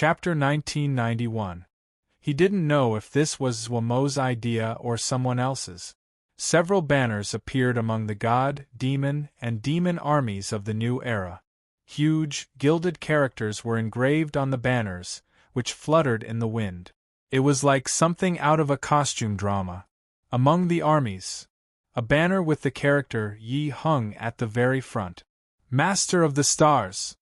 Chapter 1991. He didn't know if this was Zwamo's idea or someone else's. Several banners appeared among the god, demon, and demon armies of the new era. Huge, gilded characters were engraved on the banners, which fluttered in the wind. It was like something out of a costume drama. Among the armies, a banner with the character Yi hung at the very front. Master of the Stars!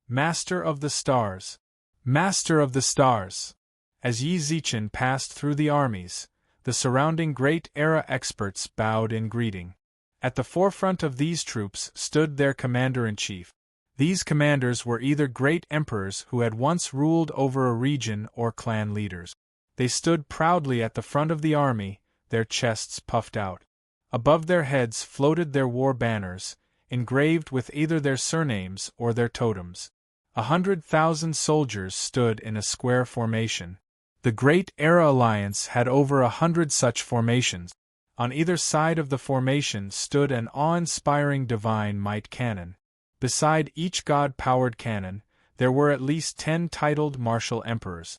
Master of the Stars! Master of the Stars! As Yi Zichen passed through the armies, the surrounding Great Era experts bowed in greeting. At the forefront of these troops stood their commander-in-chief. These commanders were either great emperors who had once ruled over a region or clan leaders. They stood proudly at the front of the army, their chests puffed out. Above their heads floated their war banners, engraved with either their surnames or their totems. 100,000 soldiers stood in a square formation. The Great Era Alliance had over 100 such formations. On either side of the formation stood an awe-inspiring divine might cannon. Beside each god-powered cannon, there were at least 10 titled martial emperors.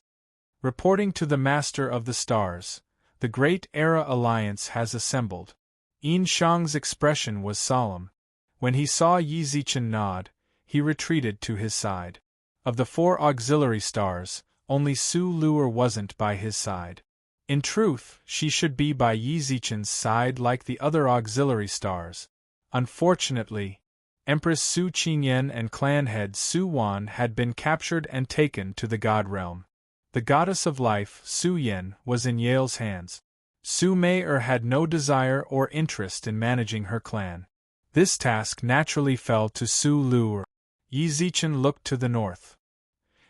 Reporting to the Master of the Stars, the Great Era Alliance has assembled. Yin Shang's expression was solemn. When he saw Yi Zichen nod, he retreated to his side. Of the 4 auxiliary stars, only Su Luer wasn't by his side. In truth, she should be by Yi Zichen's side like the other auxiliary stars. Unfortunately, Empress Su Qingyan and clan head Su Wan had been captured and taken to the god realm. The goddess of life, Su Yen, was in Yale's hands. Su Mei had no desire or interest in managing her clan. This task naturally fell to Su Luer. Yi Zichen looked to the north.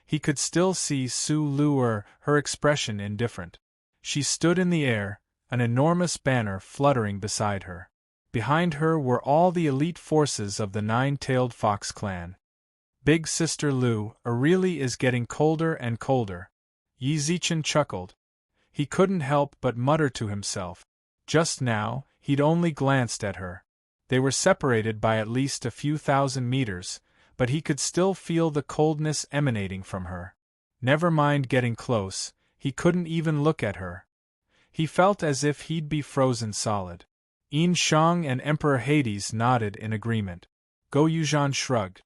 He could still see Su Luer, her expression indifferent. She stood in the air, an enormous banner fluttering beside her. Behind her were all the elite forces of the Nine-Tailed Fox clan. Big Sister Lu really is getting colder and colder. Yi Zichen chuckled. He couldn't help but mutter to himself. Just now, he'd only glanced at her. They were separated by at least a few thousand meters, but he could still feel the coldness emanating from her. Never mind getting close, he couldn't even look at her. He felt as if he'd be frozen solid. Yin Shang and Emperor Hades nodded in agreement. Go Yuzhan shrugged.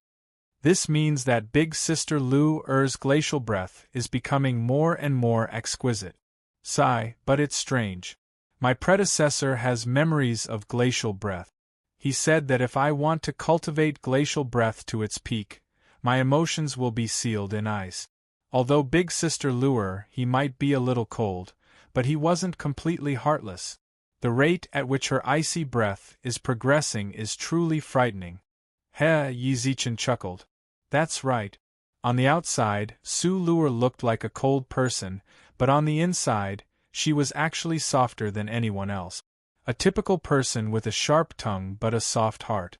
This means that Big Sister Lu Er's glacial breath is becoming more and more exquisite. Sigh, but it's strange. My predecessor has memories of glacial breath. He said that if I want to cultivate glacial breath to its peak, my emotions will be sealed in ice. Although Big Sister Luer, he might be a little cold, but he wasn't completely heartless. The rate at which her icy breath is progressing is truly frightening. Heh, Yi Zichen chuckled. That's right. On the outside, Su Luer looked like a cold person, but on the inside, she was actually softer than anyone else. A typical person with a sharp tongue but a soft heart.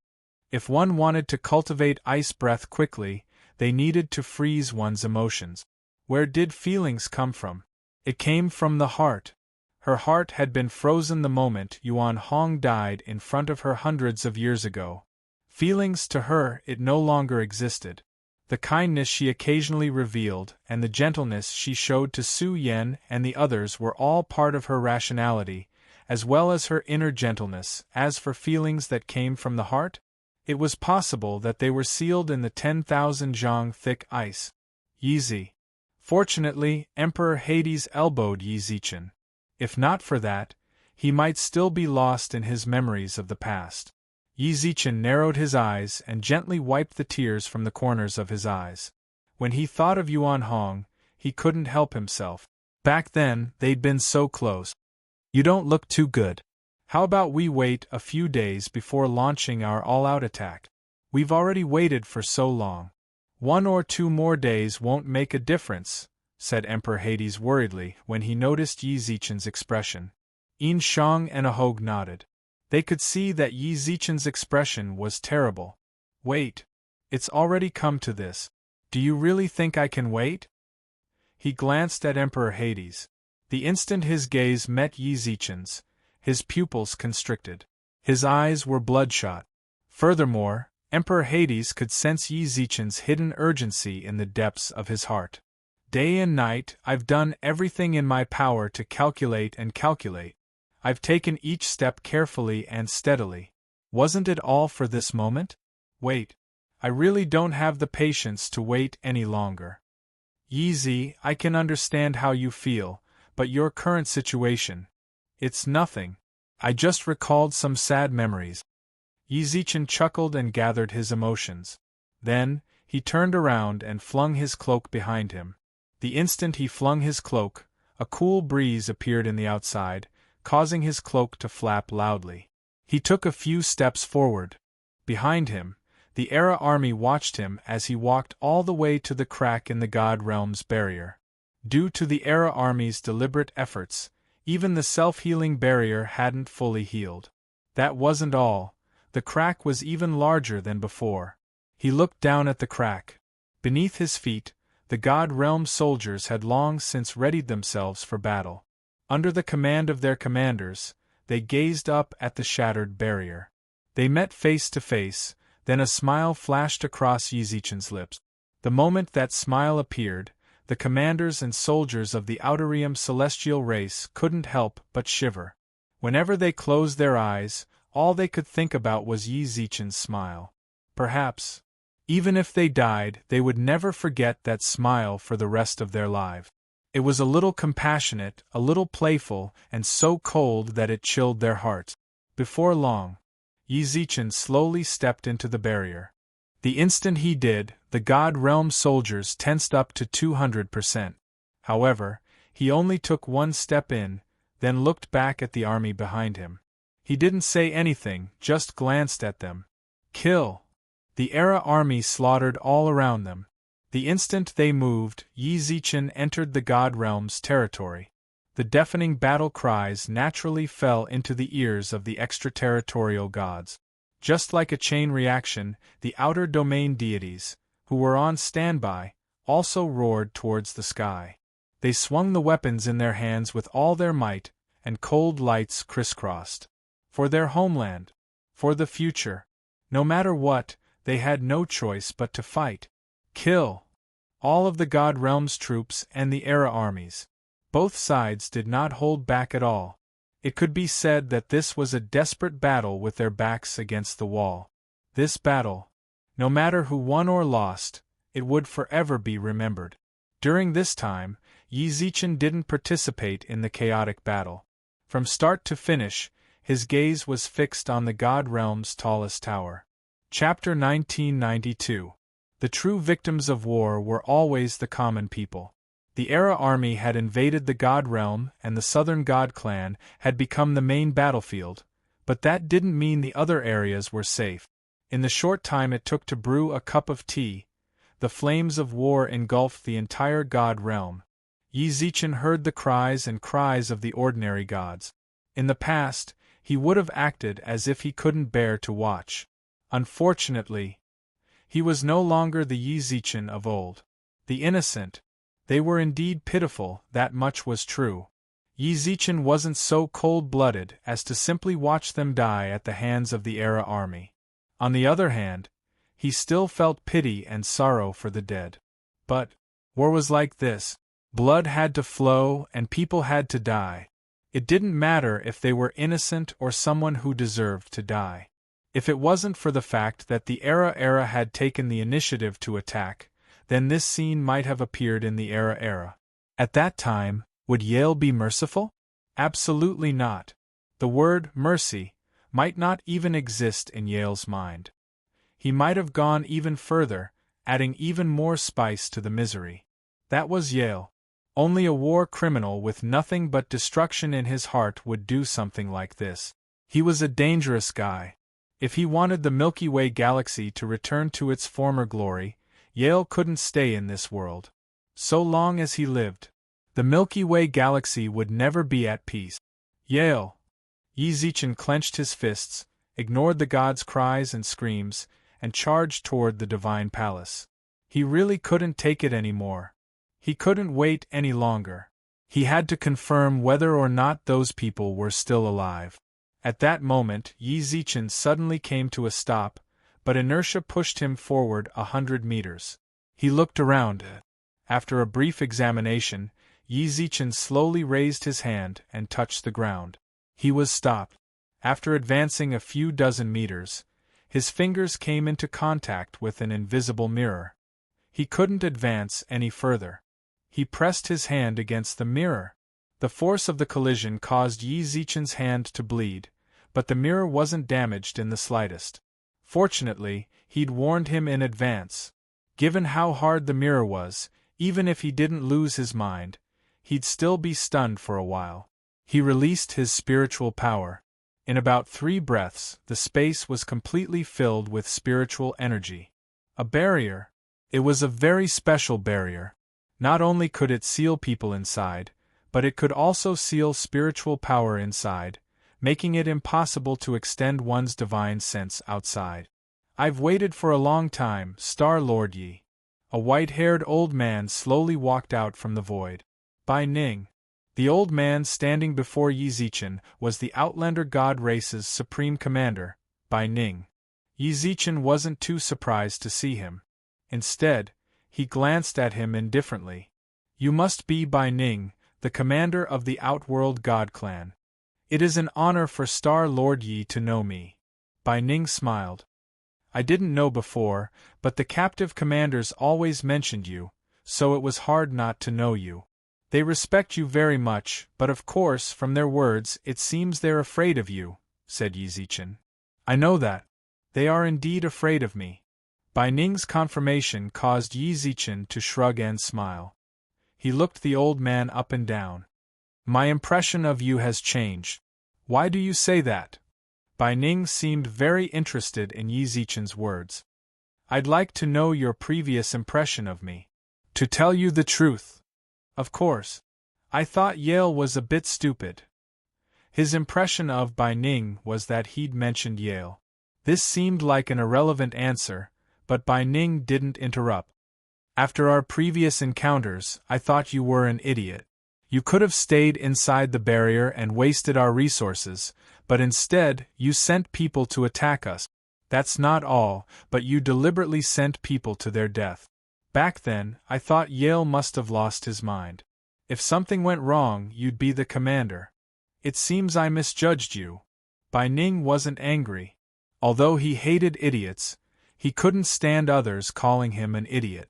If one wanted to cultivate ice breath quickly, they needed to freeze one's emotions. Where did feelings come from? It came from the heart. Her heart had been frozen the moment Yuan Hong died in front of her hundreds of years ago. Feelings to her, it no longer existed. The kindness she occasionally revealed and the gentleness she showed to Su Yen and the others were all part of her rationality, as well as her inner gentleness. As for feelings that came from the heart, it was possible that they were sealed in the 10,000 zhang thick ice. Yizi. Fortunately, Emperor Hades elbowed Yi Zichen. If not for that, he might still be lost in his memories of the past. Yi Zichen narrowed his eyes and gently wiped the tears from the corners of his eyes. When he thought of Yuan Hong, he couldn't help himself. Back then, they'd been so close. You don't look too good. How about we wait a few days before launching our all-out attack? We've already waited for so long. 1 or 2 more days won't make a difference, said Emperor Hades worriedly when he noticed Yi Zichen's expression. Yin Shang and Ahog nodded. They could see that Yi Zichen's expression was terrible. Wait. It's already come to this. Do you really think I can wait? He glanced at Emperor Hades. The instant his gaze met Yi Zichen's, his pupils constricted. His eyes were bloodshot. Furthermore, Emperor Hades could sense Yi Zichen's hidden urgency in the depths of his heart. Day and night, I've done everything in my power to calculate and calculate. I've taken each step carefully and steadily. Wasn't it all for this moment? Wait. I really don't have the patience to wait any longer. Yi, I can understand how you feel, but your current situation. It's nothing. I just recalled some sad memories. Yi Zichen chuckled and gathered his emotions. Then, he turned around and flung his cloak behind him. The instant he flung his cloak, a cool breeze appeared in the outside, causing his cloak to flap loudly. He took a few steps forward. Behind him, the Era army watched him as he walked all the way to the crack in the God Realm's barrier. Due to the Era army's deliberate efforts, even the self-healing barrier hadn't fully healed. That wasn't all. The crack was even larger than before. He looked down at the crack. Beneath his feet, the God Realm soldiers had long since readied themselves for battle. Under the command of their commanders, they gazed up at the shattered barrier. They met face to face, then a smile flashed across Yi Zichen's lips. The moment that smile appeared, the commanders and soldiers of the Outerium celestial race couldn't help but shiver. Whenever they closed their eyes, all they could think about was Yi Zichen's smile. Perhaps, even if they died, they would never forget that smile for the rest of their lives. It was a little compassionate, a little playful, and so cold that it chilled their hearts. Before long, Yi Zichen slowly stepped into the barrier. The instant he did, the God Realm soldiers tensed up to 200%. However, he only took one step in, then looked back at the army behind him. He didn't say anything, just glanced at them. Kill! The Era army slaughtered all around them. The instant they moved, Yi Zichen entered the God Realm's territory. The deafening battle cries naturally fell into the ears of the extraterritorial gods. Just like a chain reaction, the outer domain deities, who were on standby, also roared towards the sky. They swung the weapons in their hands with all their might, and cold lights crisscrossed. For their homeland. For the future. No matter what, they had no choice but to fight. Kill! All of the God Realm's troops and the Era armies. Both sides did not hold back at all. It could be said that this was a desperate battle with their backs against the wall. This battle, no matter who won or lost, it would forever be remembered. During this time, Yi Zichen didn't participate in the chaotic battle. From start to finish, his gaze was fixed on the God Realm's tallest tower. Chapter 1992. The true victims of war were always the common people. The Era army had invaded the God Realm and the Southern God Clan had become the main battlefield, but that didn't mean the other areas were safe. In the short time it took to brew a cup of tea, the flames of war engulfed the entire God Realm. Yi Zichen heard the cries and cries of the ordinary gods. In the past, he would have acted as if he couldn't bear to watch. Unfortunately, he was no longer the Yi Zichen of old. The innocent. They were indeed pitiful, that much was true. Yi Zichen wasn't so cold-blooded as to simply watch them die at the hands of the Era army. On the other hand, he still felt pity and sorrow for the dead. But war was like this. Blood had to flow and people had to die. It didn't matter if they were innocent or someone who deserved to die. If it wasn't for the fact that the Era had taken the initiative to attack, then this scene might have appeared in the Era. At that time, would Yale be merciful? Absolutely not. The word mercy might not even exist in Yale's mind. He might have gone even further, adding even more spice to the misery. That was Yale. Only a war criminal with nothing but destruction in his heart would do something like this. He was a dangerous guy. If he wanted the Milky Way galaxy to return to its former glory, Yale couldn't stay in this world. So long as he lived, the Milky Way galaxy would never be at peace. Yale! Yi Zichen clenched his fists, ignored the gods' cries and screams, and charged toward the divine palace. He really couldn't take it anymore. He couldn't wait any longer. He had to confirm whether or not those people were still alive. At that moment, Yi Zichen suddenly came to a stop, but inertia pushed him forward 100 meters. He looked around. After a brief examination, Yi Zichen slowly raised his hand and touched the ground. He was stopped. After advancing a few dozen meters, his fingers came into contact with an invisible mirror. He couldn't advance any further. He pressed his hand against the mirror. The force of the collision caused Yi Zichen's hand to bleed, but the mirror wasn't damaged in the slightest. Fortunately, he'd warned him in advance. Given how hard the mirror was, even if he didn't lose his mind, he'd still be stunned for a while. He released his spiritual power. In about 3 breaths, the space was completely filled with spiritual energy. A barrier. It was a very special barrier. Not only could it seal people inside, but it could also seal spiritual power inside, making it impossible to extend one's divine sense outside. I've waited for a long time, Star Lord Yi. A white-haired old man slowly walked out from the void. Bai Ning. The old man standing before Yi Zichen was the Outlander God race's supreme commander, Bai Ning. Yi Zichen wasn't too surprised to see him. Instead, he glanced at him indifferently. You must be Bai Ning, the commander of the Outworld God clan. It is an honor for Star Lord Yi to know me. Bai Ning smiled. I didn't know before, but the captive commanders always mentioned you, so it was hard not to know you. They respect you very much, but of course, from their words, it seems they're afraid of you, said Yi Zichen. I know that. They are indeed afraid of me. Bai Ning's confirmation caused Yi Zichen to shrug and smile. He looked the old man up and down. My impression of you has changed. Why do you say that? Bai Ning seemed very interested in Yi Zichen's words. I'd like to know your previous impression of me. To tell you the truth. Of course. I thought Yale was a bit stupid. His impression of Bai Ning was that he'd mentioned Yale. This seemed like an irrelevant answer, but Bai Ning didn't interrupt. After our previous encounters, I thought you were an idiot. You could have stayed inside the barrier and wasted our resources, but instead, you sent people to attack us. That's not all, but you deliberately sent people to their death. Back then, I thought Yale must have lost his mind. If something went wrong, you'd be the commander. It seems I misjudged you. Bai Ning wasn't angry. Although he hated idiots, he couldn't stand others calling him an idiot.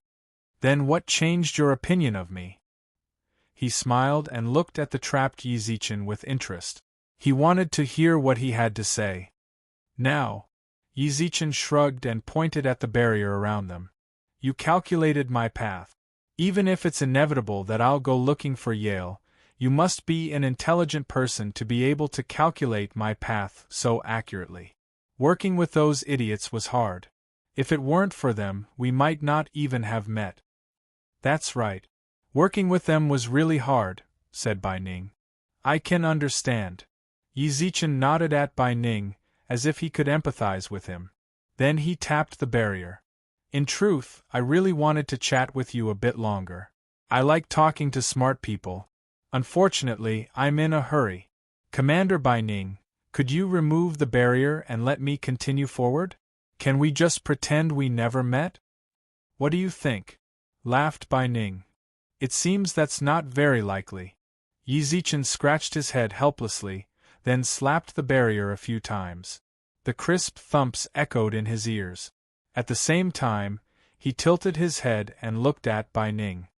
Then what changed your opinion of me? He smiled and looked at the trapped Yi Zichen with interest. He wanted to hear what he had to say. Now. Yi Zichen shrugged and pointed at the barrier around them. You calculated my path. Even if it's inevitable that I'll go looking for Yale, you must be an intelligent person to be able to calculate my path so accurately. Working with those idiots was hard. If it weren't for them, we might not even have met. That's right. Working with them was really hard, said Bai Ning. I can understand. Yi Zichen nodded at Bai Ning, as if he could empathize with him. Then he tapped the barrier. In truth, I really wanted to chat with you a bit longer. I like talking to smart people. Unfortunately, I'm in a hurry. Commander Bai Ning, could you remove the barrier and let me continue forward? Can we just pretend we never met? What do you think? Laughed Bai Ning. It seems that's not very likely. Yi Zichen scratched his head helplessly, then slapped the barrier a few times. The crisp thumps echoed in his ears. At the same time, he tilted his head and looked at Bai Ning.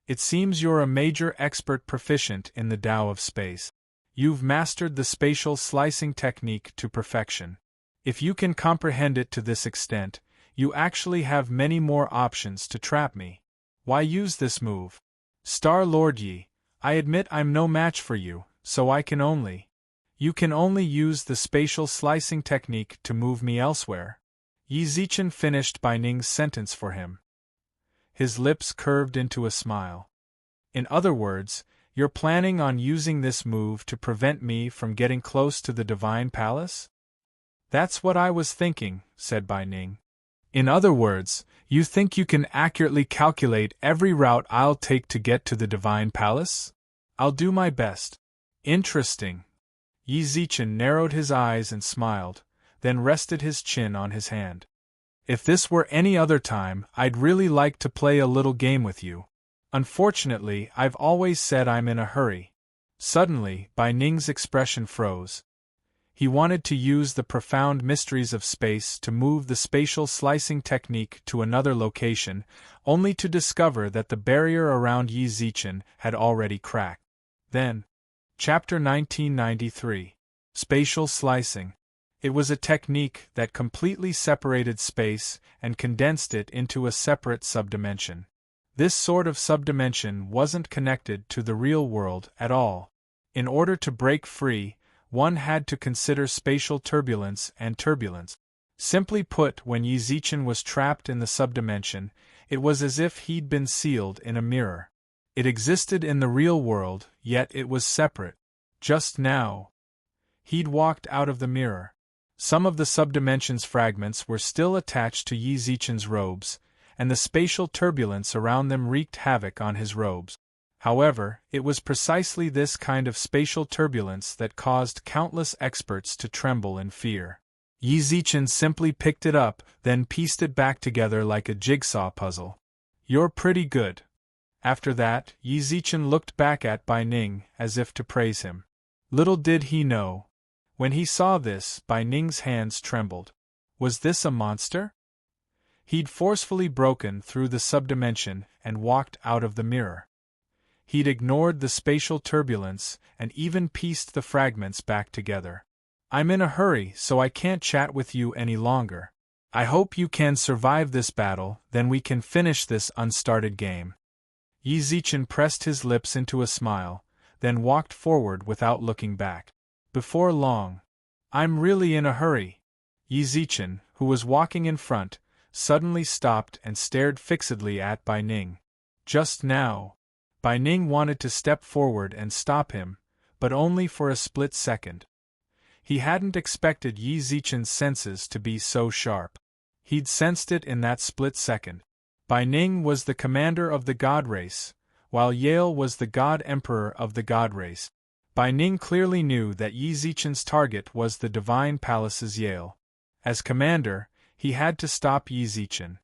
It seems you're a major expert proficient in the Tao of space. You've mastered the spatial slicing technique to perfection. If you can comprehend it to this extent, you actually have many more options to trap me. Why use this move? Star Lord Yi, I admit I'm no match for you, so I can only. You can only use the spatial slicing technique to move me elsewhere. Yi Zichen finished Bai Ning's sentence for him. His lips curved into a smile. In other words, you're planning on using this move to prevent me from getting close to the Divine Palace? That's what I was thinking, said Bai Ning. In other words, you think you can accurately calculate every route I'll take to get to the Divine Palace? I'll do my best. Interesting. Yi Zichen narrowed his eyes and smiled, then rested his chin on his hand. If this were any other time, I'd really like to play a little game with you. Unfortunately, I've always said I'm in a hurry. Suddenly, Bai Ning's expression froze. He wanted to use the profound mysteries of space to move the spatial slicing technique to another location, only to discover that the barrier around Yi Zichen had already cracked. Then, Chapter 1993. Spatial Slicing. It was a technique that completely separated space and condensed it into a separate subdimension. This sort of subdimension wasn't connected to the real world at all. In order to break free, one had to consider spatial turbulence and turbulence. Simply put, when Yi Zichen was trapped in the subdimension, it was as if he'd been sealed in a mirror. It existed in the real world, yet it was separate. Just now, he'd walked out of the mirror. Some of the subdimension's fragments were still attached to Yi Zichen's robes, and the spatial turbulence around them wreaked havoc on his robes. However, it was precisely this kind of spatial turbulence that caused countless experts to tremble in fear. Yi Zichen simply picked it up, then pieced it back together like a jigsaw puzzle. "You're pretty good." After that, Yi Zichen looked back at Bai Ning as if to praise him. Little did he know. When he saw this, Bai Ning's hands trembled. Was this a monster? He'd forcefully broken through the subdimension and walked out of the mirror. He'd ignored the spatial turbulence and even pieced the fragments back together. "I'm in a hurry, so I can't chat with you any longer. I hope you can survive this battle, then we can finish this unstarted game." Yi Zichen pressed his lips into a smile, then walked forward without looking back. Before long, "I'm really in a hurry." Yi Zichen, who was walking in front, suddenly stopped and stared fixedly at Bai Ning. Just now, Bai Ning wanted to step forward and stop him, but only for a split second. He hadn't expected Yi Zichen's senses to be so sharp. He'd sensed it in that split second. Bai Ning was the commander of the God race, while Yale was the God Emperor of the God race. Bai Ning clearly knew that Yi Zichen's target was the Divine Palace's Yale. As commander, he had to stop Yi Zichen.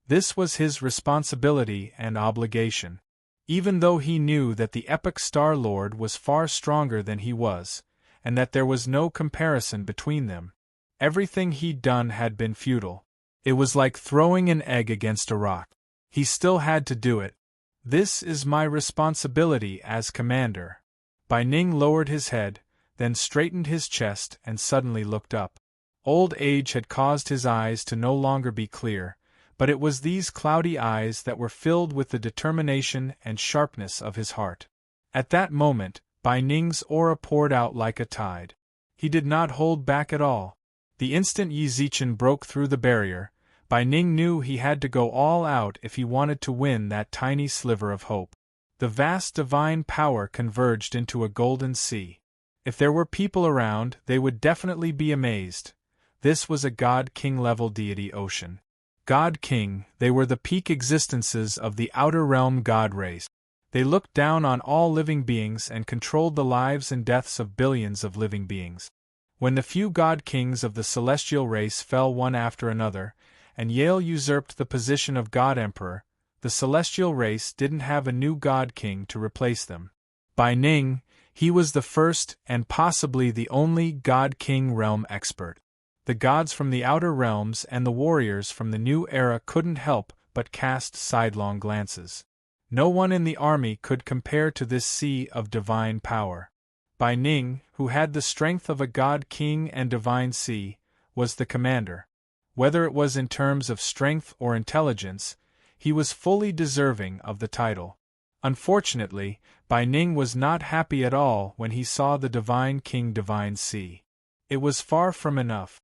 This was his responsibility and obligation. Even though he knew that the epic Star Lord was far stronger than he was, and that there was no comparison between them, everything he'd done had been futile. It was like throwing an egg against a rock. He still had to do it. "This is my responsibility as commander." Bai Ning lowered his head, then straightened his chest and suddenly looked up. Old age had caused his eyes to no longer be clear, but it was these cloudy eyes that were filled with the determination and sharpness of his heart. At that moment, Bai Ning's aura poured out like a tide. He did not hold back at all. The instant Yi Zichen broke through the barrier, Bai Ning knew he had to go all out if he wanted to win that tiny sliver of hope. The vast divine power converged into a golden sea. If there were people around, they would definitely be amazed. This was a God-King level deity ocean. God-King, they were the peak existences of the outer realm God race. They looked down on all living beings and controlled the lives and deaths of billions of living beings. When the few God-Kings of the celestial race fell one after another, and Yale usurped the position of God Emperor, the celestial race didn't have a new God-King to replace them. Bai Ning, he was the first and possibly the only God-King realm expert. The gods from the outer realms and the warriors from the new era couldn't help but cast sidelong glances. No one in the army could compare to this sea of divine power. Bai Ning, who had the strength of a God-King and divine sea, was the commander. Whether it was in terms of strength or intelligence, he was fully deserving of the title. Unfortunately, Bai Ning was not happy at all when he saw the Divine King Divine Sea. It was far from enough.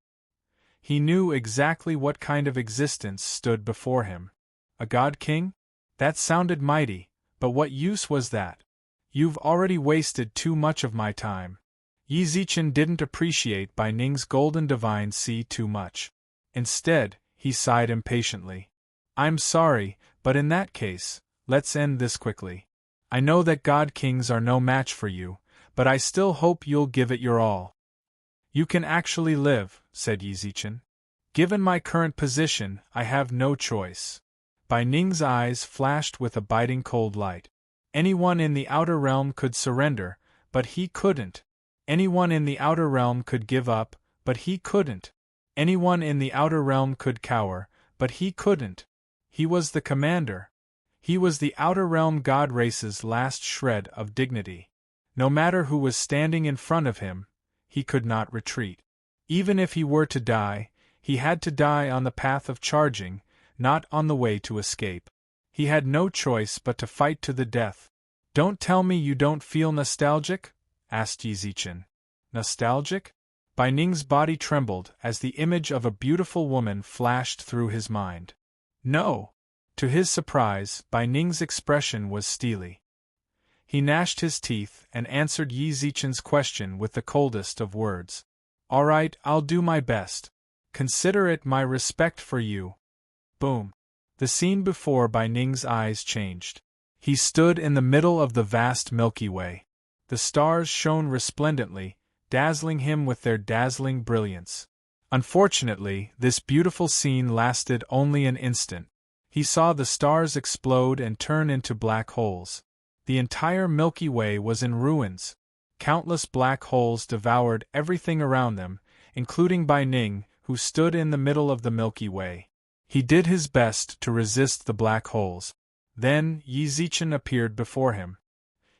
He knew exactly what kind of existence stood before him. A God-King? That sounded mighty, but what use was that? "You've already wasted too much of my time." Yi Zichen didn't appreciate Bai Ning's golden divine sea too much. Instead, he sighed impatiently. "I'm sorry, but in that case, let's end this quickly. I know that God-Kings are no match for you, but I still hope you'll give it your all." "You can actually live," said Yi Zichen. "Given my current position, I have no choice." Bai Ning's eyes flashed with a biting cold light. Anyone in the outer realm could surrender, but he couldn't. Anyone in the outer realm could give up, but he couldn't. Anyone in the outer realm could cower, but he couldn't. He was the commander. He was the outer realm god race's last shred of dignity. No matter who was standing in front of him, he could not retreat. Even if he were to die, he had to die on the path of charging, not on the way to escape. He had no choice but to fight to the death. "Don't tell me you don't feel nostalgic?" asked Yi Zichen. Nostalgic? Bai Ning's body trembled as the image of a beautiful woman flashed through his mind. No! To his surprise, Bai Ning's expression was steely. He gnashed his teeth and answered Yi Zichen's question with the coldest of words. "All right, I'll do my best. Consider it my respect for you." Boom. The scene before Bai Ning's eyes changed. He stood in the middle of the vast Milky Way. The stars shone resplendently, dazzling him with their dazzling brilliance. Unfortunately, this beautiful scene lasted only an instant. He saw the stars explode and turn into black holes. The entire Milky Way was in ruins. Countless black holes devoured everything around them, including Bai Ning, who stood in the middle of the Milky Way. He did his best to resist the black holes. Then Yi Zichen appeared before him.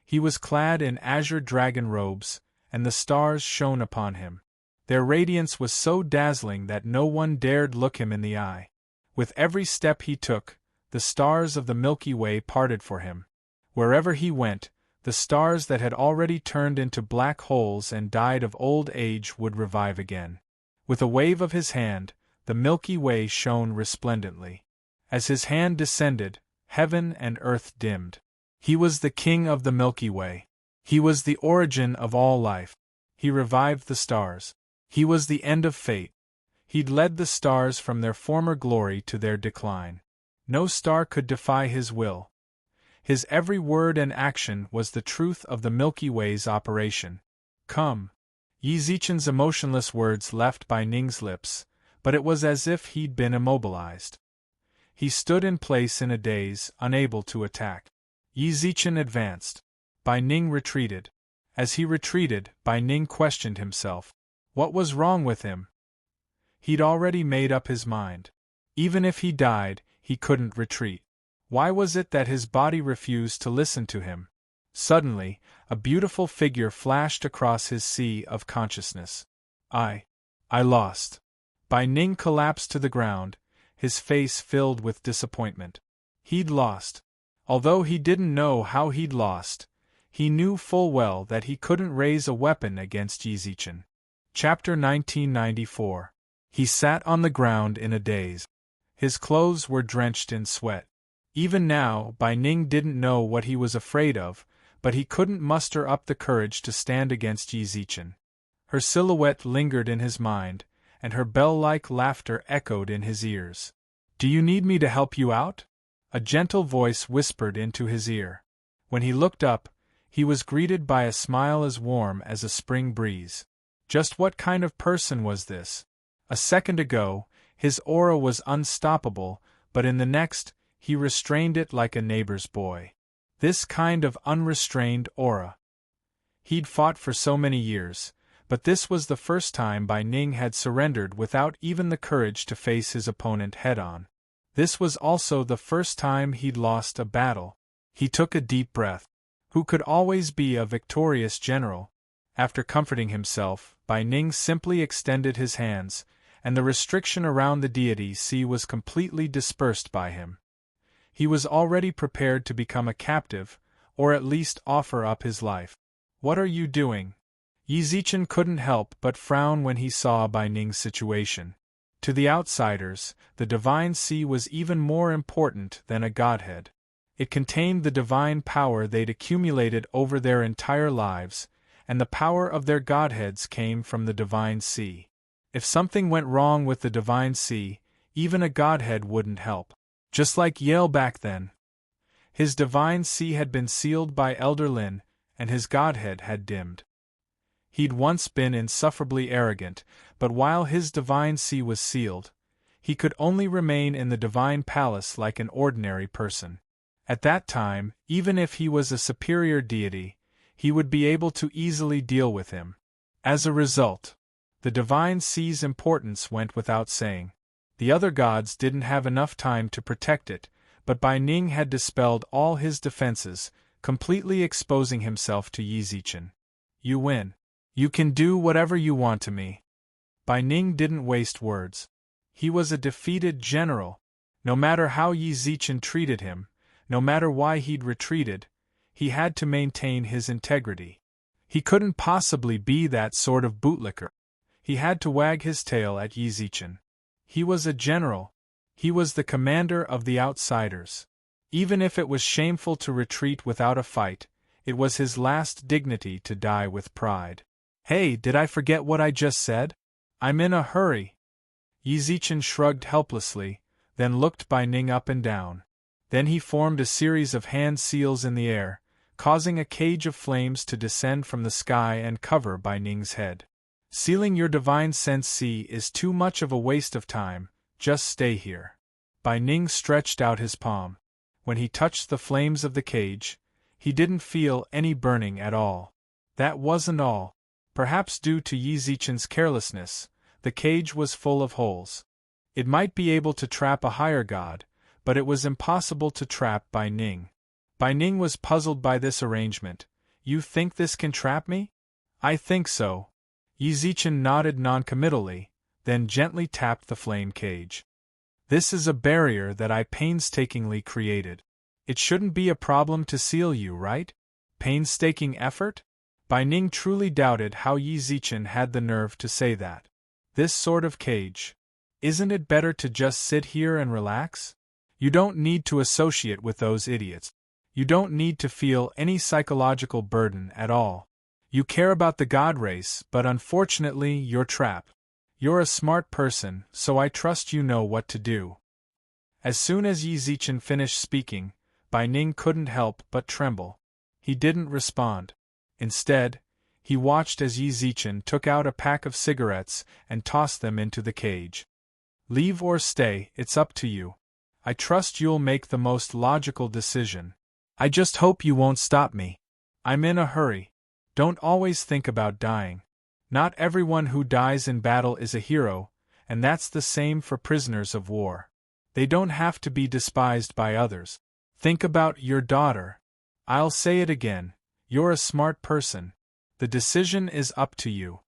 He was clad in azure dragon robes, and the stars shone upon him. Their radiance was so dazzling that no one dared look him in the eye. With every step he took, the stars of the Milky Way parted for him. Wherever he went, the stars that had already turned into black holes and died of old age would revive again. With a wave of his hand, the Milky Way shone resplendently. As his hand descended, heaven and earth dimmed. He was the king of the Milky Way. He was the origin of all life. He revived the stars. He was the end of fate. He'd led the stars from their former glory to their decline. No star could defy his will. His every word and action was the truth of the Milky Way's operation. "Come." Yi Zichen's emotionless words left Bai Ning's lips, but it was as if he'd been immobilized. He stood in place in a daze, unable to attack. Yi Zichen advanced. Bai Ning retreated. As he retreated, Bai Ning questioned himself. What was wrong with him? He'd already made up his mind. Even if he died, he couldn't retreat. Why was it that his body refused to listen to him? Suddenly, a beautiful figure flashed across his sea of consciousness. I lost. Bai Ning collapsed to the ground, his face filled with disappointment. He'd lost. Although he didn't know how he'd lost, he knew full well that he couldn't raise a weapon against Yi Zichen. Chapter 1994. He sat on the ground in a daze. His clothes were drenched in sweat. Even now, Bai Ning didn't know what he was afraid of, but he couldn't muster up the courage to stand against Yi Zichen. Her silhouette lingered in his mind, and her bell-like laughter echoed in his ears. "Do you need me to help you out?" A gentle voice whispered into his ear. When he looked up, he was greeted by a smile as warm as a spring breeze. Just what kind of person was this? A second ago, his aura was unstoppable, but in the next, he restrained it like a neighbor's boy. This kind of unrestrained aura. He'd fought for so many years, but this was the first time Bai Ning had surrendered without even the courage to face his opponent head-on. This was also the first time he'd lost a battle. He took a deep breath. Who could always be a victorious general? After comforting himself, Bai Ning simply extended his hands, and the restriction around the deity sea was completely dispersed by him. He was already prepared to become a captive, or at least offer up his life. "What are you doing?" Yi Zichen couldn't help but frown when he saw Bai Ning's situation. To the outsiders, the divine sea was even more important than a godhead. It contained the divine power they'd accumulated over their entire lives, and the power of their godheads came from the divine sea. If something went wrong with the divine sea, even a godhead wouldn't help. Just like Yale back then. His divine sea had been sealed by Elder Lin, and his godhead had dimmed. He'd once been insufferably arrogant, but while his divine sea was sealed, He could only remain in the divine palace like an ordinary person. At that time, even if he was a superior deity, he would be able to easily deal with him. As a result, the divine sea's importance went without saying. The other gods didn't have enough time to protect it, but Bai Ning had dispelled all his defenses, completely exposing himself to Yi Zichen. You win. You can do whatever you want to me. Bai Ning didn't waste words. He was a defeated general. No matter how Yi Zichen treated him, no matter why he'd retreated, he had to maintain his integrity. He couldn't possibly be that sort of bootlicker. He had to wag his tail at Yi Zichen. He was a general. He was the commander of the outsiders. Even if it was shameful to retreat without a fight, it was his last dignity to die with pride. Hey, did I forget what I just said? I'm in a hurry. Yi Zichen shrugged helplessly, then looked Bai Ning up and down. Then he formed a series of hand seals in the air, causing a cage of flames to descend from the sky and cover Bai Ning's head. Sealing your divine sense C is too much of a waste of time, just stay here. Bai Ning stretched out his palm. When he touched the flames of the cage, he didn't feel any burning at all. That wasn't all. Perhaps due to Yi Zichen's carelessness, the cage was full of holes. It might be able to trap a higher god, but it was impossible to trap Bai Ning. Bai Ning was puzzled by this arrangement. You think this can trap me? I think so. Yi Zichen nodded noncommittally, then gently tapped the flame cage. This is a barrier that I painstakingly created. It shouldn't be a problem to seal you, right? Painstaking effort? Bai Ning truly doubted how Yi Zichen had the nerve to say that. This sort of cage. Isn't it better to just sit here and relax? You don't need to associate with those idiots. You don't need to feel any psychological burden at all. You care about the god race, but unfortunately you're trapped. You're a smart person, so I trust you know what to do. As soon as Yi Zichen finished speaking, Bai Ning couldn't help but tremble. He didn't respond. Instead, he watched as Yi Zichen took out a pack of cigarettes and tossed them into the cage. Leave or stay, it's up to you. I trust you'll make the most logical decision. I just hope you won't stop me. I'm in a hurry. Don't always think about dying. Not everyone who dies in battle is a hero, and that's the same for prisoners of war. They don't have to be despised by others. Think about your daughter. I'll say it again, you're a smart person. The decision is up to you.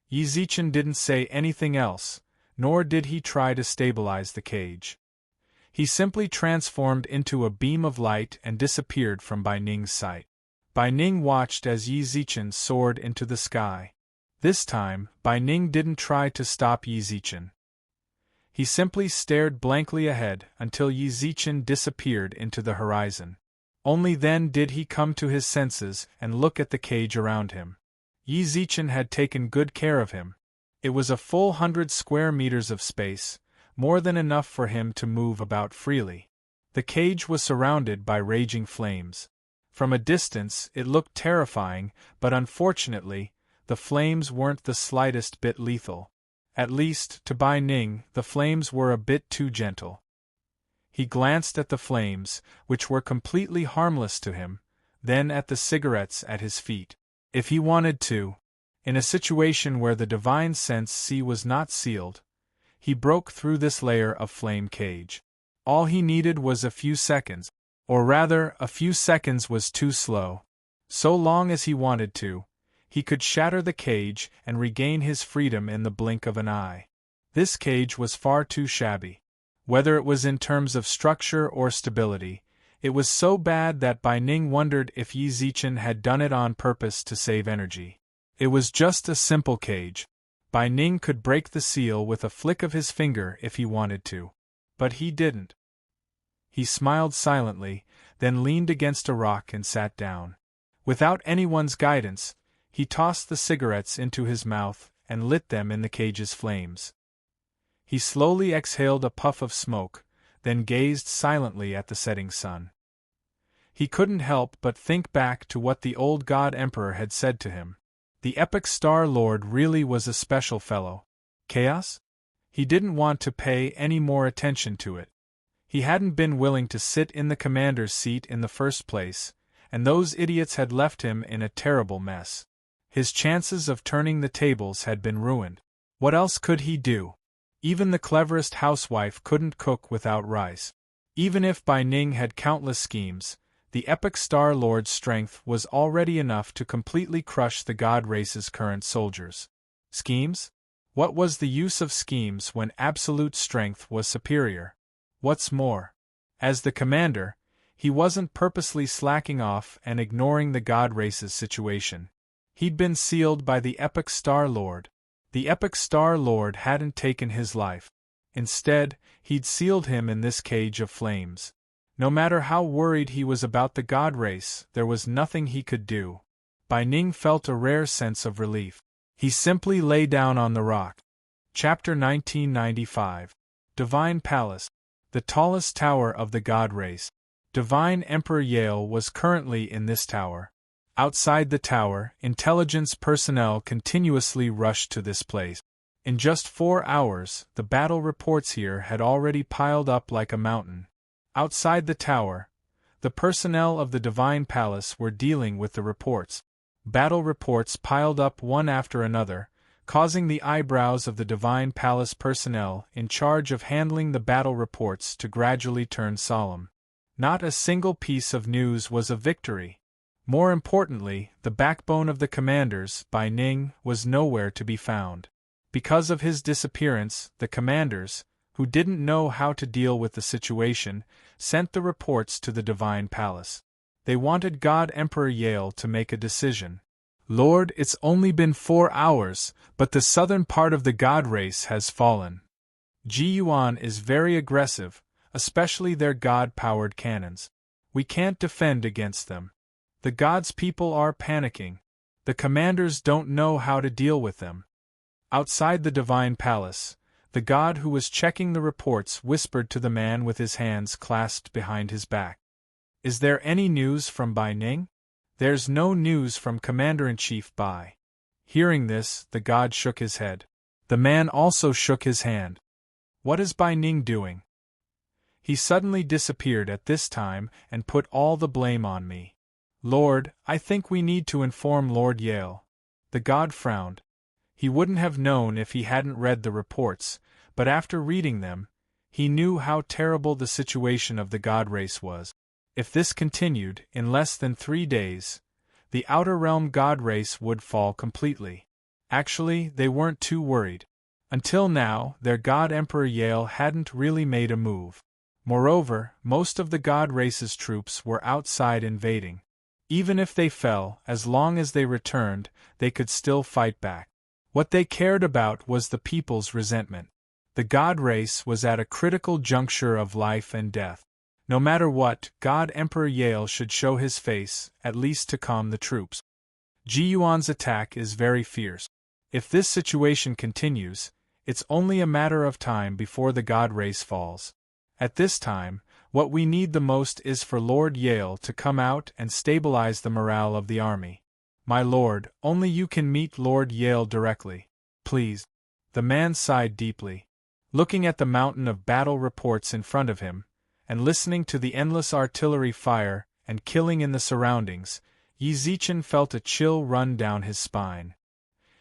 Yi Zichen didn't say anything else, nor did he try to stabilize the cage. He simply transformed into a beam of light and disappeared from Bai Ning's sight. Bai Ning watched as Yi Zichen soared into the sky. This time, Bai Ning didn't try to stop Yi Zichen. He simply stared blankly ahead until Yi Zichen disappeared into the horizon. Only then did he come to his senses and look at the cage around him. Yi Zichen had taken good care of him. It was a full 100 square meters of space, more than enough for him to move about freely. The cage was surrounded by raging flames. From a distance it looked terrifying, but unfortunately, the flames weren't the slightest bit lethal. At least, to Bai Ning, the flames were a bit too gentle. He glanced at the flames, which were completely harmless to him, then at the cigarettes at his feet. If he wanted to, in a situation where the divine sense C was not sealed, he broke through this layer of flame cage. All he needed was a few seconds, or rather, a few seconds was too slow. So long as he wanted to, he could shatter the cage and regain his freedom in the blink of an eye. This cage was far too shabby. Whether it was in terms of structure or stability, it was so bad that Bai Ning wondered if Yi Zichen had done it on purpose to save energy. It was just a simple cage. Bai Ning could break the seal with a flick of his finger if he wanted to. But he didn't. He smiled silently, then leaned against a rock and sat down. Without anyone's guidance, he tossed the cigarettes into his mouth and lit them in the cage's flames. He slowly exhaled a puff of smoke, then gazed silently at the setting sun. He couldn't help but think back to what the old god emperor had said to him. The epic Star Lord really was a special fellow. Chaos? He didn't want to pay any more attention to it. He hadn't been willing to sit in the commander's seat in the first place, and those idiots had left him in a terrible mess. His chances of turning the tables had been ruined. What else could he do? Even the cleverest housewife couldn't cook without rice. Even if Bai Ning had countless schemes, the epic Star Lord's strength was already enough to completely crush the God race's current soldiers. Schemes? What was the use of schemes when absolute strength was superior? What's more, as the commander, he wasn't purposely slacking off and ignoring the God race's situation. He'd been sealed by the epic Star Lord. The epic Star Lord hadn't taken his life. Instead, he'd sealed him in this cage of flames. No matter how worried he was about the God race, there was nothing he could do. Bai Ning felt a rare sense of relief. He simply lay down on the rock. Chapter 1995. Divine Palace. The tallest tower of the God race. Divine Emperor Yale was currently in this tower. Outside the tower, intelligence personnel continuously rushed to this place. In just 4 hours, the battle reports here had already piled up like a mountain. Outside the tower, the personnel of the Divine Palace were dealing with the reports. Battle reports piled up one after another, causing the eyebrows of the Divine Palace personnel in charge of handling the battle reports to gradually turn solemn. Not a single piece of news was a victory. More importantly, the backbone of the commanders, Bai Ning, was nowhere to be found. Because of his disappearance, the commanders, who didn't know how to deal with the situation, sent the reports to the Divine Palace. They wanted God Emperor Yale to make a decision. Lord, it's only been 4 hours, but the southern part of the God race has fallen. Ji Yuan is very aggressive, especially their God-powered cannons. We can't defend against them. The God's people are panicking. The commanders don't know how to deal with them. Outside the Divine Palace, the God who was checking the reports whispered to the man with his hands clasped behind his back. Is there any news from Bai Ning? There's no news from Commander-in-Chief Bai. Hearing this, the God shook his head. The man also shook his hand. What is Bai Ning doing? He suddenly disappeared at this time and put all the blame on me. Lord, I think we need to inform Lord Yale. The God frowned. He wouldn't have known if he hadn't read the reports, but after reading them, he knew how terrible the situation of the God race was. If this continued, in less than 3 days, the Outer Realm God race would fall completely. Actually, they weren't too worried. Until now, their God Emperor Yale hadn't really made a move. Moreover, most of the God race's troops were outside invading. Even if they fell, as long as they returned, they could still fight back. What they cared about was the people's resentment. The God race was at a critical juncture of life and death. No matter what, God Emperor Yale should show his face, at least to calm the troops. Ji Yuan's attack is very fierce. If this situation continues, it's only a matter of time before the God race falls. At this time, what we need the most is for Lord Yale to come out and stabilize the morale of the army. My lord, only you can meet Lord Yale directly. Please. The man sighed deeply. Looking at the mountain of battle reports in front of him, and listening to the endless artillery fire and killing in the surroundings, Yi Zichen felt a chill run down his spine.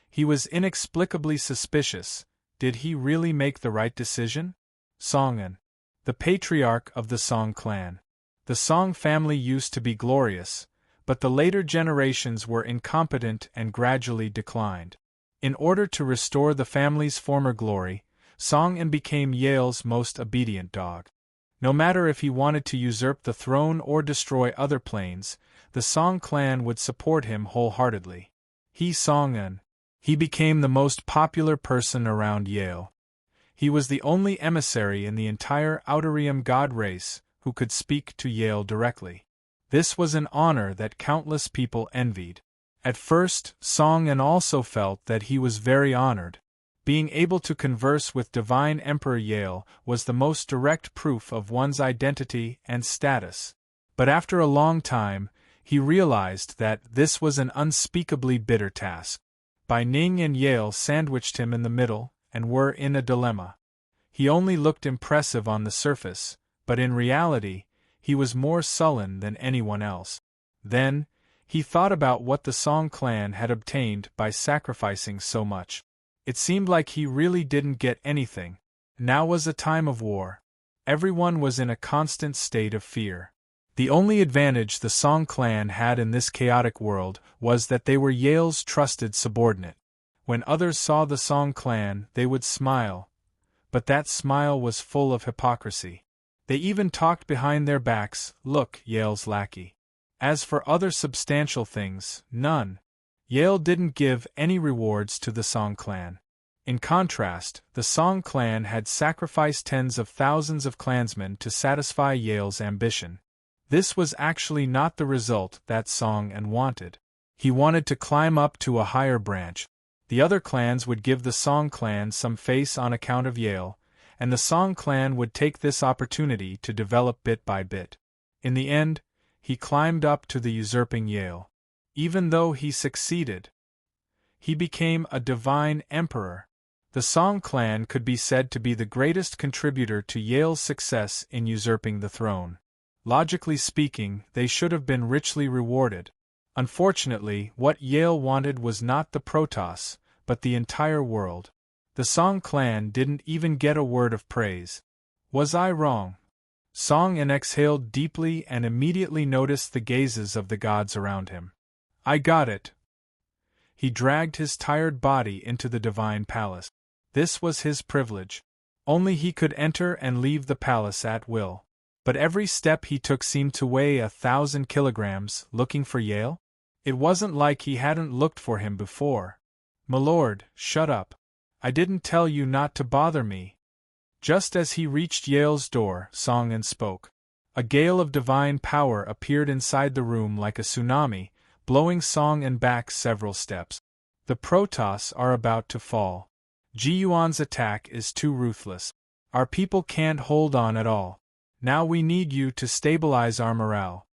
He was inexplicably suspicious. Did he really make the right decision? Song-an, the patriarch of the Song clan. The Song family used to be glorious, but the later generations were incompetent and gradually declined. In order to restore the family's former glory, Song-an became Yale's most obedient dog. No matter if he wanted to usurp the throne or destroy other planes, the Song clan would support him wholeheartedly. Song-an. He became the most popular person around Yale. He was the only emissary in the entire Outerium God race who could speak to Yale directly. This was an honor that countless people envied. At first, Song-an also felt that he was very honored. Being able to converse with Divine Emperor Yale was the most direct proof of one's identity and status. But after a long time, he realized that this was an unspeakably bitter task. Bai Ning and Yale sandwiched him in the middle, and were in a dilemma. He only looked impressive on the surface, but in reality, he was more sullen than anyone else. Then, he thought about what the Song clan had obtained by sacrificing so much. It seemed like he really didn't get anything. Now was a time of war. Everyone was in a constant state of fear. The only advantage the Song clan had in this chaotic world was that they were Yale's trusted subordinate. When others saw the Song clan, they would smile, but that smile was full of hypocrisy. They even talked behind their backs, "Look, Yale's lackey." As for other substantial things, none. Yale didn't give any rewards to the Song clan. In contrast, the Song clan had sacrificed tens of thousands of clansmen to satisfy Yale's ambition. This was actually not the result that Song wanted. He wanted to climb up to a higher branch. The other clans would give the Song clan some face on account of Yale, and the Song clan would take this opportunity to develop bit by bit. In the end, he climbed up to the usurping Yale. Even though he succeeded, he became a divine emperor. The Song clan could be said to be the greatest contributor to Yale's success in usurping the throne. Logically speaking, they should have been richly rewarded. Unfortunately, what Yale wanted was not the Protoss, but the entire world. The Song clan didn't even get a word of praise. Was I wrong? Song exhaled deeply and immediately noticed the gazes of the gods around him. I got it. He dragged his tired body into the divine palace. This was his privilege. Only he could enter and leave the palace at will. But every step he took seemed to weigh 1,000 kilograms. Looking for Yale? It wasn't like he hadn't looked for him before. "Milord, shut up. I didn't tell you not to bother me." Just as he reached Yale's door, Song spoke. A gale of divine power appeared inside the room like a tsunami, blowing Song back several steps. The Protoss are about to fall. Ji Yuan's attack is too ruthless. Our people can't hold on at all. Now we need you to stabilize our morale.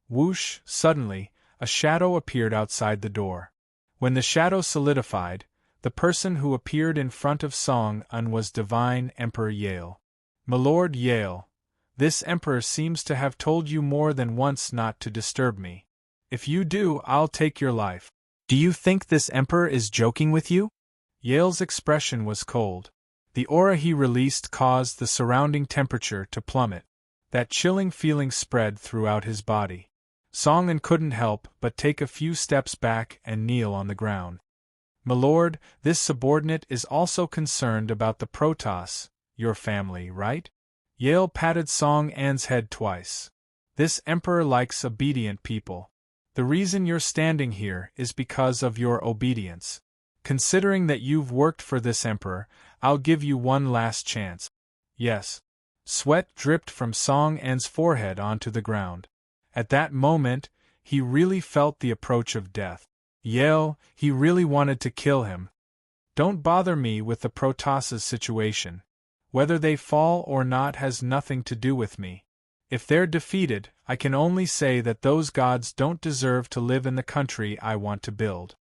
Whoosh! Suddenly, a shadow appeared outside the door. When the shadow solidified, the person who appeared in front of Song was Divine Emperor Yale. "Milord Yale, this emperor seems to have told you more than once not to disturb me. If you do, I'll take your life. Do you think this emperor is joking with you?" Yale's expression was cold. The aura he released caused the surrounding temperature to plummet. That chilling feeling spread throughout his body. Song couldn't help but take a few steps back and kneel on the ground. "Milord, this subordinate is also concerned about the Protoss, your family, right?" Yale patted Song's head twice. "This emperor likes obedient people. The reason you're standing here is because of your obedience. Considering that you've worked for this emperor, I'll give you one last chance." "Yes." Sweat dripped from Song's forehead onto the ground. At that moment, he really felt the approach of death. Yale, he really wanted to kill him. "Don't bother me with the Protoss's situation. Whether they fall or not has nothing to do with me. If they're defeated, I can only say that those gods don't deserve to live in the country I want to build."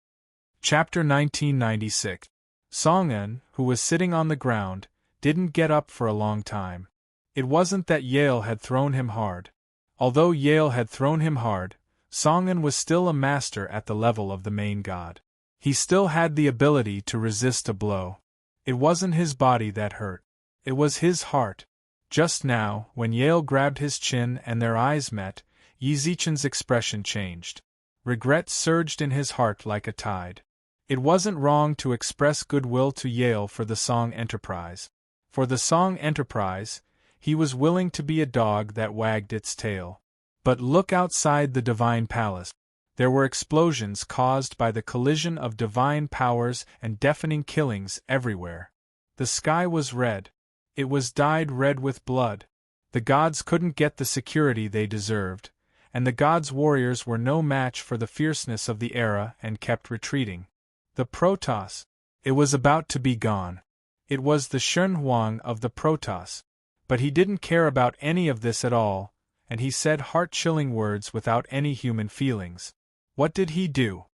Chapter 1996. Song, who was sitting on the ground, didn't get up for a long time. It wasn't that Yale had thrown him hard. Although Yale had thrown him hard, Song was still a master at the level of the main god. He still had the ability to resist a blow. It wasn't his body that hurt. It was his heart. Just now, when Yale grabbed his chin and their eyes met, Yi Zichen's expression changed. Regret surged in his heart like a tide. It wasn't wrong to express goodwill to Yale for the Song enterprise. For the Song enterprise, he was willing to be a dog that wagged its tail. But look outside the divine palace. There were explosions caused by the collision of divine powers and deafening killings everywhere. The sky was red. It was dyed red with blood. The gods couldn't get the security they deserved, and the gods' warriors were no match for the fierceness of the era and kept retreating. The Protoss. It was about to be gone. It was the Shenhuang of the Protoss. But he didn't care about any of this at all, and he said heart-chilling words without any human feelings. What did he do?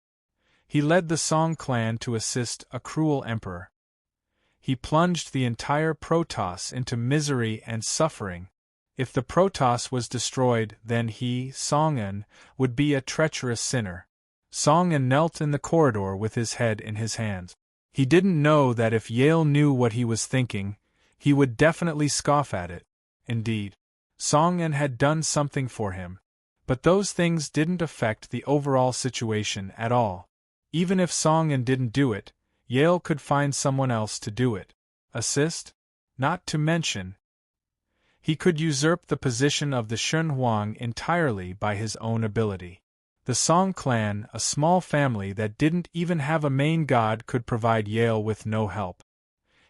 He led the Song clan to assist a cruel emperor. he plunged the entire Protoss into misery and suffering. If the Protoss was destroyed, then he, Song-an, would be a treacherous sinner. Song-an knelt in the corridor with his head in his hands. He didn't know that if Yale knew what he was thinking, he would definitely scoff at it. Indeed, Song-an had done something for him. But those things didn't affect the overall situation at all. Even if Song-an didn't do it, Yale could find someone else to do it. Assist? Not to mention, he could usurp the position of the Shun Huang entirely by his own ability. The Song clan, a small family that didn't even have a main god, could provide Yale with no help.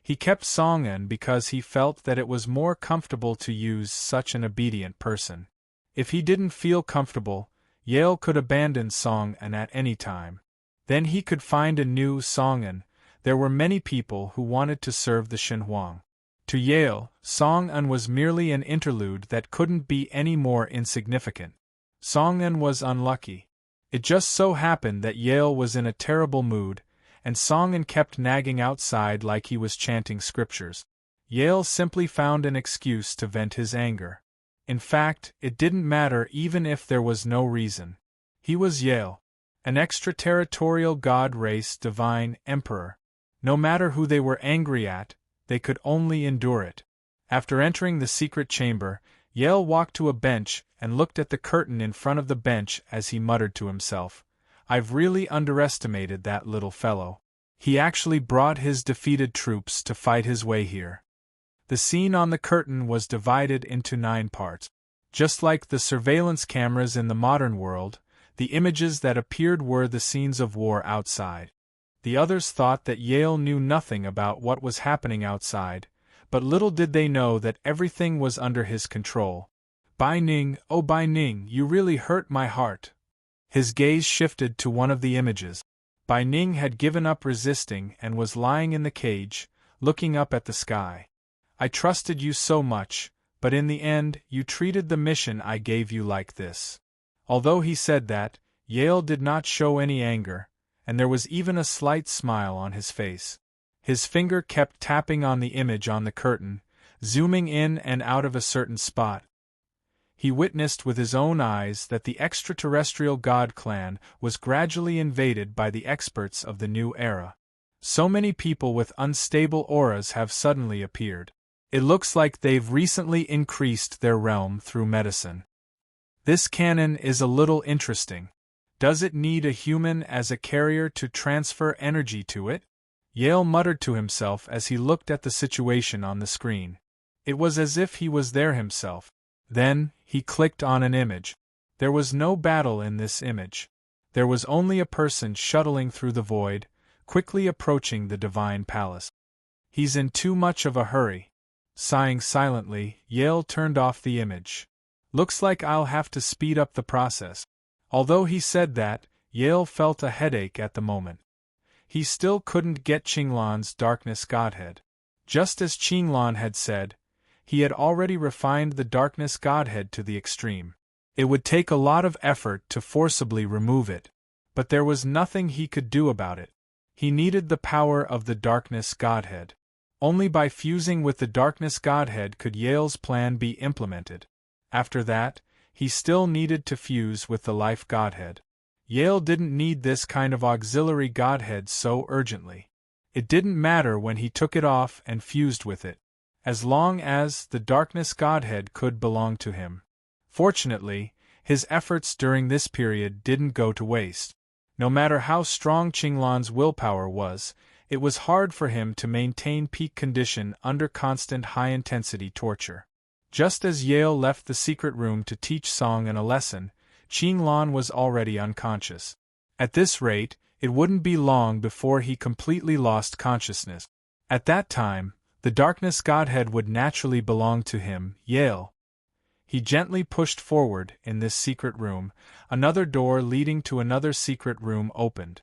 He kept Song-an because he felt that it was more comfortable to use such an obedient person. If he didn't feel comfortable, Yale could abandon Song-an at any time. Then he could find a new Song-an. There were many people who wanted to serve the Shun Huang. To Yale, Song-an was merely an interlude that couldn't be any more insignificant. Song-an was unlucky. It just so happened that Yale was in a terrible mood, and Song-an kept nagging outside like he was chanting scriptures. Yale simply found an excuse to vent his anger. In fact, it didn't matter even if there was no reason. He was Yale, an extraterritorial god race divine emperor. No matter who they were angry at, they could only endure it. After entering the secret chamber, Yale walked to a bench and looked at the curtain in front of the bench as he muttered to himself, "I've really underestimated that little fellow. He actually brought his defeated troops to fight his way here." The scene on the curtain was divided into 9 parts. Just like the surveillance cameras in the modern world, the images that appeared were the scenes of war outside. The others thought that Yale knew nothing about what was happening outside, but little did they know that everything was under his control. "Bai Ning, oh Bai Ning, you really hurt my heart." His gaze shifted to one of the images. Bai Ning had given up resisting and was lying in the cage, looking up at the sky. "I trusted you so much, but in the end, you treated the mission I gave you like this." Although he said that, Yale did not show any anger, and there was even a slight smile on his face. His finger kept tapping on the image on the curtain, zooming in and out of a certain spot. He witnessed with his own eyes that the extraterrestrial god clan was gradually invaded by the experts of the new era. So many people with unstable auras have suddenly appeared. It looks like they've recently increased their realm through medicine. This canon is a little interesting. Does it need a human as a carrier to transfer energy to it? Yale muttered to himself as he looked at the situation on the screen. It was as if he was there himself. Then, he clicked on an image. There was no battle in this image. There was only a person shuttling through the void, quickly approaching the divine palace. "He's in too much of a hurry." Sighing silently, Yale turned off the image. "Looks like I'll have to speed up the process." Although he said that, Yale felt a headache at the moment. He still couldn't get Qinglan's darkness godhead. Just as Qinglan had said, he had already refined the darkness godhead to the extreme. It would take a lot of effort to forcibly remove it, but there was nothing he could do about it. He needed the power of the darkness godhead. Only by fusing with the darkness godhead could Yale's plan be implemented. After that, he still needed to fuse with the life godhead. Yale didn't need this kind of auxiliary godhead so urgently. It didn't matter when he took it off and fused with it, as long as the darkness godhead could belong to him. Fortunately, his efforts during this period didn't go to waste. No matter how strong Qinglan's willpower was, it was hard for him to maintain peak condition under constant high-intensity torture. Just as Yale left the secret room to teach Song-an a lesson, Qinglan was already unconscious. At this rate, it wouldn't be long before he completely lost consciousness. At that time, the darkness godhead would naturally belong to him, Yale. He gently pushed forward in this secret room. Another door leading to another secret room opened.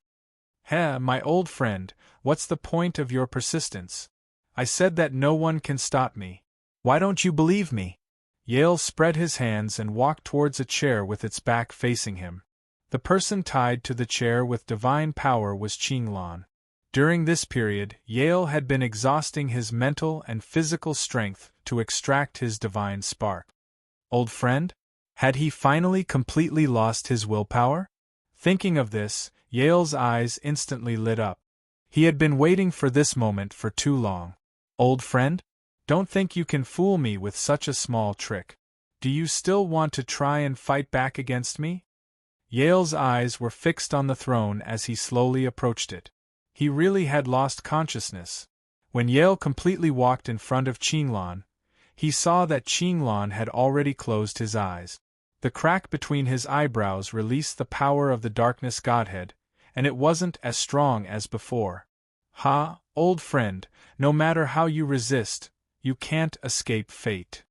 "Heh, my old friend, what's the point of your persistence? I said that no one can stop me. Why don't you believe me?" Yale spread his hands and walked towards a chair with its back facing him. The person tied to the chair with divine power was Qinglan. During this period, Yale had been exhausting his mental and physical strength to extract his divine spark. Old friend? Had he finally completely lost his willpower? Thinking of this, Yale's eyes instantly lit up. He had been waiting for this moment for too long. Old friend? Don't think you can fool me with such a small trick. Do you still want to try and fight back against me? Yale's eyes were fixed on the throne as he slowly approached it. He really had lost consciousness. When Yale completely walked in front of Qinglan, he saw that Qinglan had already closed his eyes. The crack between his eyebrows released the power of the darkness godhead, and it wasn't as strong as before. Ha, old friend, no matter how you resist, you can't escape fate.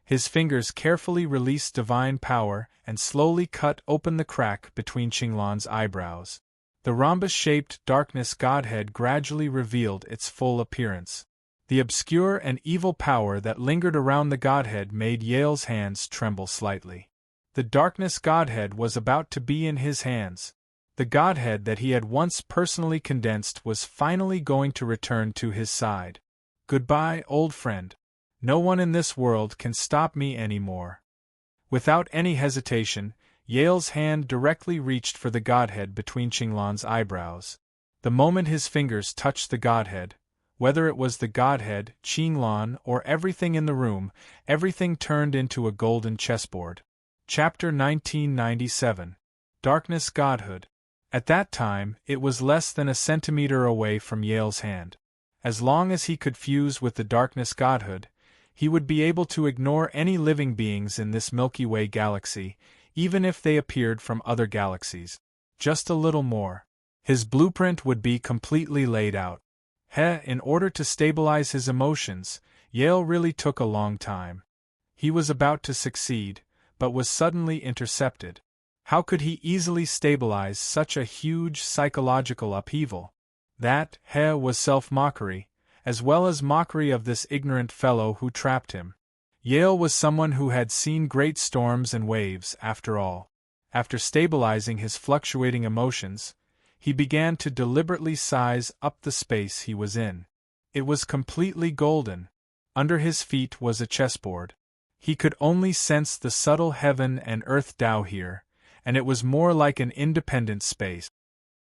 His fingers carefully released divine power and slowly cut open the crack between Qinglan's eyebrows. The rhombus-shaped darkness godhead gradually revealed its full appearance. The obscure and evil power that lingered around the godhead made Yale's hands tremble slightly. The darkness godhead was about to be in his hands. The godhead that he had once personally condensed was finally going to return to his side. Goodbye, old friend. No one in this world can stop me anymore. Without any hesitation, Yale's hand directly reached for the godhead between Qinglan's eyebrows. The moment his fingers touched the godhead, whether it was the godhead, Qinglan, or everything in the room, everything turned into a golden chessboard. Chapter 1997. Darkness Godhood. At that time, it was less than a centimeter away from Yale's hand. As long as he could fuse with the darkness godhood, he would be able to ignore any living beings in this Milky Way galaxy, even if they appeared from other galaxies. Just a little more. His blueprint would be completely laid out. In order to stabilize his emotions, Yale really took a long time. He was about to succeed, but was suddenly intercepted. How could he easily stabilize such a huge psychological upheaval? That, was self-mockery, as well as mockery of this ignorant fellow who trapped him. Yale was someone who had seen great storms and waves, after all. After stabilizing his fluctuating emotions, he began to deliberately size up the space he was in. It was completely golden. Under his feet was a chessboard. He could only sense the subtle heaven and earth Tao here, and it was more like an independent space.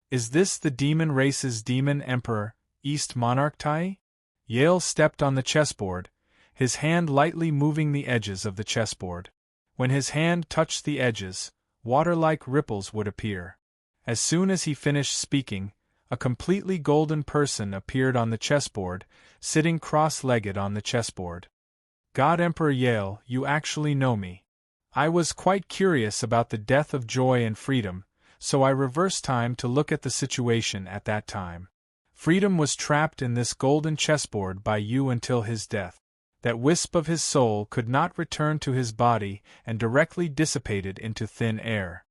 Is this the demon race's demon emperor, East Monarch Tai? Yale stepped on the chessboard, his hand lightly moving the edges of the chessboard. When his hand touched the edges, water-like ripples would appear. As soon as he finished speaking, a completely golden person appeared on the chessboard, sitting cross-legged on the chessboard. God Emperor Yale, you actually know me. I was quite curious about the death of joy and freedom, so I reversed time to look at the situation at that time. Freedom was trapped in this golden chessboard by you until his death. That wisp of his soul could not return to his body and directly dissipated into thin air.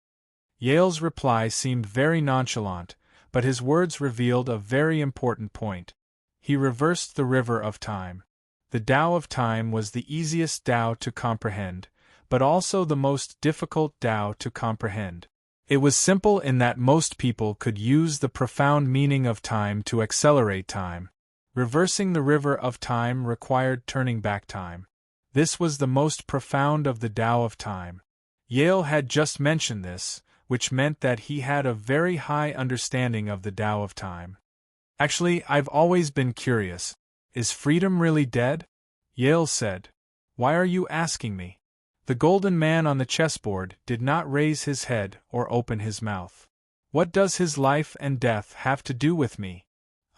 Yale's reply seemed very nonchalant, but his words revealed a very important point. He reversed the river of time. The Tao of time was the easiest Tao to comprehend, but also the most difficult Tao to comprehend. It was simple in that most people could use the profound meaning of time to accelerate time. Reversing the river of time required turning back time. This was the most profound of the Tao of time. Yale had just mentioned this, which meant that he had a very high understanding of the Tao of time. Actually, I've always been curious. Is freedom really dead? Yale said. Why are you asking me? The golden man on the chessboard did not raise his head or open his mouth. What does his life and death have to do with me?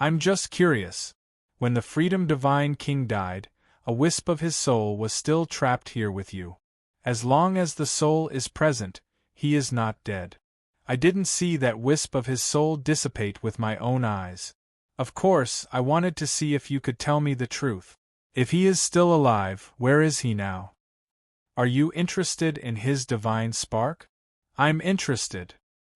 I'm just curious. When the Freedom Divine King died, a wisp of his soul was still trapped here with you. As long as the soul is present, he is not dead. I didn't see that wisp of his soul dissipate with my own eyes. Of course, I wanted to see if you could tell me the truth. If he is still alive, where is he now? Are you interested in his divine spark? I'm interested.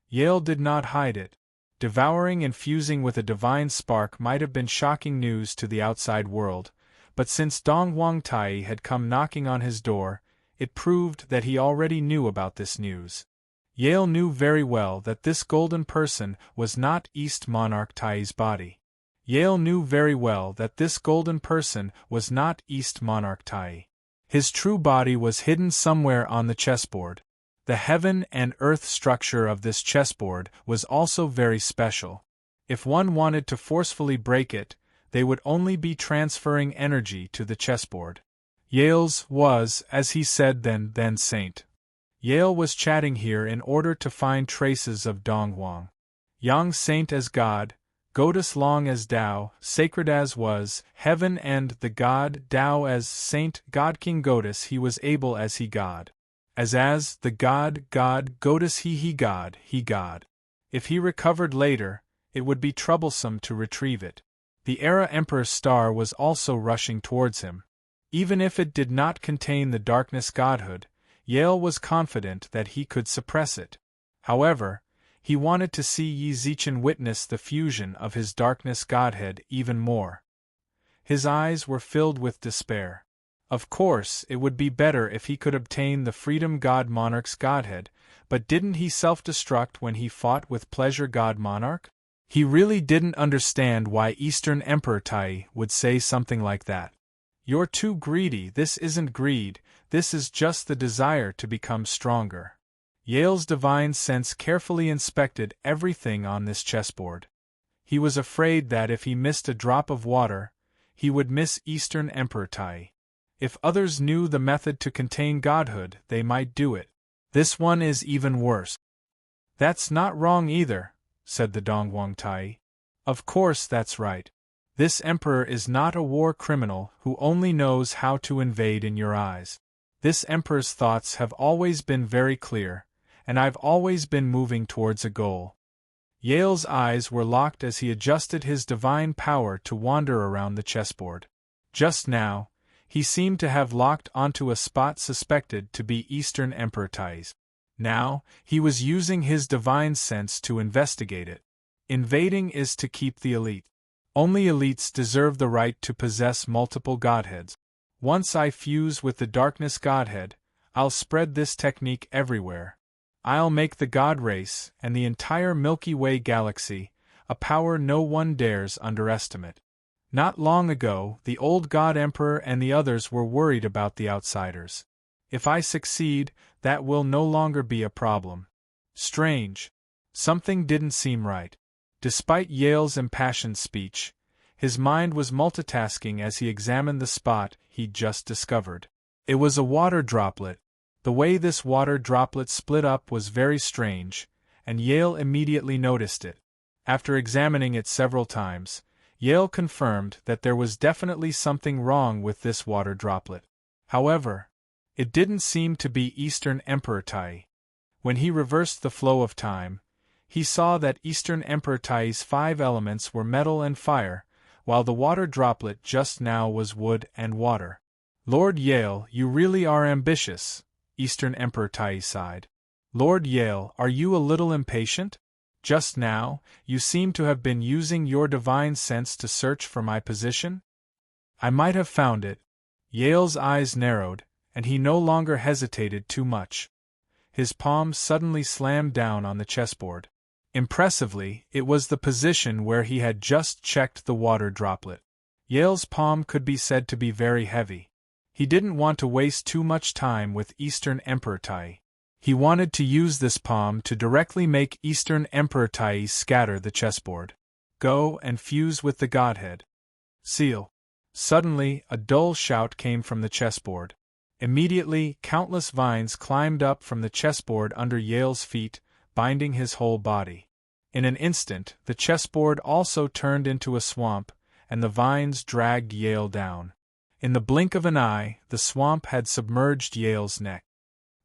Yale did not hide it. Devouring and fusing with a divine spark might have been shocking news to the outside world, but since Dong Huangtai had come knocking on his door, it proved that he already knew about this news. Yale knew very well that this golden person was not East Monarch Tai's body. Yale knew very well that this golden person was not East Monarch Tai. His true body was hidden somewhere on the chessboard. The heaven and earth structure of this chessboard was also very special. If one wanted to forcefully break it, they would only be transferring energy to the chessboard. Yale's was, as he said then Saint. Yale was chatting here in order to find traces of Donghuang. Yang Saint as God, Goddess Long as Tao, sacred as was, heaven and the God, Tao as Saint, God King Goddess he was able as he God. As the God, Goddess he God. If he recovered later, it would be troublesome to retrieve it. The Era Emperor's star was also rushing towards him. Even if it did not contain the darkness godhood, Yale was confident that he could suppress it. However, he wanted to see Yi Zichen witness the fusion of his darkness godhead even more. His eyes were filled with despair. Of course, it would be better if he could obtain the Freedom God Monarch's godhead, but didn't he self-destruct when he fought with Pleasure God Monarch? He really didn't understand why Eastern Emperor Tai would say something like that. You're too greedy. This isn't greed, this is just the desire to become stronger. Yale's divine sense carefully inspected everything on this chessboard. He was afraid that if he missed a drop of water, he would miss Eastern Emperor Tai. If others knew the method to contain godhood, they might do it. This one is even worse. That's not wrong either, said the Donghuang Tai. Of course that's right. This emperor is not a war criminal who only knows how to invade in your eyes. This emperor's thoughts have always been very clear, and I've always been moving towards a goal. Yale's eyes were locked as he adjusted his divine power to wander around the chessboard. Just now, he seemed to have locked onto a spot suspected to be Eastern Emperor Tai's. Now, he was using his divine sense to investigate it. Invading is to keep the elite. Only elites deserve the right to possess multiple godheads. Once I fuse with the darkness godhead, I'll spread this technique everywhere. I'll make the God race, and the entire Milky Way galaxy, a power no one dares underestimate. Not long ago, the old God Emperor and the others were worried about the outsiders. If I succeed, that will no longer be a problem. Strange. Something didn't seem right. Despite Yale's impassioned speech, his mind was multitasking as he examined the spot he'd just discovered. It was a water droplet. The way this water droplet split up was very strange, and Yale immediately noticed it. After examining it several times, Yale confirmed that there was definitely something wrong with this water droplet. However, it didn't seem to be Eastern Emperor Tai. When he reversed the flow of time, he saw that Eastern Emperor Tai's 5 elements were metal and fire, while the water droplet just now was wood and water. Lord Yale, you really are ambitious, Eastern Emperor Tai sighed. Lord Yale, are you a little impatient? Just now, you seem to have been using your divine sense to search for my position? I might have found it. Yale's eyes narrowed, and he no longer hesitated too much. His palm suddenly slammed down on the chessboard. Impressively, it was the position where he had just checked the water droplet. Yale's palm could be said to be very heavy. He didn't want to waste too much time with Eastern Emperor Tai. He wanted to use this palm to directly make Eastern Emperor Tai scatter the chessboard. Go and fuse with the godhead. Seal. Suddenly, a dull shout came from the chessboard. Immediately, countless vines climbed up from the chessboard under Yale's feet, binding his whole body. In an instant, the chessboard also turned into a swamp, and the vines dragged Yale down. In the blink of an eye, the swamp had submerged Yale's neck.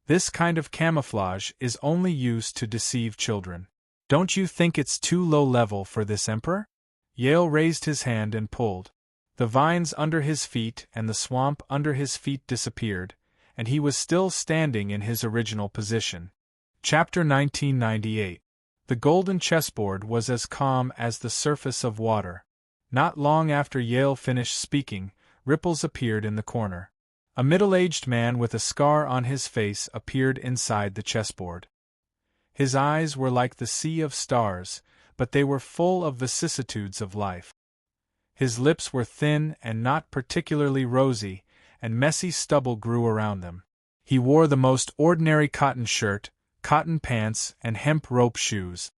This kind of camouflage is only used to deceive children. Don't you think it's too low level for this emperor? Yale raised his hand and pulled. The vines under his feet and the swamp under his feet disappeared, and he was still standing in his original position. Chapter 1998. The golden chessboard was as calm as the surface of water. Not long after Yale finished speaking, ripples appeared in the corner. A middle-aged man with a scar on his face appeared inside the chessboard. His eyes were like the sea of stars, but they were full of vicissitudes of life. His lips were thin and not particularly rosy, and messy stubble grew around them. He wore the most ordinary cotton shirt, cotton pants, and hemp rope shoes.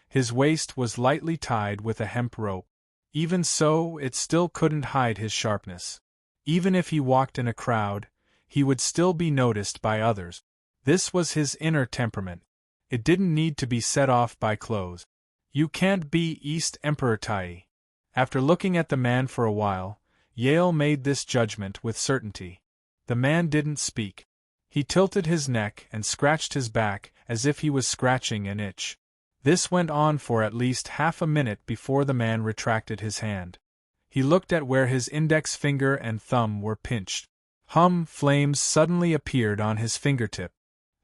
His waist was lightly tied with a hemp rope. Even so, it still couldn't hide his sharpness. Even if he walked in a crowd, he would still be noticed by others. This was his inner temperament. It didn't need to be set off by clothes. You can't be East Emperor Tai. After looking at the man for a while, Yale made this judgment with certainty. The man didn't speak. He tilted his neck and scratched his back as if he was scratching an itch. This went on for at least half a minute before the man retracted his hand. He looked at where his index finger and thumb were pinched. Flames suddenly appeared on his fingertip.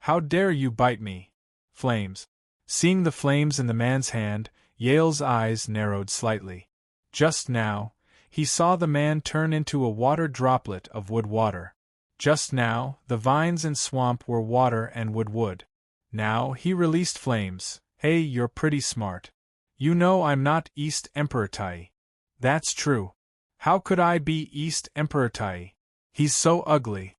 How dare you bite me? Flames. Seeing the flames in the man's hand, Yale's eyes narrowed slightly. Just now, he saw the man turn into a water droplet of wood-water. Just now, the vines and swamp were water and wood. Now, he released flames. Hey, you're pretty smart. You know I'm not East Emperor Tai. That's true. How could I be East Emperor Tai? He's so ugly.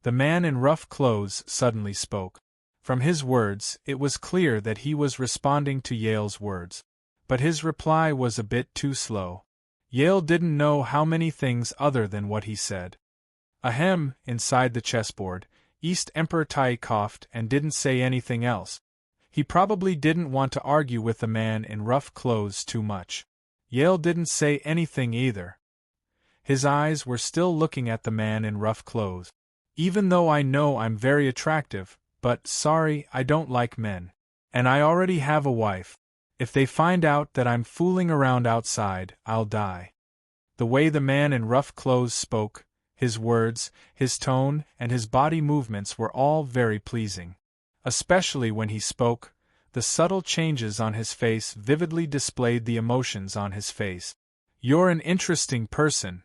The man in rough clothes suddenly spoke. From his words, it was clear that he was responding to Yale's words. But his reply was a bit too slow. Yale didn't know how many things other than what he said. Ahem, inside the chessboard, East Emperor Tai coughed and didn't say anything else. He probably didn't want to argue with the man in rough clothes too much. Yale didn't say anything either. His eyes were still looking at the man in rough clothes. Even though I know I'm very attractive, but sorry, I don't like men. And I already have a wife. If they find out that I'm fooling around outside, I'll die. The way the man in rough clothes spoke, his words, his tone, and his body movements were all very pleasing. Especially when he spoke, the subtle changes on his face vividly displayed the emotions on his face. You're an interesting person.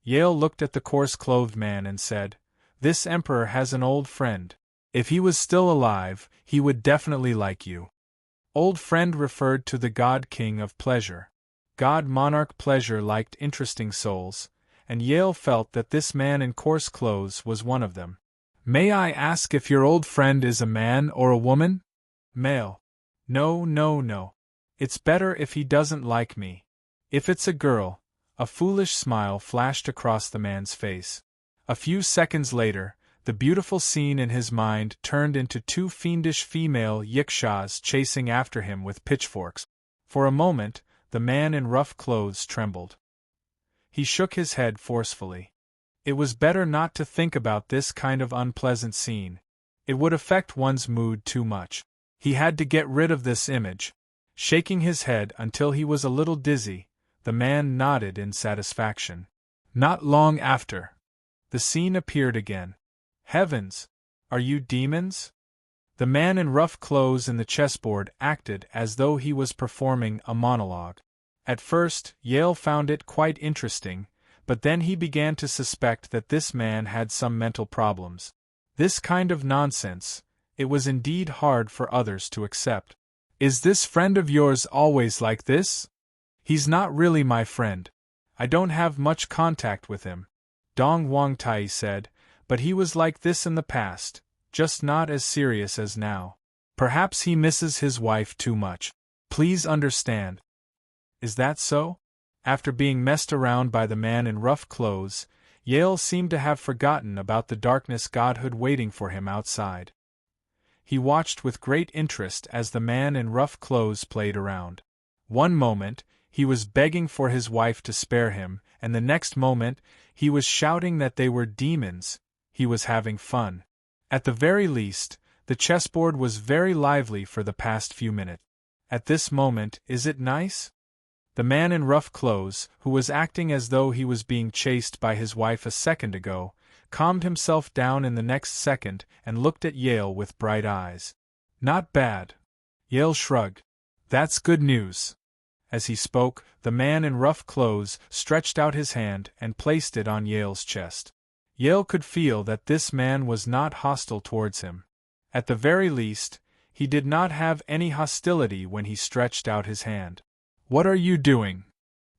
Yale looked at the coarse-clothed man and said, This emperor has an old friend. If he was still alive, he would definitely like you. Old friend referred to the god-king of pleasure. God-monarch pleasure liked interesting souls, and Yale felt that this man in coarse clothes was one of them. May I ask if your old friend is a man or a woman? Male. No. It's better if he doesn't like me. If it's a girl. A foolish smile flashed across the man's face. A few seconds later, the beautiful scene in his mind turned into two fiendish female yikshaws chasing after him with pitchforks. For a moment, the man in rough clothes trembled. He shook his head forcefully. It was better not to think about this kind of unpleasant scene. It would affect one's mood too much. He had to get rid of this image. Shaking his head until he was a little dizzy, the man nodded in satisfaction. Not long after, the scene appeared again. Heavens! Are you demons? The man in rough clothes in the chessboard acted as though he was performing a monologue. At first, Yale found it quite interesting, but then he began to suspect that this man had some mental problems. This kind of nonsense, it was indeed hard for others to accept. Is this friend of yours always like this? He's not really my friend. I don't have much contact with him, Dong Wang Tai said, but he was like this in the past, just not as serious as now. Perhaps he misses his wife too much. Please understand. Is that so? After being messed around by the man in rough clothes, Yale seemed to have forgotten about the darkness godhood waiting for him outside. He watched with great interest as the man in rough clothes played around. One moment, he was begging for his wife to spare him, and the next moment, he was shouting that they were demons. He was having fun. At the very least, the chessboard was very lively for the past few minutes. At this moment, is it nice? The man in rough clothes, who was acting as though he was being chased by his wife a second ago, calmed himself down in the next second and looked at Yale with bright eyes. Not bad. Yale shrugged. That's good news. As he spoke, the man in rough clothes stretched out his hand and placed it on Yale's chest. Yale could feel that this man was not hostile towards him. At the very least, He did not have any hostility when he stretched out his hand. "What are you doing?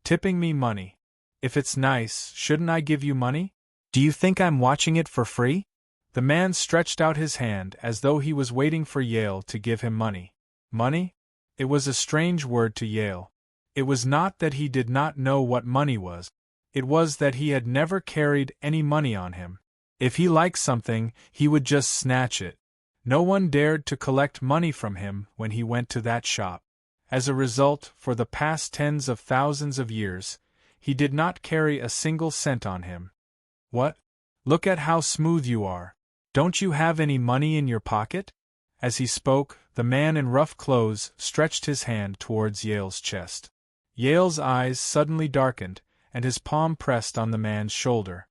Tipping me money. If it's nice, shouldn't I give you money? Do you think I'm watching it for free?" The man stretched out his hand as though he was waiting for Yale to give him money. Money? It was a strange word to Yale. It was not that he did not know what money was. It was that he had never carried any money on him. If he liked something, he would just snatch it. No one dared to collect money from him when he went to that shop. As a result, for the past tens of thousands of years, he did not carry a single cent on him. "What? Look at how smooth you are. Don't you have any money in your pocket?" As he spoke, the man in rough clothes stretched his hand towards Yale's chest. Yale's eyes suddenly darkened, and his palm pressed on the man's shoulder.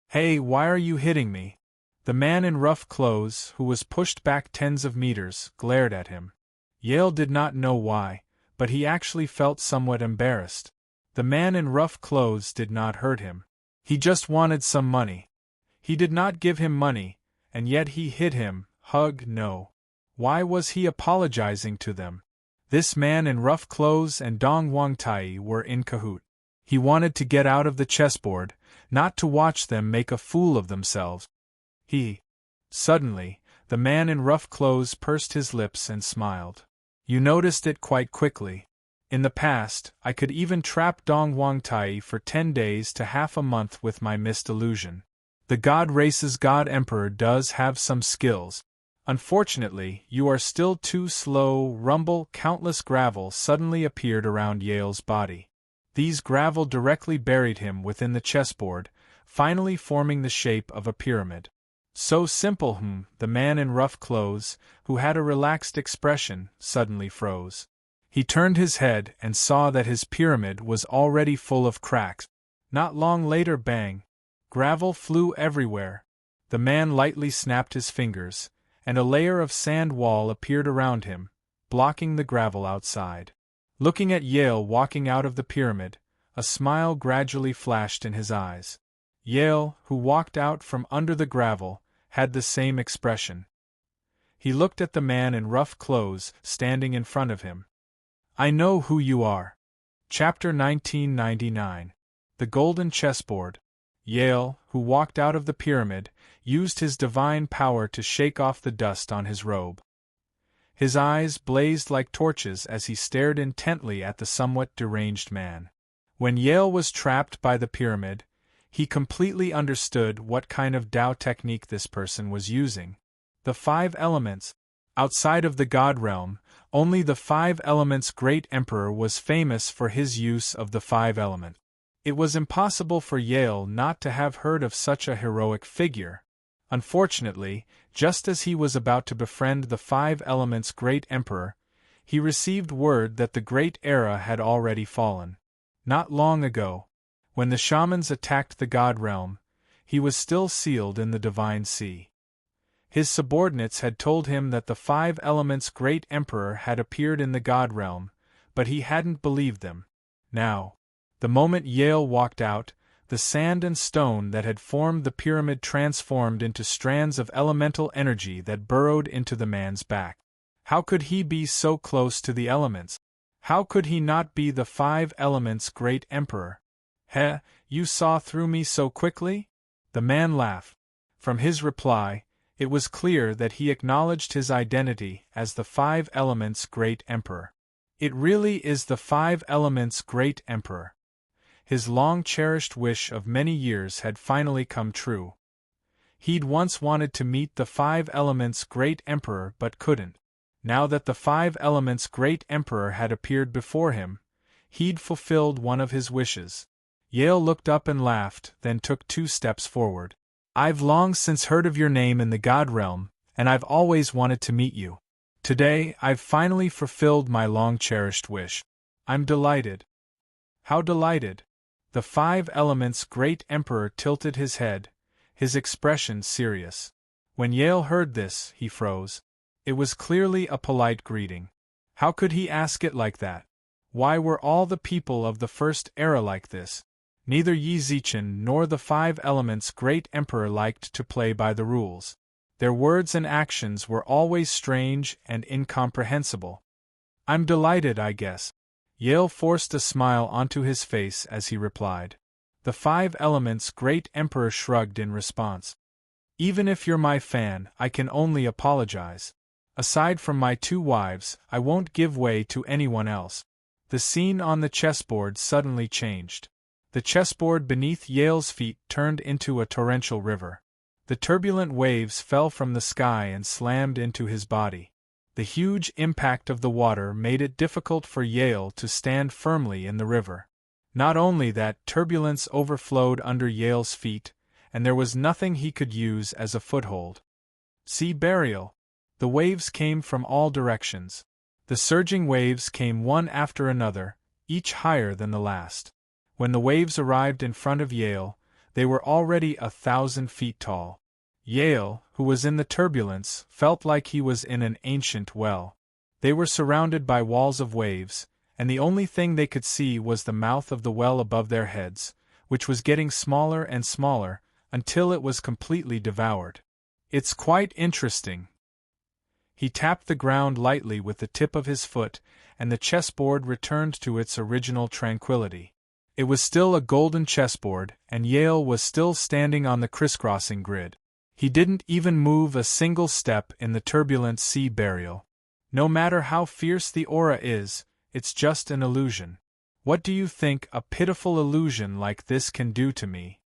"Hey, why are you hitting me?" The man in rough clothes, who was pushed back tens of meters, glared at him. Yale did not know why, but he actually felt somewhat embarrassed. The man in rough clothes did not hurt him. He just wanted some money. He did not give him money, and yet he hit him. No. Why was he apologizing to them? This man in rough clothes and Dong Wangtai were in cahoot. He wanted to get out of the chessboard, not to watch them make a fool of themselves. Suddenly, the man in rough clothes pursed his lips and smiled. "You noticed it quite quickly. In the past, I could even trap Dong Wangtai for 10 days to half a month with my mist illusion. The God Race's God Emperor does have some skills. Unfortunately, you are still too slow." Countless gravel suddenly appeared around Yale's body. These gravel directly buried him within the chessboard, finally forming the shape of a pyramid. "So simple, The man in rough clothes, who had a relaxed expression, suddenly froze. He turned his head and saw that his pyramid was already full of cracks. Not long later, bang! Gravel flew everywhere. The man lightly snapped his fingers, and a layer of sand wall appeared around him, blocking the gravel outside. Looking at Yale walking out of the pyramid, a smile gradually flashed in his eyes. Yale, who walked out from under the gravel, had the same expression. He looked at the man in rough clothes standing in front of him. "I know who you are." Chapter 1999. The Golden Chessboard. Yale, who walked out of the pyramid, used his divine power to shake off the dust on his robe. His eyes blazed like torches as he stared intently at the somewhat deranged man. When Yale was trapped by the pyramid, he completely understood what kind of Tao technique this person was using. The 5 elements. Outside of the God realm, only the 5 elements' great emperor was famous for his use of the 5 elements. It was impossible for Yale not to have heard of such a heroic figure. Unfortunately, just as he was about to befriend the 5 elements' great emperor, he received word that the great era had already fallen. Not long ago, when the shamans attacked the God realm, he was still sealed in the divine sea. His subordinates had told him that the 5 elements' great emperor had appeared in the God realm, but he hadn't believed them. Now, the moment Yale walked out, the sand and stone that had formed the pyramid transformed into strands of elemental energy that burrowed into the man's back. How could he be so close to the elements? How could he not be the 5 elements' great emperor? You saw through me so quickly? The man laughed. From his reply, it was clear that he acknowledged his identity as the 5 elements' great emperor. It really is the 5 elements' great emperor. His long-cherished wish of many years had finally come true. He'd once wanted to meet the 5 elements' great emperor but couldn't. Now that the 5 elements' great emperor had appeared before him, he'd fulfilled one of his wishes. Yale looked up and laughed, then took 2 steps forward. "I've long since heard of your name in the God realm, and I've always wanted to meet you. Today, I've finally fulfilled my long-cherished wish. I'm delighted." "How delighted?" The 5 elements' great emperor tilted his head, his expression serious. When Yale heard this, he froze. It was clearly a polite greeting. How could he ask it like that? Why were all the people of the first era like this? Neither Yi Zichen nor the 5 elements' great emperor liked to play by the rules. Their words and actions were always strange and incomprehensible. "I'm delighted, I guess." Yale forced a smile onto his face as he replied. The Five Elements' great emperor shrugged in response. "Even if you're my fan, I can only apologize. Aside from my two wives, I won't give way to anyone else." The scene on the chessboard suddenly changed. The chessboard beneath Yale's feet turned into a torrential river. The turbulent waves fell from the sky and slammed into his body. The huge impact of the water made it difficult for Yale to stand firmly in the river. Not only that, turbulence overflowed under Yale's feet, and there was nothing he could use as a foothold. Sea burial. The waves came from all directions. The surging waves came one after another, each higher than the last. When the waves arrived in front of Yale, they were already 1,000 feet tall. Yale, who was in the turbulence, felt like he was in an ancient well. They were surrounded by walls of waves, and the only thing they could see was the mouth of the well above their heads, which was getting smaller and smaller, until it was completely devoured. "It's quite interesting." He tapped the ground lightly with the tip of his foot, and the chessboard returned to its original tranquility. It was still a golden chessboard, and Yale was still standing on the crisscrossing grid. He didn't even move a single step in the turbulent sea burial. "No matter how fierce the aura is, it's just an illusion. What do you think a pitiful illusion like this can do to me?"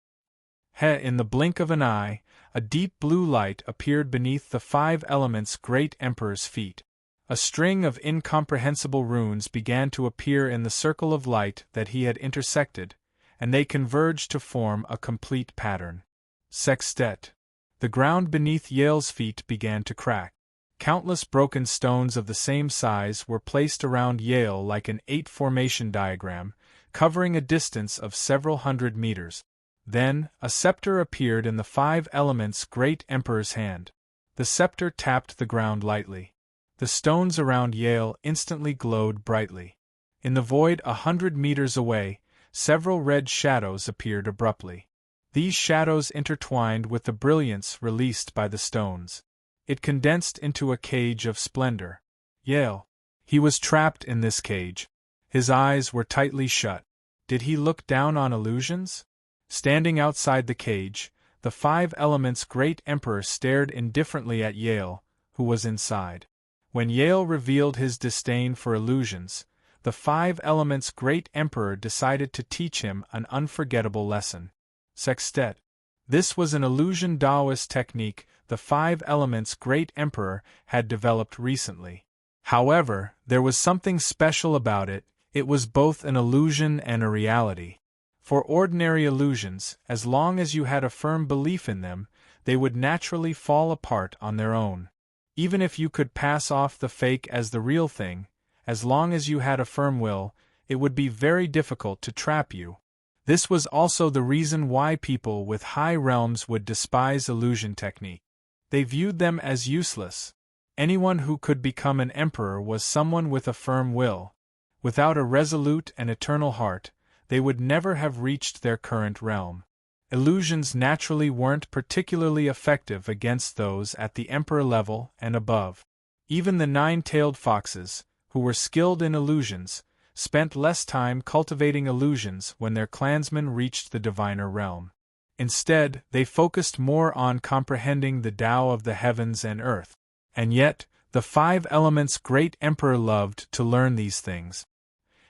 In the blink of an eye, a deep blue light appeared beneath the Five Elements' great emperor's feet. A string of incomprehensible runes began to appear in the circle of light that he had intersected, and they converged to form a complete pattern. Sextet. The ground beneath Yale's feet began to crack. Countless broken stones of the same size were placed around Yale like an 8-formation diagram, covering a distance of several hundred meters. Then, a scepter appeared in the Five Elements' great emperor's hand. The scepter tapped the ground lightly. The stones around Yale instantly glowed brightly. In the void 100 meters away, several red shadows appeared abruptly. These shadows intertwined with the brilliance released by the stones. It condensed into a cage of splendor. Yale. He was trapped in this cage. His eyes were tightly shut. Did he look down on illusions? Standing outside the cage, the Five Elements' great emperor stared indifferently at Yale, who was inside. When Yale revealed his disdain for illusions, the Five Elements' great emperor decided to teach him an unforgettable lesson. Sextet. This was an illusion Taoist technique the Five Elements' great emperor had developed recently. However, there was something special about it. It was both an illusion and a reality. For ordinary illusions, as long as you had a firm belief in them, they would naturally fall apart on their own. Even if you could pass off the fake as the real thing, as long as you had a firm will, it would be very difficult to trap you. This was also the reason why people with high realms would despise illusion technique. They viewed them as useless. Anyone who could become an emperor was someone with a firm will. Without a resolute and eternal heart, they would never have reached their current realm. Illusions naturally weren't particularly effective against those at the emperor level and above. Even the nine-tailed foxes, who were skilled in illusions, spent less time cultivating illusions when their clansmen reached the diviner realm. Instead, they focused more on comprehending the Tao of the heavens and earth. And yet, the Five Elements' great emperor loved to learn these things.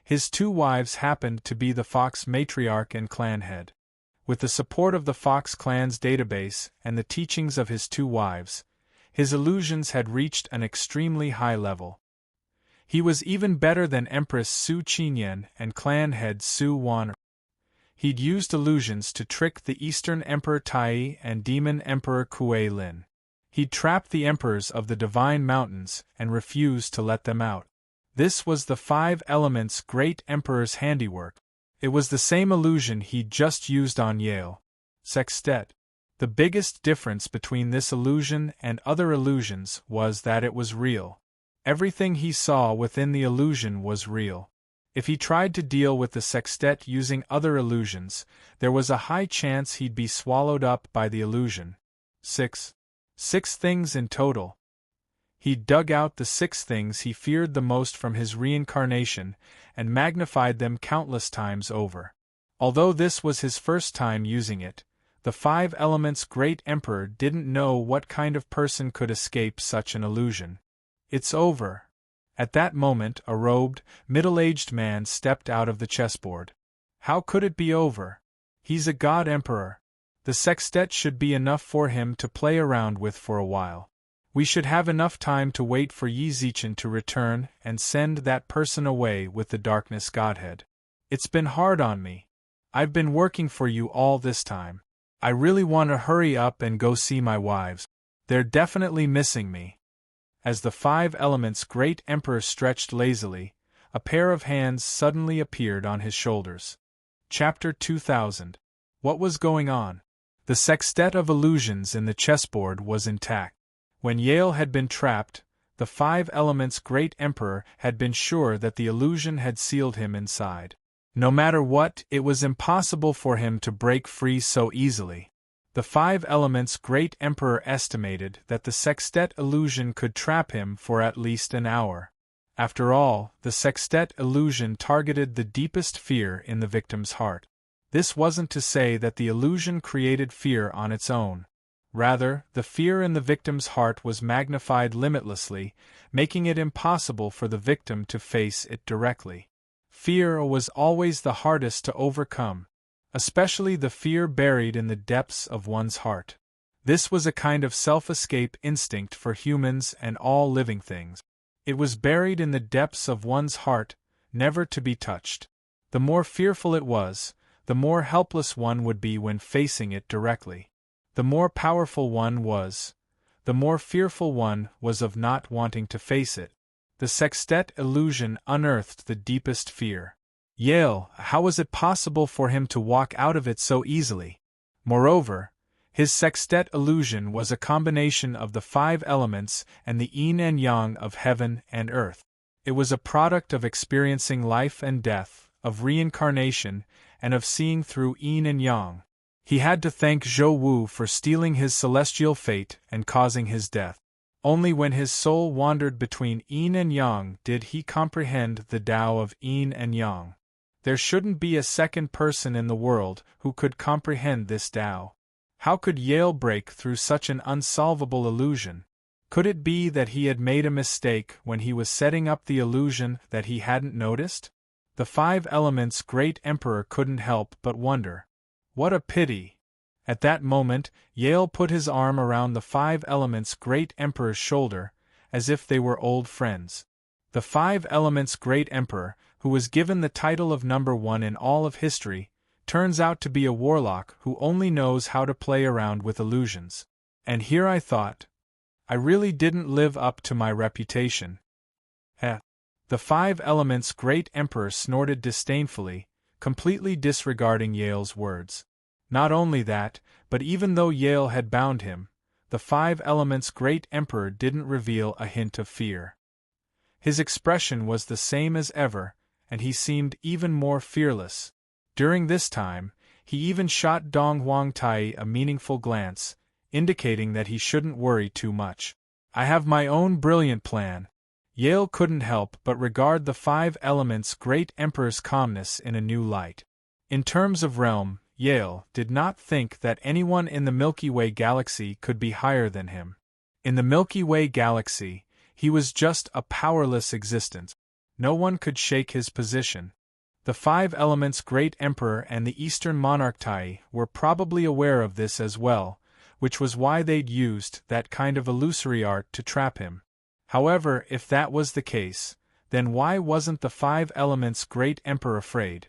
His two wives happened to be the Fox matriarch and clan head. With the support of the Fox clan's database and the teachings of his two wives, his illusions had reached an extremely high level. He was even better than Empress Su Qinyan and clan head Su Wan. He'd used illusions to trick the Eastern Emperor Tai and Demon Emperor Kuei Lin. He'd trapped the emperors of the Divine Mountains and refused to let them out. This was the Five Elements' great emperor's handiwork. It was the same illusion he'd just used on Yale. Sextet. The biggest difference between this illusion and other illusions was that it was real. Everything he saw within the illusion was real. If he tried to deal with the sextet using other illusions, there was a high chance he'd be swallowed up by the illusion. 6. 6 things in total. He dug out the 6 things he feared the most from his reincarnation and magnified them countless times over. Although this was his first time using it, the 5 Elements' great emperor didn't know what kind of person could escape such an illusion. It's over. At that moment, a robed, middle-aged man stepped out of the chessboard. How could it be over? He's a god emperor. The sextet should be enough for him to play around with for a while. We should have enough time to wait for Yi Zichen to return and send that person away with the darkness godhead. It's been hard on me. I've been working for you all this time. I really want to hurry up and go see my wives. They're definitely missing me. As the 5 Elements' great emperor stretched lazily, a pair of hands suddenly appeared on his shoulders. Chapter 2000. What was going on? The sextet of illusions in the chessboard was intact. When Yale had been trapped, the 5 Elements' great emperor had been sure that the illusion had sealed him inside. No matter what, it was impossible for him to break free so easily. The 5 Elements' great emperor estimated that the sextet illusion could trap him for at least an hour. After all, the sextet illusion targeted the deepest fear in the victim's heart. This wasn't to say that the illusion created fear on its own. Rather, the fear in the victim's heart was magnified limitlessly, making it impossible for the victim to face it directly. Fear was always the hardest to overcome, especially the fear buried in the depths of one's heart. This was a kind of self-escape instinct for humans and all living things. It was buried in the depths of one's heart, never to be touched. The more fearful it was, the more helpless one would be when facing it directly. The more powerful one was, the more fearful one was of not wanting to face it. The sextet illusion unearthed the deepest fear. Yale, how was it possible for him to walk out of it so easily? Moreover, his sextet illusion was a combination of the 5 Elements and the yin and yang of heaven and earth. It was a product of experiencing life and death, of reincarnation, and of seeing through yin and yang. He had to thank Zhou Wu for stealing his celestial fate and causing his death. Only when his soul wandered between yin and yang did he comprehend the Tao of yin and yang. There shouldn't be a second person in the world who could comprehend this Tao. How could Yale break through such an unsolvable illusion? Could it be that he had made a mistake when he was setting up the illusion that he hadn't noticed? The 5 Elements' great emperor couldn't help but wonder. What a pity! At that moment, Yale put his arm around the 5 Elements' great emperor's shoulder, as if they were old friends. The 5 Elements' great emperor, who was given the title of number 1 in all of history, turns out to be a warlock who only knows how to play around with illusions. And here I thought, I really didn't live up to my reputation. The 5 Elements' great emperor snorted disdainfully, completely disregarding Yale's words. Not only that, but even though Yale had bound him, the 5 Elements' great emperor didn't reveal a hint of fear. His expression was the same as ever, and he seemed even more fearless. During this time, he even shot Dong Huangtai a meaningful glance, indicating that he shouldn't worry too much. I have my own brilliant plan. Yale couldn't help but regard the 5 Elements' great emperor's calmness in a new light. In terms of realm, Yale did not think that anyone in the Milky Way galaxy could be higher than him. In the Milky Way galaxy, he was just a powerless existence. No one could shake his position. The 5 Elements' great emperor and the Eastern Monarchy were probably aware of this as well, which was why they'd used that kind of illusory art to trap him. However, if that was the case, then why wasn't the 5 Elements' great emperor afraid?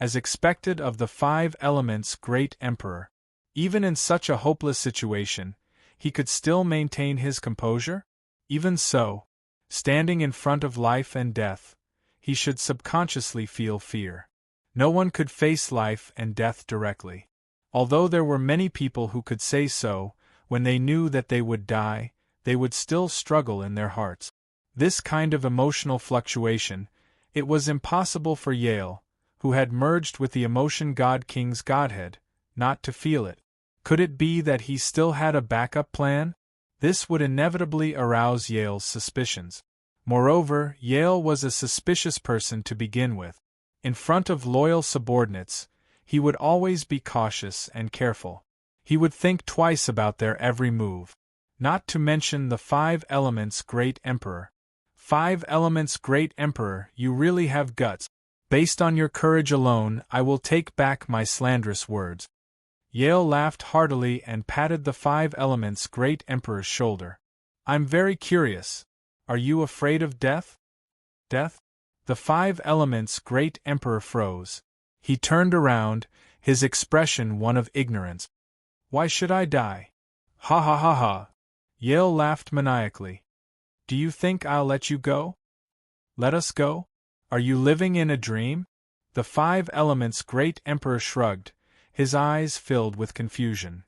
As expected of the 5 Elements' great emperor, even in such a hopeless situation, he could still maintain his composure? Even so, standing in front of life and death, he should subconsciously feel fear. No one could face life and death directly. Although there were many people who could say so, when they knew that they would die, they would still struggle in their hearts. This kind of emotional fluctuation, it was impossible for Yale, who had merged with the emotion God King's Godhead, not to feel it. Could it be that he still had a backup plan? This would inevitably arouse Yale's suspicions. Moreover, Yale was a suspicious person to begin with. In front of loyal subordinates, he would always be cautious and careful. He would think twice about their every move. Not to mention the 5 Elements Great Emperor. 5 Elements Great Emperor, you really have guts. Based on your courage alone, I will take back my slanderous words. Yale laughed heartily and patted the 5 Elements Great Emperor's shoulder. I'm very curious. Are you afraid of death? Death? The 5 Elements Great Emperor froze. He turned around, his expression one of ignorance. Why should I die? Ha ha ha ha. Yale laughed maniacally. Do you think I'll let you go? Let us go? Are you living in a dream? The 5 Elements Great Emperor shrugged, his eyes filled with confusion.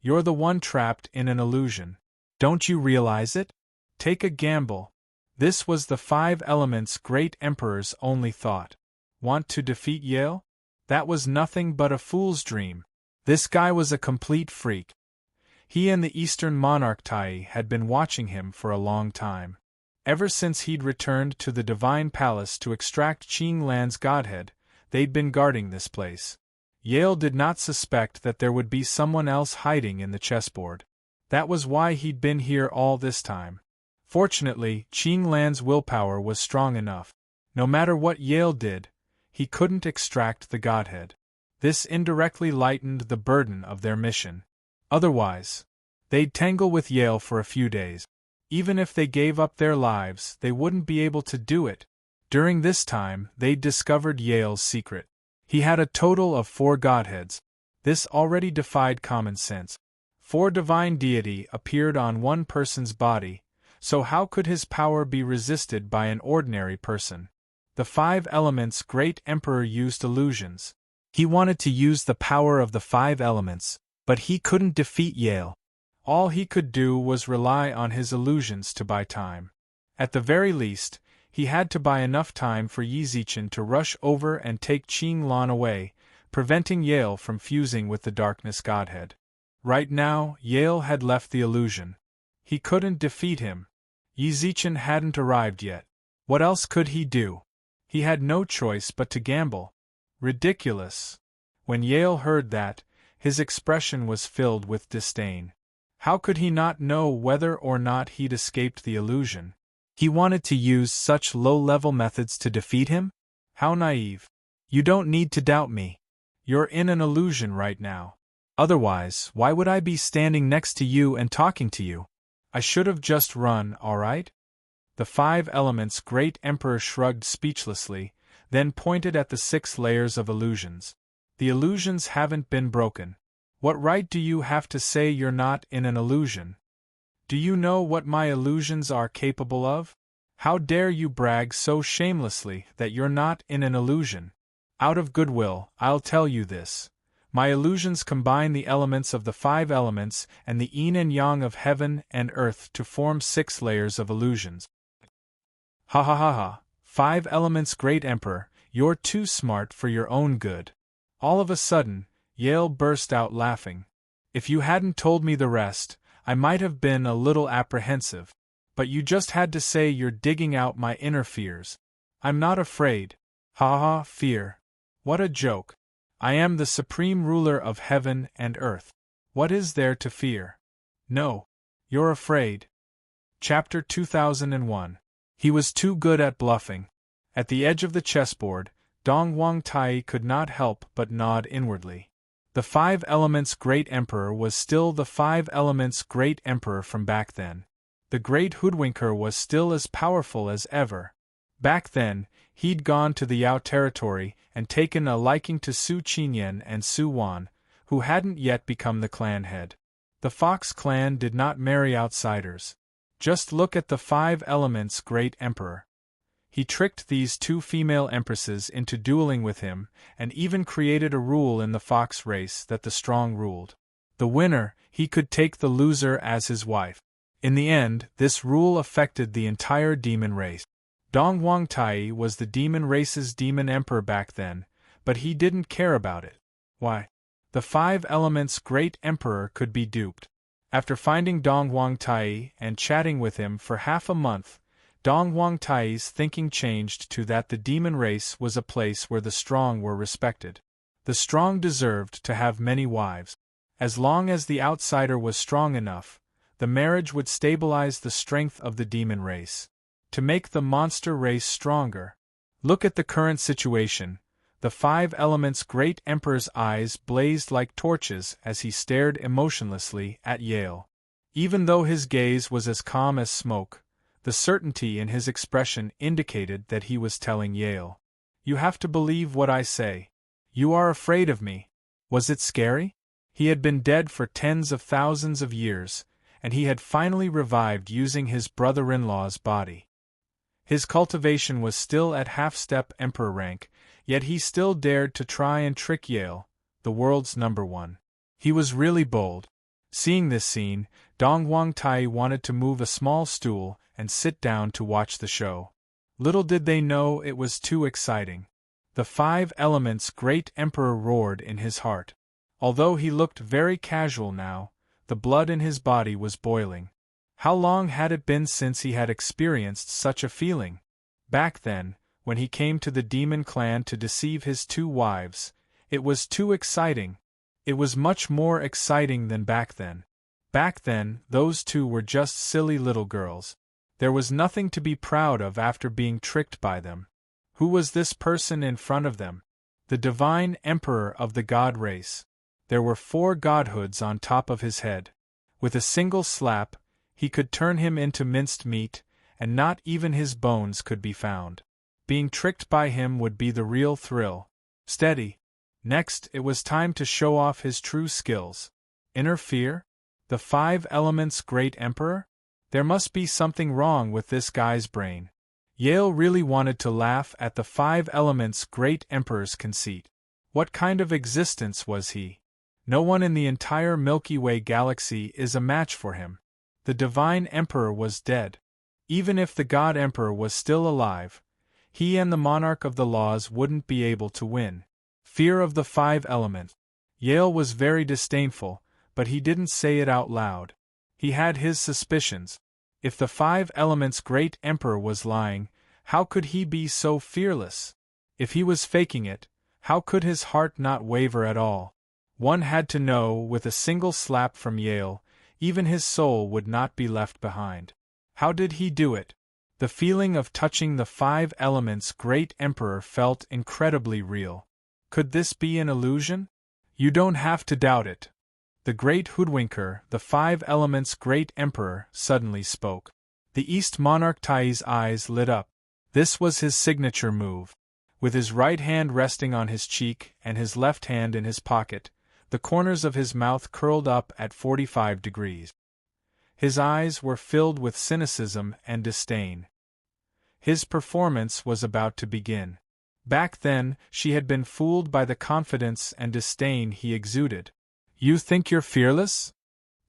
You're the one trapped in an illusion. Don't you realize it? Take a gamble. This was the 5 Elements Great Emperor's only thought. Want to defeat Yale? That was nothing but a fool's dream. This guy was a complete freak. He and the Eastern Monarch Tai had been watching him for a long time. Ever since he'd returned to the Divine Palace to extract Qing Lan's godhead, they'd been guarding this place. Yale did not suspect that there would be someone else hiding in the chessboard. That was why he'd been here all this time. Fortunately, Qing Lan's willpower was strong enough. No matter what Yale did, he couldn't extract the godhead. This indirectly lightened the burden of their mission. Otherwise, they'd tangle with Yale for a few days. Even if they gave up their lives, they wouldn't be able to do it. During this time, they'd discovered Yale's secret. He had a total of 4 godheads. This already defied common sense. 4 divine deity appeared on one person's body, so how could his power be resisted by an ordinary person? The 5 Elements Great Emperor used illusions. He wanted to use the power of the 5 elements, but he couldn't defeat Yale. All he could do was rely on his illusions to buy time. At the very least, he had to buy enough time for Yi Zichen to rush over and take Qing Lan away, preventing Yale from fusing with the Darkness Godhead. Right now, Yale had left the illusion. He couldn't defeat him. Yi Zichen hadn't arrived yet. What else could he do? He had no choice but to gamble. Ridiculous. When Yale heard that, his expression was filled with disdain. How could he not know whether or not he'd escaped the illusion? He wanted to use such low-level methods to defeat him? How naive. You don't need to doubt me. You're in an illusion right now. Otherwise, why would I be standing next to you and talking to you? I should have just run, all right? The 5 Elements Great Emperor shrugged speechlessly, then pointed at the 6 layers of illusions. The illusions haven't been broken. What right do you have to say you're not in an illusion? Do you know what my illusions are capable of? How dare you brag so shamelessly that you're not in an illusion? Out of goodwill, I'll tell you this. My illusions combine the elements of the 5 elements and the yin and yang of heaven and earth to form 6 layers of illusions. Ha ha ha ha, 5 Elements Great Emperor, you're too smart for your own good. All of a sudden, Yale burst out laughing. If you hadn't told me the rest, I might have been a little apprehensive. But you just had to say you're digging out my inner fears. I'm not afraid. Ha ha, fear. What a joke. I am the supreme ruler of heaven and earth. What is there to fear? No. You're afraid. Chapter 2001. He was too good at bluffing. At the edge of the chessboard, Dong Wang Tai could not help but nod inwardly. The 5 Elements Great Emperor was still the 5 Elements Great Emperor from back then. The Great Hoodwinker was still as powerful as ever. Back then, he'd gone to the Yao territory and taken a liking to Su Qinyan and Su Wan, who hadn't yet become the clan head. The Fox clan did not marry outsiders. Just look at the 5 Elements Great Emperor. He tricked these 2 female empresses into dueling with him, and even created a rule in the fox race that the strong ruled. The winner, he could take the loser as his wife. In the end, this rule affected the entire demon race. Dong Wang Tai was the demon race's demon emperor back then, but he didn't care about it. Why? The 5 Elements Great Emperor could be duped. After finding Dong Huang Tai and chatting with him for half a month, Dong Huang Tai's thinking changed to that the demon race was a place where the strong were respected. The strong deserved to have many wives. As long as the outsider was strong enough, the marriage would stabilize the strength of the demon race. To make the monster race stronger. Look at the current situation. The Five Elements' great emperor's eyes blazed like torches as he stared emotionlessly at Yale. Even though his gaze was as calm as smoke, the certainty in his expression indicated that he was telling Yale, "You have to believe what I say. You are afraid of me." Was it scary? He had been dead for tens of thousands of years, and he had finally revived using his brother-in-law's body. His cultivation was still at half-step emperor rank, yet he still dared to try and trick Yale, the world's #1. He was really bold. Seeing this scene, Dong Huang Tai wanted to move a small stool and sit down to watch the show. Little did they know it was too exciting. The Five Elements' great emperor roared in his heart. Although he looked very casual now, the blood in his body was boiling. How long had it been since he had experienced such a feeling? Back then, when he came to the demon clan to deceive his 2 wives, it was too exciting. It was much more exciting than back then. Back then, those 2 were just silly little girls. There was nothing to be proud of after being tricked by them. Who was this person in front of them? The divine emperor of the god race. There were 4 godhoods on top of his head. With a single slap, he could turn him into minced meat, and not even his bones could be found. Being tricked by him would be the real thrill. Steady. Next, it was time to show off his true skills. Interfere? The Five Elements' great emperor? There must be something wrong with this guy's brain. Yale really wanted to laugh at the Five Elements' great emperor's conceit. What kind of existence was he? No one in the entire Milky Way galaxy is a match for him. The divine emperor was dead. Even if the god emperor was still alive, he and the monarch of the laws wouldn't be able to win. Fear of the Five Elements. Yale was very disdainful, but he didn't say it out loud. He had his suspicions. If the Five Elements' great emperor was lying, how could he be so fearless? If he was faking it, how could his heart not waver at all? One had to know, with a single slap from Yale, even his soul would not be left behind. How did he do it? The feeling of touching the Five Elements' great emperor felt incredibly real. Could this be an illusion? You don't have to doubt it. The great hoodwinker, the Five Elements' great emperor, suddenly spoke. The East Monarch Tai's eyes lit up. This was his signature move. With his right hand resting on his cheek and his left hand in his pocket, the corners of his mouth curled up at 45 degrees. His eyes were filled with cynicism and disdain. His performance was about to begin. Back then, she had been fooled by the confidence and disdain he exuded. You think you're fearless?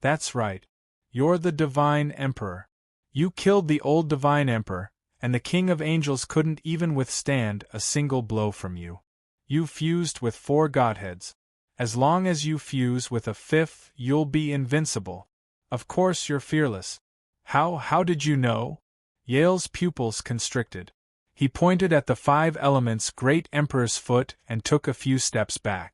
That's right. You're the divine emperor. You killed the old divine emperor, and the king of angels couldn't even withstand a single blow from you. You fused with 4 godheads. As long as you fuse with a 5th, you'll be invincible. Of course you're fearless. How did you know? Yale's pupils constricted. He pointed at the Five Elements' great emperor's foot and took a few steps back.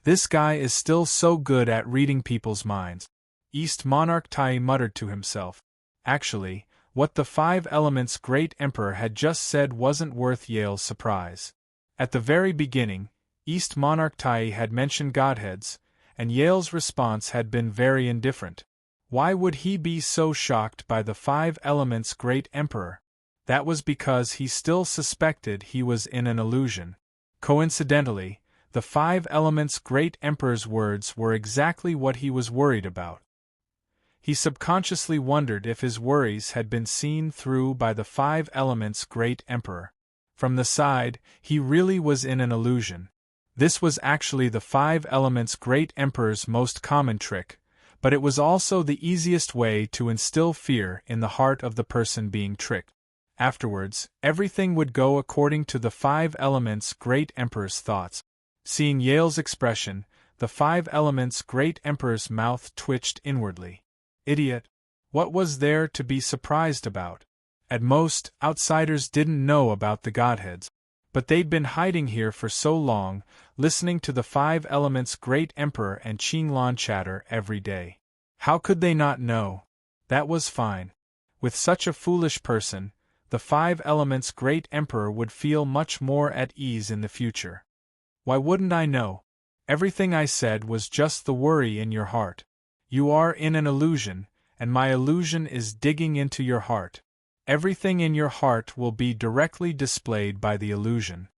This guy is still so good at reading people's minds. East Monarch Tai muttered to himself. Actually, what the Five Elements' great emperor had just said wasn't worth Yale's surprise. At the very beginning, East Monarch Tai had mentioned godheads, and Yale's response had been very indifferent. Why would he be so shocked by the Five Elements' great emperor? That was because he still suspected he was in an illusion. Coincidentally, the Five Elements' great emperor's words were exactly what he was worried about. He subconsciously wondered if his worries had been seen through by the Five Elements' great emperor. From the side, he really was in an illusion. This was actually the Five Elements' great emperor's most common trick, but it was also the easiest way to instill fear in the heart of the person being tricked. Afterwards, everything would go according to the Five Elements' great emperor's thoughts. Seeing Yale's expression, the Five Elements' great emperor's mouth twitched inwardly. Idiot! What was there to be surprised about? At most, outsiders didn't know about the Godheads. But they'd been hiding here for so long, listening to the Five Elements' great emperor and Qinglan chatter every day. How could they not know? That was fine. With such a foolish person, the Five Elements' great emperor would feel much more at ease in the future. Why wouldn't I know? Everything I said was just the worry in your heart. You are in an illusion, and my illusion is digging into your heart. Everything in your heart will be directly displayed by the illusion.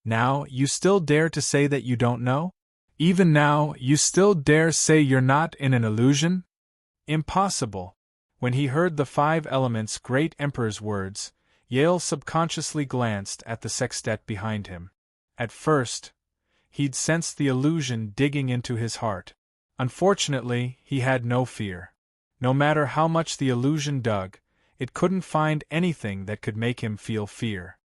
Now, you still dare to say that you don't know? Even now, you still dare say you're not in an illusion? Impossible. When he heard the Five Elements' great emperor's words, Yale subconsciously glanced at the sextet behind him. At first, he'd sensed the illusion digging into his heart. Unfortunately, he had no fear. No matter how much the illusion dug, it couldn't find anything that could make him feel fear.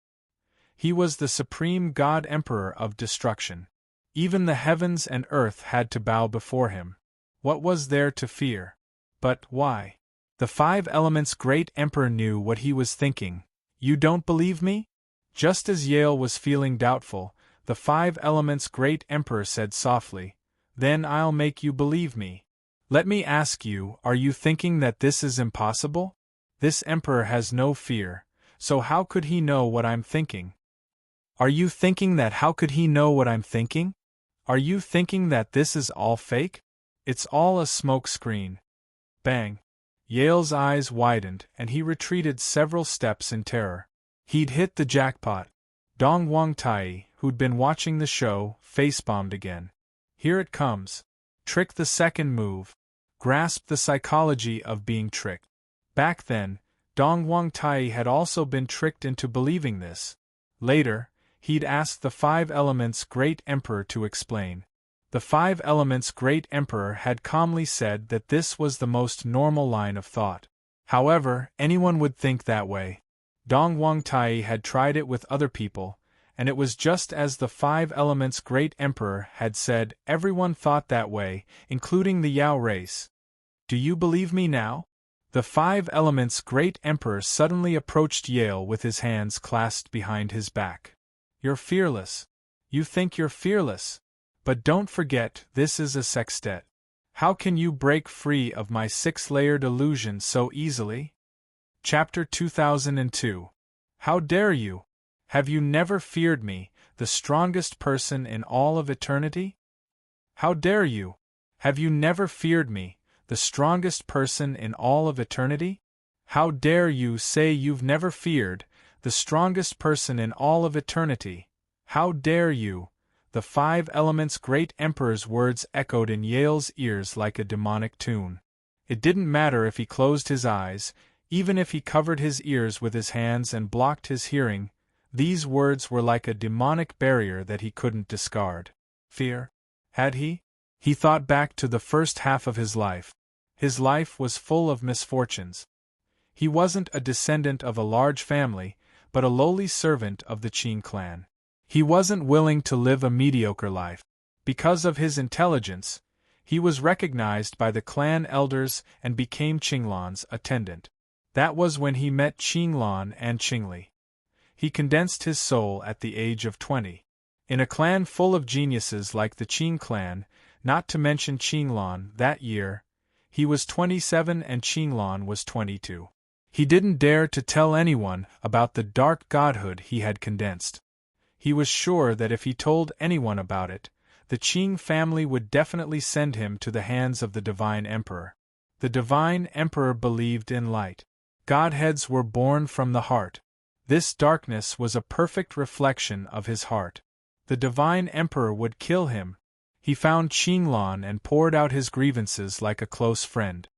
He was the supreme God-emperor of destruction. Even the heavens and earth had to bow before him. What was there to fear? But why? The Five Elements' great emperor knew what he was thinking. You don't believe me? Just as Yale was feeling doubtful, the Five Elements' great emperor said softly, "Then I'll make you believe me. Let me ask you, are you thinking that this is impossible? This emperor has no fear, so how could he know what I'm thinking? Are you thinking that how could he know what I'm thinking? Are you thinking that this is all fake? It's all a smoke screen." Bang! Yale's eyes widened and he retreated several steps in terror. He'd hit the jackpot. Dong Wangtai, who'd been watching the show, face-bombed again. Here it comes. Trick the second move. Grasp the psychology of being tricked. Back then, Dong Wangtai had also been tricked into believing this. Later, he'd asked the Five Elements' great emperor to explain. The Five Elements' great emperor had calmly said that this was the most normal line of thought. However, anyone would think that way. Dong Wangtai had tried it with other people, and it was just as the Five Elements' great emperor had said. Everyone thought that way, including the Yao race. Do you believe me now? The Five Elements' great emperor suddenly approached Yale with his hands clasped behind his back. You're fearless. You think you're fearless. But don't forget, this is a sextet. How can you break free of my six-layered illusion so easily? Chapter 2002. How dare you? Have you never feared me, the strongest person in all of eternity? How dare you? Have you never feared me, the strongest person in all of eternity? How dare you say you've never feared, the strongest person in all of eternity? How dare you? The Five Elements' great emperor's words echoed in Yale's ears like a demonic tune. It didn't matter if he closed his eyes, even if he covered his ears with his hands and blocked his hearing, these words were like a demonic barrier that he couldn't discard. Fear? Had he? He thought back to the first half of his life. His life was full of misfortunes. He wasn't a descendant of a large family, but a lowly servant of the Qing clan. He wasn't willing to live a mediocre life. Because of his intelligence, he was recognized by the clan elders and became Qinglan's attendant. That was when he met Qinglan and Qingli. He condensed his soul at the age of 20. In a clan full of geniuses like the Qing clan, not to mention Qinglan, that year, he was 27 and Qinglan was 22. He didn't dare to tell anyone about the dark godhood he had condensed. He was sure that if he told anyone about it, the Qing family would definitely send him to the hands of the Divine Emperor. The Divine Emperor believed in light. Godheads were born from the heart. This darkness was a perfect reflection of his heart. The Divine Emperor would kill him. He found Qinglan and poured out his grievances like a close friend.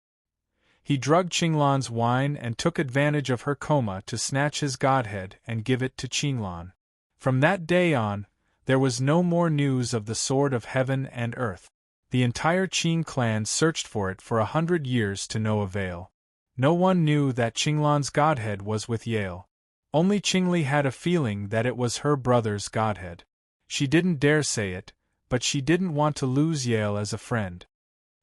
He drugged Qinglan's wine and took advantage of her coma to snatch his godhead and give it to Qinglan. From that day on, there was no more news of the Sword of Heaven and Earth. The entire Qing clan searched for it for 100 years to no avail. No one knew that Qinglan's godhead was with Yale. Only Qingli had a feeling that it was her brother's godhead. She didn't dare say it, but she didn't want to lose Yale as a friend.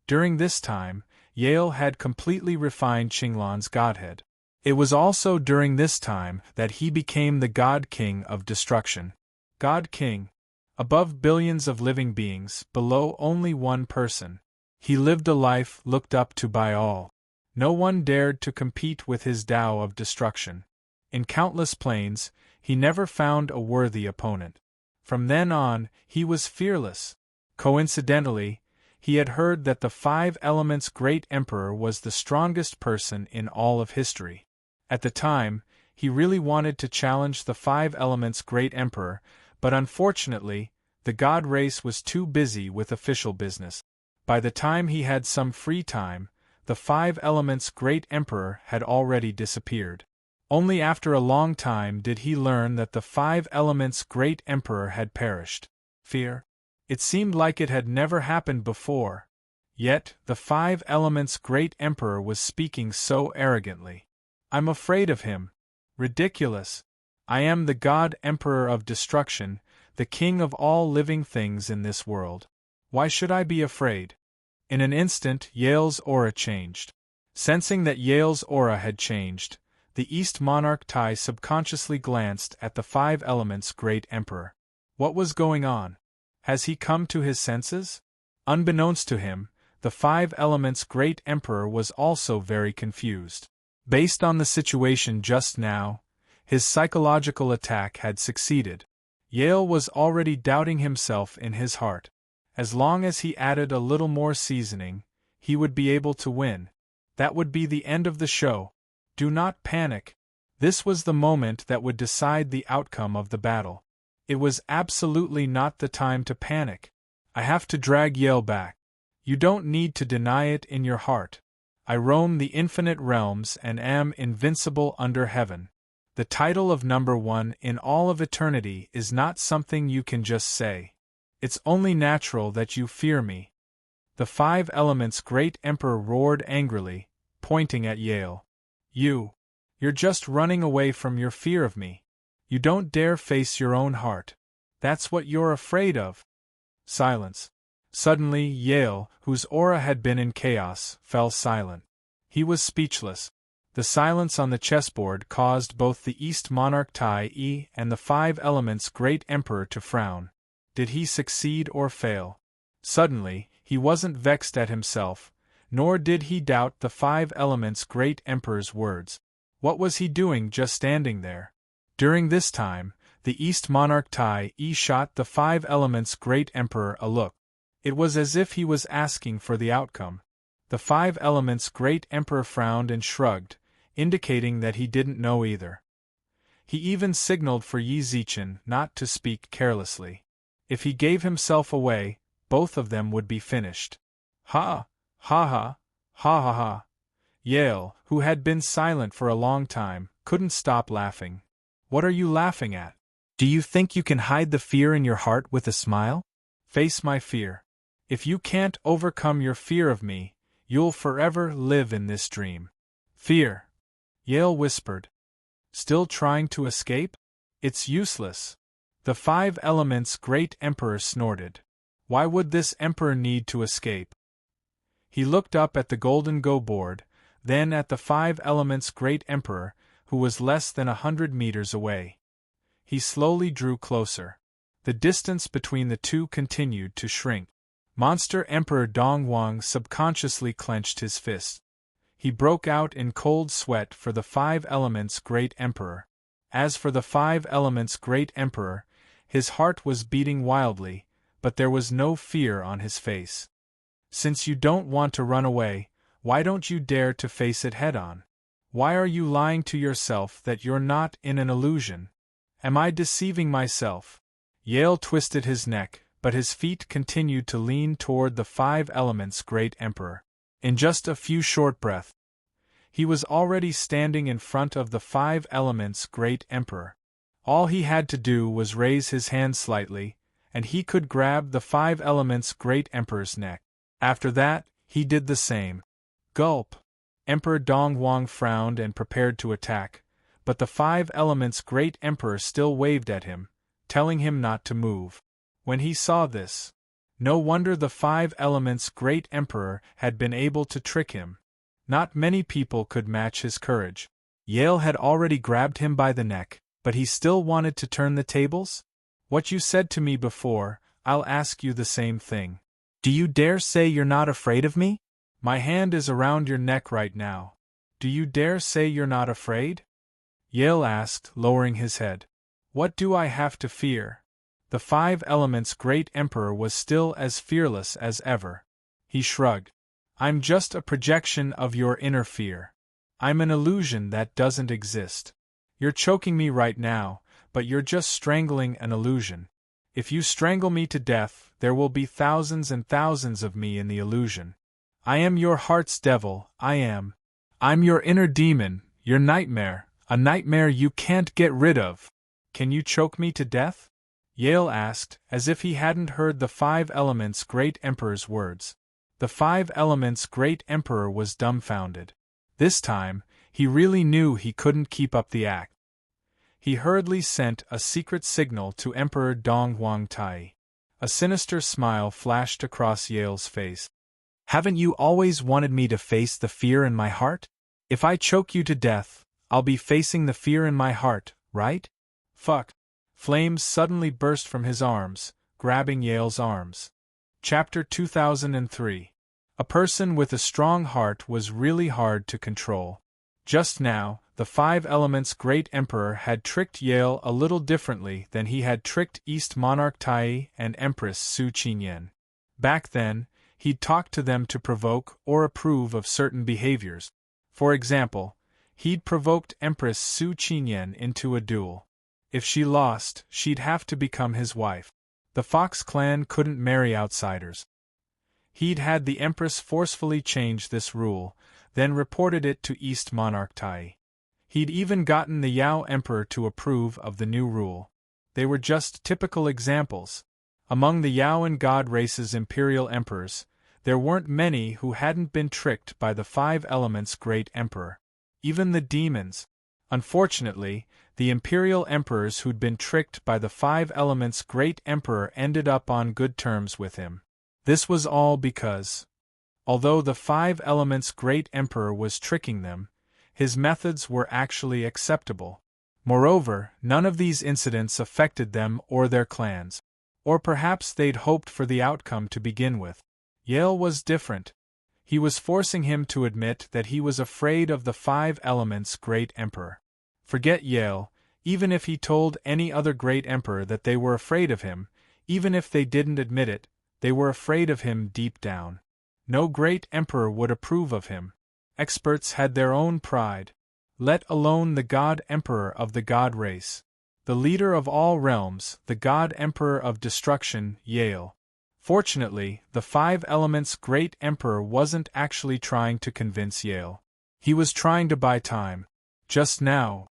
During this time, Yale had completely refined Qinglan's godhead. It was also during this time that he became the God King of destruction. God King. Above billions of living beings, below only one person. He lived a life looked up to by all. No one dared to compete with his Tao of destruction. In countless planes, he never found a worthy opponent. From then on, he was fearless. Coincidentally, he had heard that the Five Elements' great emperor was the strongest person in all of history. At the time, he really wanted to challenge the Five Elements' great emperor, but unfortunately, the god race was too busy with official business. By the time he had some free time, the Five Elements' great emperor had already disappeared. Only after a long time did he learn that the Five Elements' great emperor had perished. Fear. It seemed like it had never happened before. Yet, the Five Elements' great emperor was speaking so arrogantly. I'm afraid of him. Ridiculous. I am the God Emperor of Destruction, the king of all living things in this world. Why should I be afraid? In an instant, Yale's aura changed. Sensing that Yale's aura had changed, the East Monarch Tai subconsciously glanced at the Five Elements' great emperor. What was going on? Has he come to his senses? Unbeknownst to him, the Five Elements' great emperor was also very confused. Based on the situation just now, his psychological attack had succeeded. Yale was already doubting himself in his heart. As long as he added a little more seasoning, he would be able to win. That would be the end of the show. Do not panic. This was the moment that would decide the outcome of the battle. It was absolutely not the time to panic. I have to drag Yale back. You don't need to deny it in your heart. I roam the infinite realms and am invincible under heaven. The title of number one in all of eternity is not something you can just say. It's only natural that you fear me. The Five Elements' great emperor roared angrily, pointing at Yale. You're just running away from your fear of me. You don't dare face your own heart. That's what you're afraid of. Silence. Suddenly, Yale, whose aura had been in chaos, fell silent. He was speechless. The silence on the chessboard caused both the East Monarch Tai and the Five Elements' great emperor to frown. Did he succeed or fail? Suddenly, he wasn't vexed at himself, nor did he doubt the Five Elements' great emperor's words. What was he doing just standing there? During this time, the East Monarch Tai shot the Five Elements' great emperor a look. It was as if he was asking for the outcome. The Five Elements' great emperor frowned and shrugged, indicating that he didn't know either. He even signaled for Yi Zichen not to speak carelessly. If he gave himself away, both of them would be finished. Ha! Ha ha! Ha ha ha! Yale, who had been silent for a long time, couldn't stop laughing. What are you laughing at? Do you think you can hide the fear in your heart with a smile? Face my fear. If you can't overcome your fear of me, you'll forever live in this dream. Fear. Yale whispered. Still trying to escape? It's useless. The Five Elements' great emperor snorted. Why would this emperor need to escape? He looked up at the golden go board, then at the Five Elements' great emperor, who was less than 100 meters away. He slowly drew closer. The distance between the two continued to shrink. Monster Emperor Dongwang subconsciously clenched his fist. He broke out in cold sweat for the Five Elements' great emperor. As for the Five Elements' great emperor, his heart was beating wildly, but there was no fear on his face. Since you don't want to run away, why don't you dare to face it head-on? Why are you lying to yourself that you're not in an illusion? Am I deceiving myself? Yale twisted his neck, but his feet continued to lean toward the Five Elements' great emperor. In just a few short breaths, he was already standing in front of the Five Elements' great emperor. All he had to do was raise his hand slightly, and he could grab the Five Elements' great emperor's neck. After that, he did the same. Gulp! Emperor Dongwang frowned and prepared to attack, but the Five Elements' great emperor still waved at him, telling him not to move. When he saw this, No wonder the 5 Elements Great Emperor had been able to trick him. Not many people could match his courage. Yale had already grabbed him by the neck, but he still wanted to turn the tables? What you said to me before, I'll ask you the same thing. Do you dare say you're not afraid of me? My hand is around your neck right now. Do you dare say you're not afraid? Yale asked, lowering his head. What do I have to fear? The 5 Elements Great Emperor was still as fearless as ever. He shrugged. I'm just a projection of your inner fear. I'm an illusion that doesn't exist. You're choking me right now, but you're just strangling an illusion. If you strangle me to death, there will be thousands and thousands of me in the illusion. I am your heart's devil, I am. I'm your inner demon, your nightmare, a nightmare you can't get rid of. Can you choke me to death? Yale asked, as if he hadn't heard the 5 Elements Great Emperor's words. The 5 Elements Great Emperor was dumbfounded. This time, he really knew he couldn't keep up the act. He hurriedly sent a secret signal to Emperor Dong Huang Tai. A sinister smile flashed across Yale's face. Haven't you always wanted me to face the fear in my heart? If I choke you to death, I'll be facing the fear in my heart, right? Fuck. Flames suddenly burst from his arms, grabbing Yale's arms. Chapter 2003. A person with a strong heart was really hard to control. Just now, the 5 Elements Great Emperor had tricked Yale a little differently than he had tricked East Monarch Tai and Empress Su Qinyan. Back then, he'd talked to them to provoke or approve of certain behaviors. For example, he'd provoked Empress Su Qinyan into a duel. If she lost, she'd have to become his wife. The Fox clan couldn't marry outsiders. He'd had the Empress forcefully change this rule, then reported it to East Monarch Tai. He'd even gotten the Yao Emperor to approve of the new rule. They were just typical examples. Among the Yao and God race's imperial emperors, there weren't many who hadn't been tricked by the 5 Elements Great Emperor. Even the demons. Unfortunately, the imperial emperors who'd been tricked by the 5 Elements Great Emperor ended up on good terms with him. This was all because, although the 5 Elements Great Emperor was tricking them, his methods were actually acceptable. Moreover, none of these incidents affected them or their clans. Or perhaps they'd hoped for the outcome to begin with. Yale was different. He was forcing him to admit that he was afraid of the 5 Elements Great Emperor. Forget Yale, even if he told any other great emperor that they were afraid of him, even if they didn't admit it, they were afraid of him deep down. No great emperor would approve of him. Experts had their own pride, let alone the God Emperor of the God race. The leader of all realms, the God Emperor of Destruction, Yale. Fortunately, the 5 Elements Great Emperor wasn't actually trying to convince Yale. He was trying to buy time. Just now,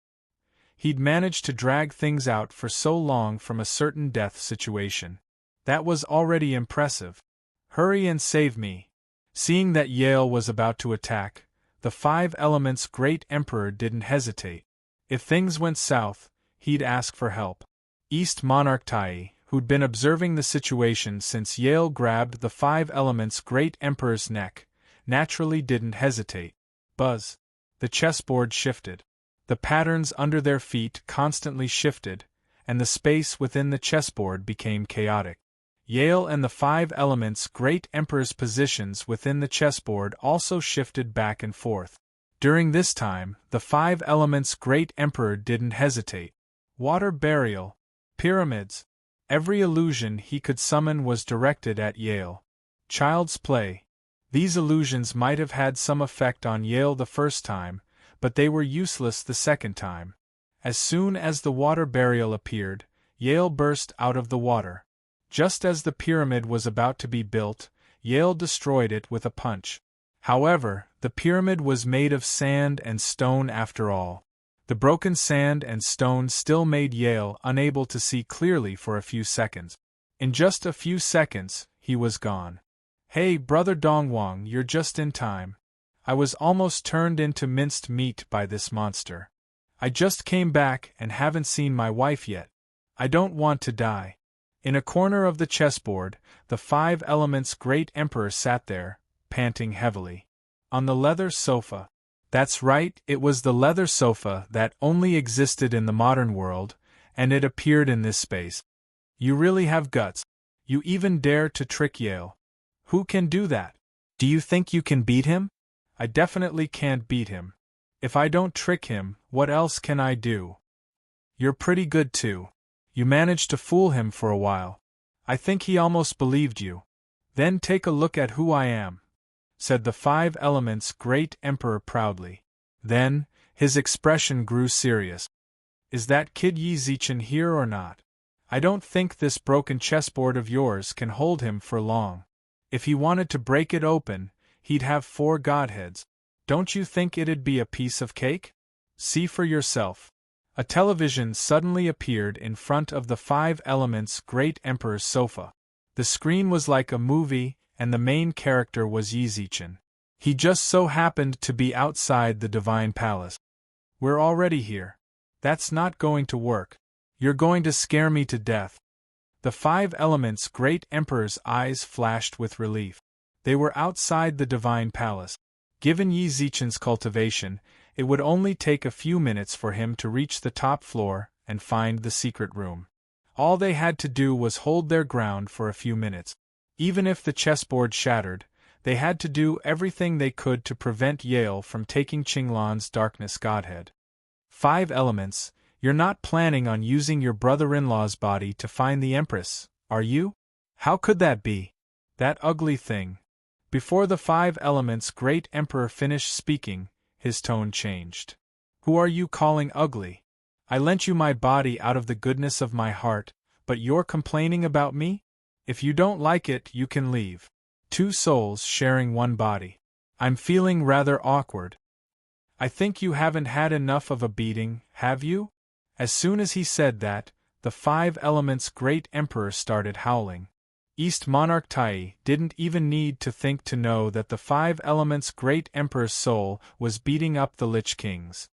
he'd managed to drag things out for so long from a certain death situation. That was already impressive. Hurry and save me. Seeing that Yale was about to attack, the 5 Elements Great Emperor didn't hesitate. If things went south, he'd ask for help. East Monarch Tai, who'd been observing the situation since Yale grabbed the 5 Elements Great Emperor's neck, naturally didn't hesitate. Buzz. The chessboard shifted. The patterns under their feet constantly shifted, and the space within the chessboard became chaotic. Yale and the 5 Elements Great Emperor's positions within the chessboard also shifted back and forth. During this time, the 5 Elements Great Emperor didn't hesitate. Water burial, pyramids. Every illusion he could summon was directed at Yale. Child's play. These illusions might have had some effect on Yale the first time, but they were useless the second time. As soon as the water burial appeared, Yale burst out of the water. Just as the pyramid was about to be built, Yale destroyed it with a punch. However, the pyramid was made of sand and stone after all. The broken sand and stone still made Yale unable to see clearly for a few seconds. In just a few seconds, he was gone. Hey, Brother Dongwang, you're just in time. I was almost turned into minced meat by this monster. I just came back and haven't seen my wife yet. I don't want to die. In a corner of the chessboard, the 5 elements great emperor sat there, panting heavily. On the leather sofa. That's right, it was the leather sofa that only existed in the modern world, and it appeared in this space. You really have guts. You even dare to trick Yale. Who can do that? Do you think you can beat him? I definitely can't beat him. If I don't trick him, what else can I do? You're pretty good too. You managed to fool him for a while. I think he almost believed you. Then take a look at who I am, said the 5 elements great emperor proudly. Then, his expression grew serious. Is that kid Yi Zichen here or not? I don't think this broken chessboard of yours can hold him for long. If he wanted to break it open, he'd have 4 godheads. Don't you think it'd be a piece of cake? See for yourself. A television suddenly appeared in front of the 5 elements great emperor's sofa. The screen was like a movie, and the main character was Yi Zichen. He just so happened to be outside the divine palace. We're already here. That's not going to work. You're going to scare me to death. The 5 elements great emperor's eyes flashed with relief. They were outside the divine palace. Given Yi Zichen's cultivation, it would only take a few minutes for him to reach the top floor and find the secret room. All they had to do was hold their ground for a few minutes. Even if the chessboard shattered, they had to do everything they could to prevent Yale from taking Qinglan's darkness godhead. 5 elements, you're not planning on using your brother-in-law's body to find the Empress, are you? How could that be? That ugly thing. Before the 5 elements great emperor finished speaking, his tone changed. Who are you calling ugly? I lent you my body out of the goodness of my heart, but you're complaining about me? If you don't like it, you can leave. 2 souls sharing one body. I'm feeling rather awkward. I think you haven't had enough of a beating, have you? As soon as he said that, the 5 elements great emperor started howling. East Monarch Tai didn't even need to think to know that the 5 elements great emperor's soul was beating up the Lich Kings.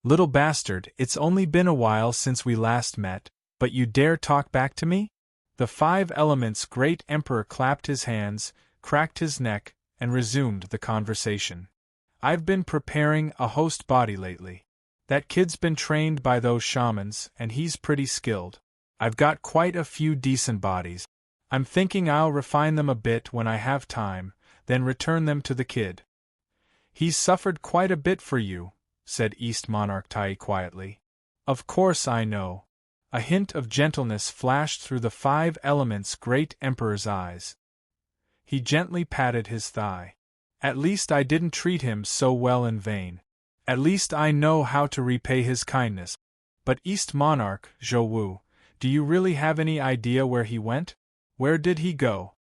Little bastard, it's only been a while since we last met, but you dare talk back to me? The 5 elements great emperor clapped his hands, cracked his neck, and resumed the conversation. I've been preparing a host body lately. That kid's been trained by those shamans, and he's pretty skilled. I've got quite a few decent bodies. I'm thinking I'll refine them a bit when I have time, then return them to the kid. He's suffered quite a bit for you, said East Monarch Tai quietly. Of course I know. A hint of gentleness flashed through the 5 elements great emperor's eyes. He gently patted his thigh. At least I didn't treat him so well in vain. At least I know how to repay his kindness. But East Monarch, Zhou Wu, do you really have any idea where he went? Where did he go?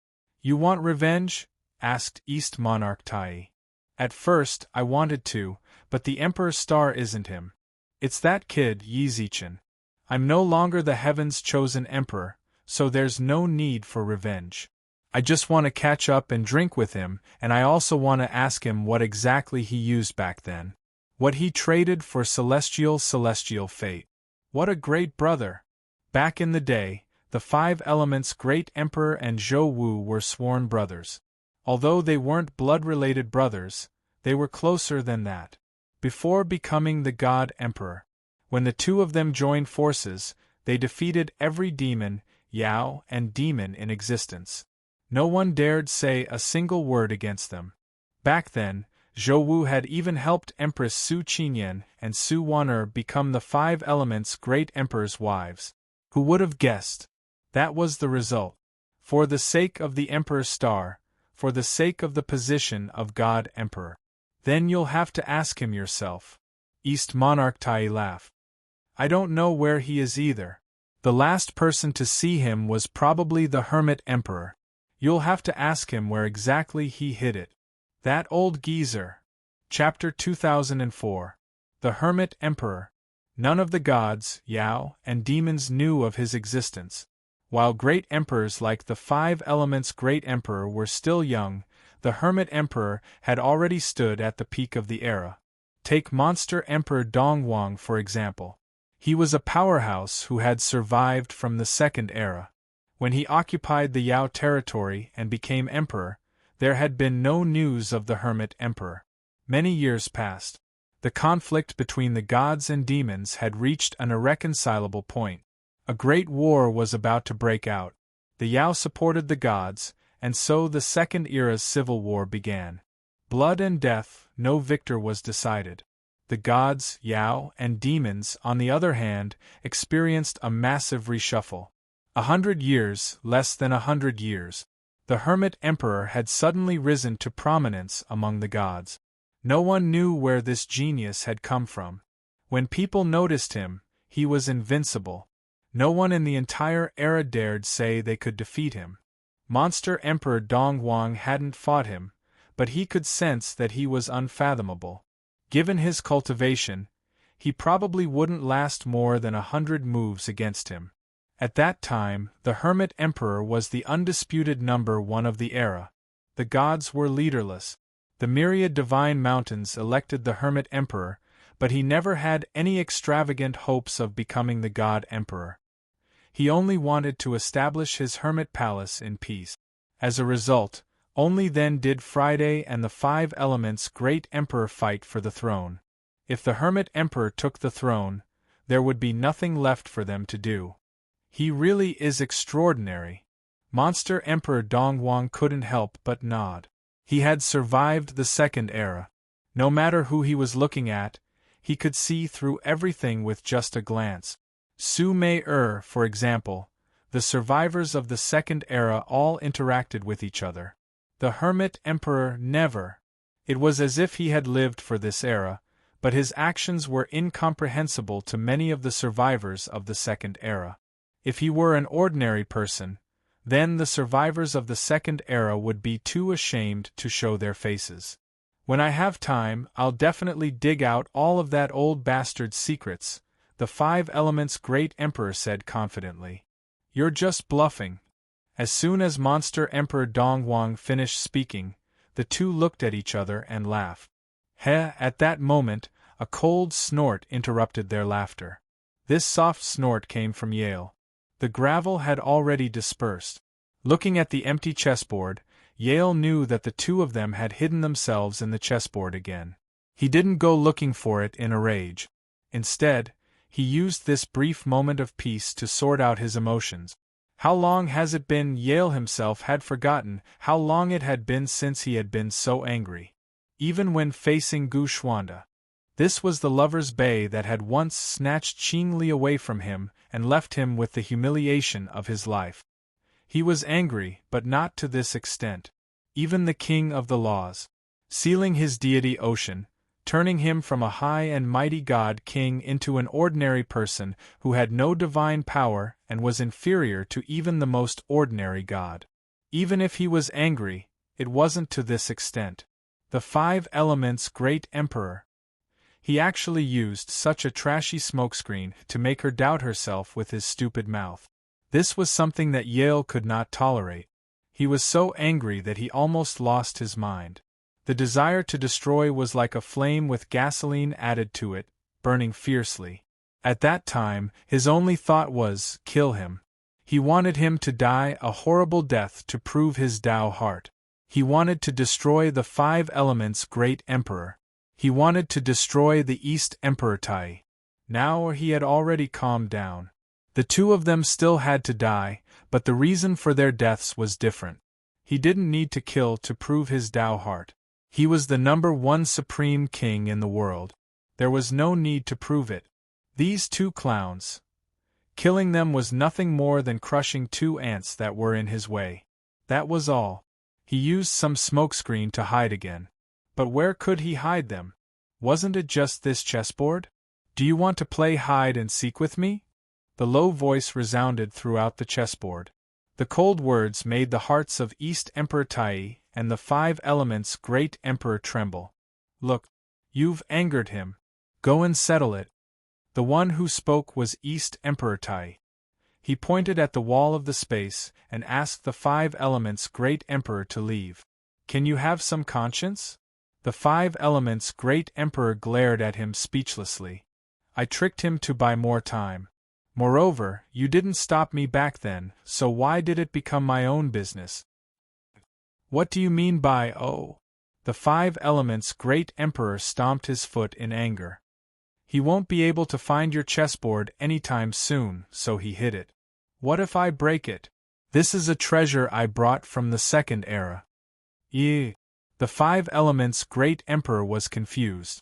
You want revenge? Asked East Monarch Tai. At first, I wanted to, but the Emperor's star isn't him. It's that kid, Yi Zichen. I'm no longer the heaven's chosen emperor, so there's no need for revenge. I just want to catch up and drink with him, and I also want to ask him what exactly he used back then. What he traded for celestial fate. What a great brother! Back in the day, the 5 elements great emperor and Zhou Wu were sworn brothers. Although they weren't blood-related brothers, they were closer than that. Before becoming the god emperor, when the 2 of them joined forces, they defeated every demon, Yao, and demon in existence. No one dared say a single word against them. Back then, Zhou Wu had even helped Empress Su Qinyan and Su Wan'er become the 5 elements great emperor's wives. Who would have guessed? That was the result. For the sake of the Emperor's star, for the sake of the position of God Emperor. Then you'll have to ask him yourself. East Monarch Tai laughed. I don't know where he is either. The last person to see him was probably the Hermit Emperor. You'll have to ask him where exactly he hid it. That old geezer. Chapter 2004. The Hermit Emperor. None of the gods, Yao, and demons knew of his existence. While great emperors like the 5 elements great emperor were still young, the Hermit Emperor had already stood at the peak of the era. Take Monster Emperor Dongwang for example. He was a powerhouse who had survived from the Second Era. When he occupied the Yao territory and became emperor, there had been no news of the hermit emperor. Many years passed. The conflict between the gods and demons had reached an irreconcilable point. A great war was about to break out. The Yao supported the gods, and so the Second Era's civil war began. Blood and death, no victor was decided. The gods, Yao, and demons, on the other hand, experienced a massive reshuffle. 100 years, less than 100 years. The hermit emperor had suddenly risen to prominence among the gods. No one knew where this genius had come from. When people noticed him, he was invincible. No one in the entire era dared say they could defeat him. Monster Emperor Donghuang hadn't fought him, but he could sense that he was unfathomable. Given his cultivation, he probably wouldn't last more than 100 moves against him. At that time, the Hermit Emperor was the undisputed number one of the era. The gods were leaderless. The myriad divine mountains elected the Hermit Emperor, but he never had any extravagant hopes of becoming the God Emperor. He only wanted to establish his hermit palace in peace. As a result, only then did Friday and the Five Elements' great emperor fight for the throne. If the Hermit Emperor took the throne, there would be nothing left for them to do. He really is extraordinary. Monster Emperor Donghuang couldn't help but nod. He had survived the Second Era. No matter who he was looking at, he could see through everything with just a glance. Su Mei for example, the survivors of the Second Era all interacted with each other. The Hermit Emperor never. It was as if he had lived for this era, but his actions were incomprehensible to many of the survivors of the Second Era. If he were an ordinary person, then the survivors of the Second Era would be too ashamed to show their faces. When I have time, I'll definitely dig out all of that old bastard's secrets, the Five Elements' great emperor said confidently. You're just bluffing. As soon as Monster Emperor Donghuang finished speaking, the two looked at each other and laughed. At that moment, a cold snort interrupted their laughter. This soft snort came from Yale. The gravel had already dispersed. Looking at the empty chessboard, Yale knew that the two of them had hidden themselves in the chessboard again. He didn't go looking for it in a rage. Instead, he used this brief moment of peace to sort out his emotions. How long has it been? Yale himself had forgotten how long it had been since he had been so angry. Even when facing Gu Xuanda. This was the lover's bay that had once snatched Qing Li away from him and left him with the humiliation of his life. He was angry, but not to this extent. Even the king of the laws, sealing his deity Ocean, turning him from a high and mighty god king into an ordinary person who had no divine power and was inferior to even the most ordinary god. Even if he was angry, it wasn't to this extent. The Five Elements' great emperor. He actually used such a trashy smokescreen to make her doubt herself with his stupid mouth. This was something that Yale could not tolerate. He was so angry that he almost lost his mind. The desire to destroy was like a flame with gasoline added to it, burning fiercely. At that time, his only thought was, kill him. He wanted him to die a horrible death to prove his Tao heart. He wanted to destroy the Five Elements' great emperor. He wanted to destroy the East Emperor Tai. Now he had already calmed down. The two of them still had to die, but the reason for their deaths was different. He didn't need to kill to prove his Tao heart. He was the number one supreme king in the world. There was no need to prove it. These two clowns. Killing them was nothing more than crushing two ants that were in his way. That was all. He used some smokescreen to hide again. But where could he hide them? Wasn't it just this chessboard? Do you want to play hide and seek with me? The low voice resounded throughout the chessboard. The cold words made the hearts of East Emperor Tai and the Five Elements' great emperor tremble. Look, you've angered him. Go and settle it. The one who spoke was East Emperor Tai. He pointed at the wall of the space and asked the Five Elements' great emperor to leave. Can you have some conscience? The Five Elements' great emperor glared at him speechlessly. I tricked him to buy more time. Moreover, you didn't stop me back then, so why did it become my own business? What do you mean by, oh? The 5 Elements Great Emperor stomped his foot in anger. He won't be able to find your chessboard anytime soon, so he hid it. What if I break it? This is a treasure I brought from the Second Era. The 5 Elements Great Emperor was confused.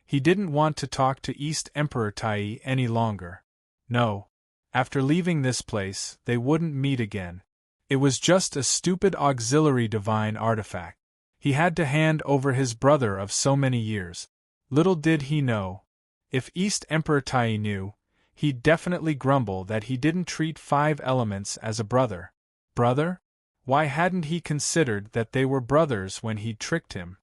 He didn't want to talk to East Emperor Tai any longer. No. After leaving this place, they wouldn't meet again. It was just a stupid auxiliary divine artifact. He had to hand over his brother of so many years. Little did he know. If East Emperor Tai knew, he'd definitely grumble that he didn't treat 5 Elements as a brother. Brother? Why hadn't he considered that they were brothers when he'd tricked him?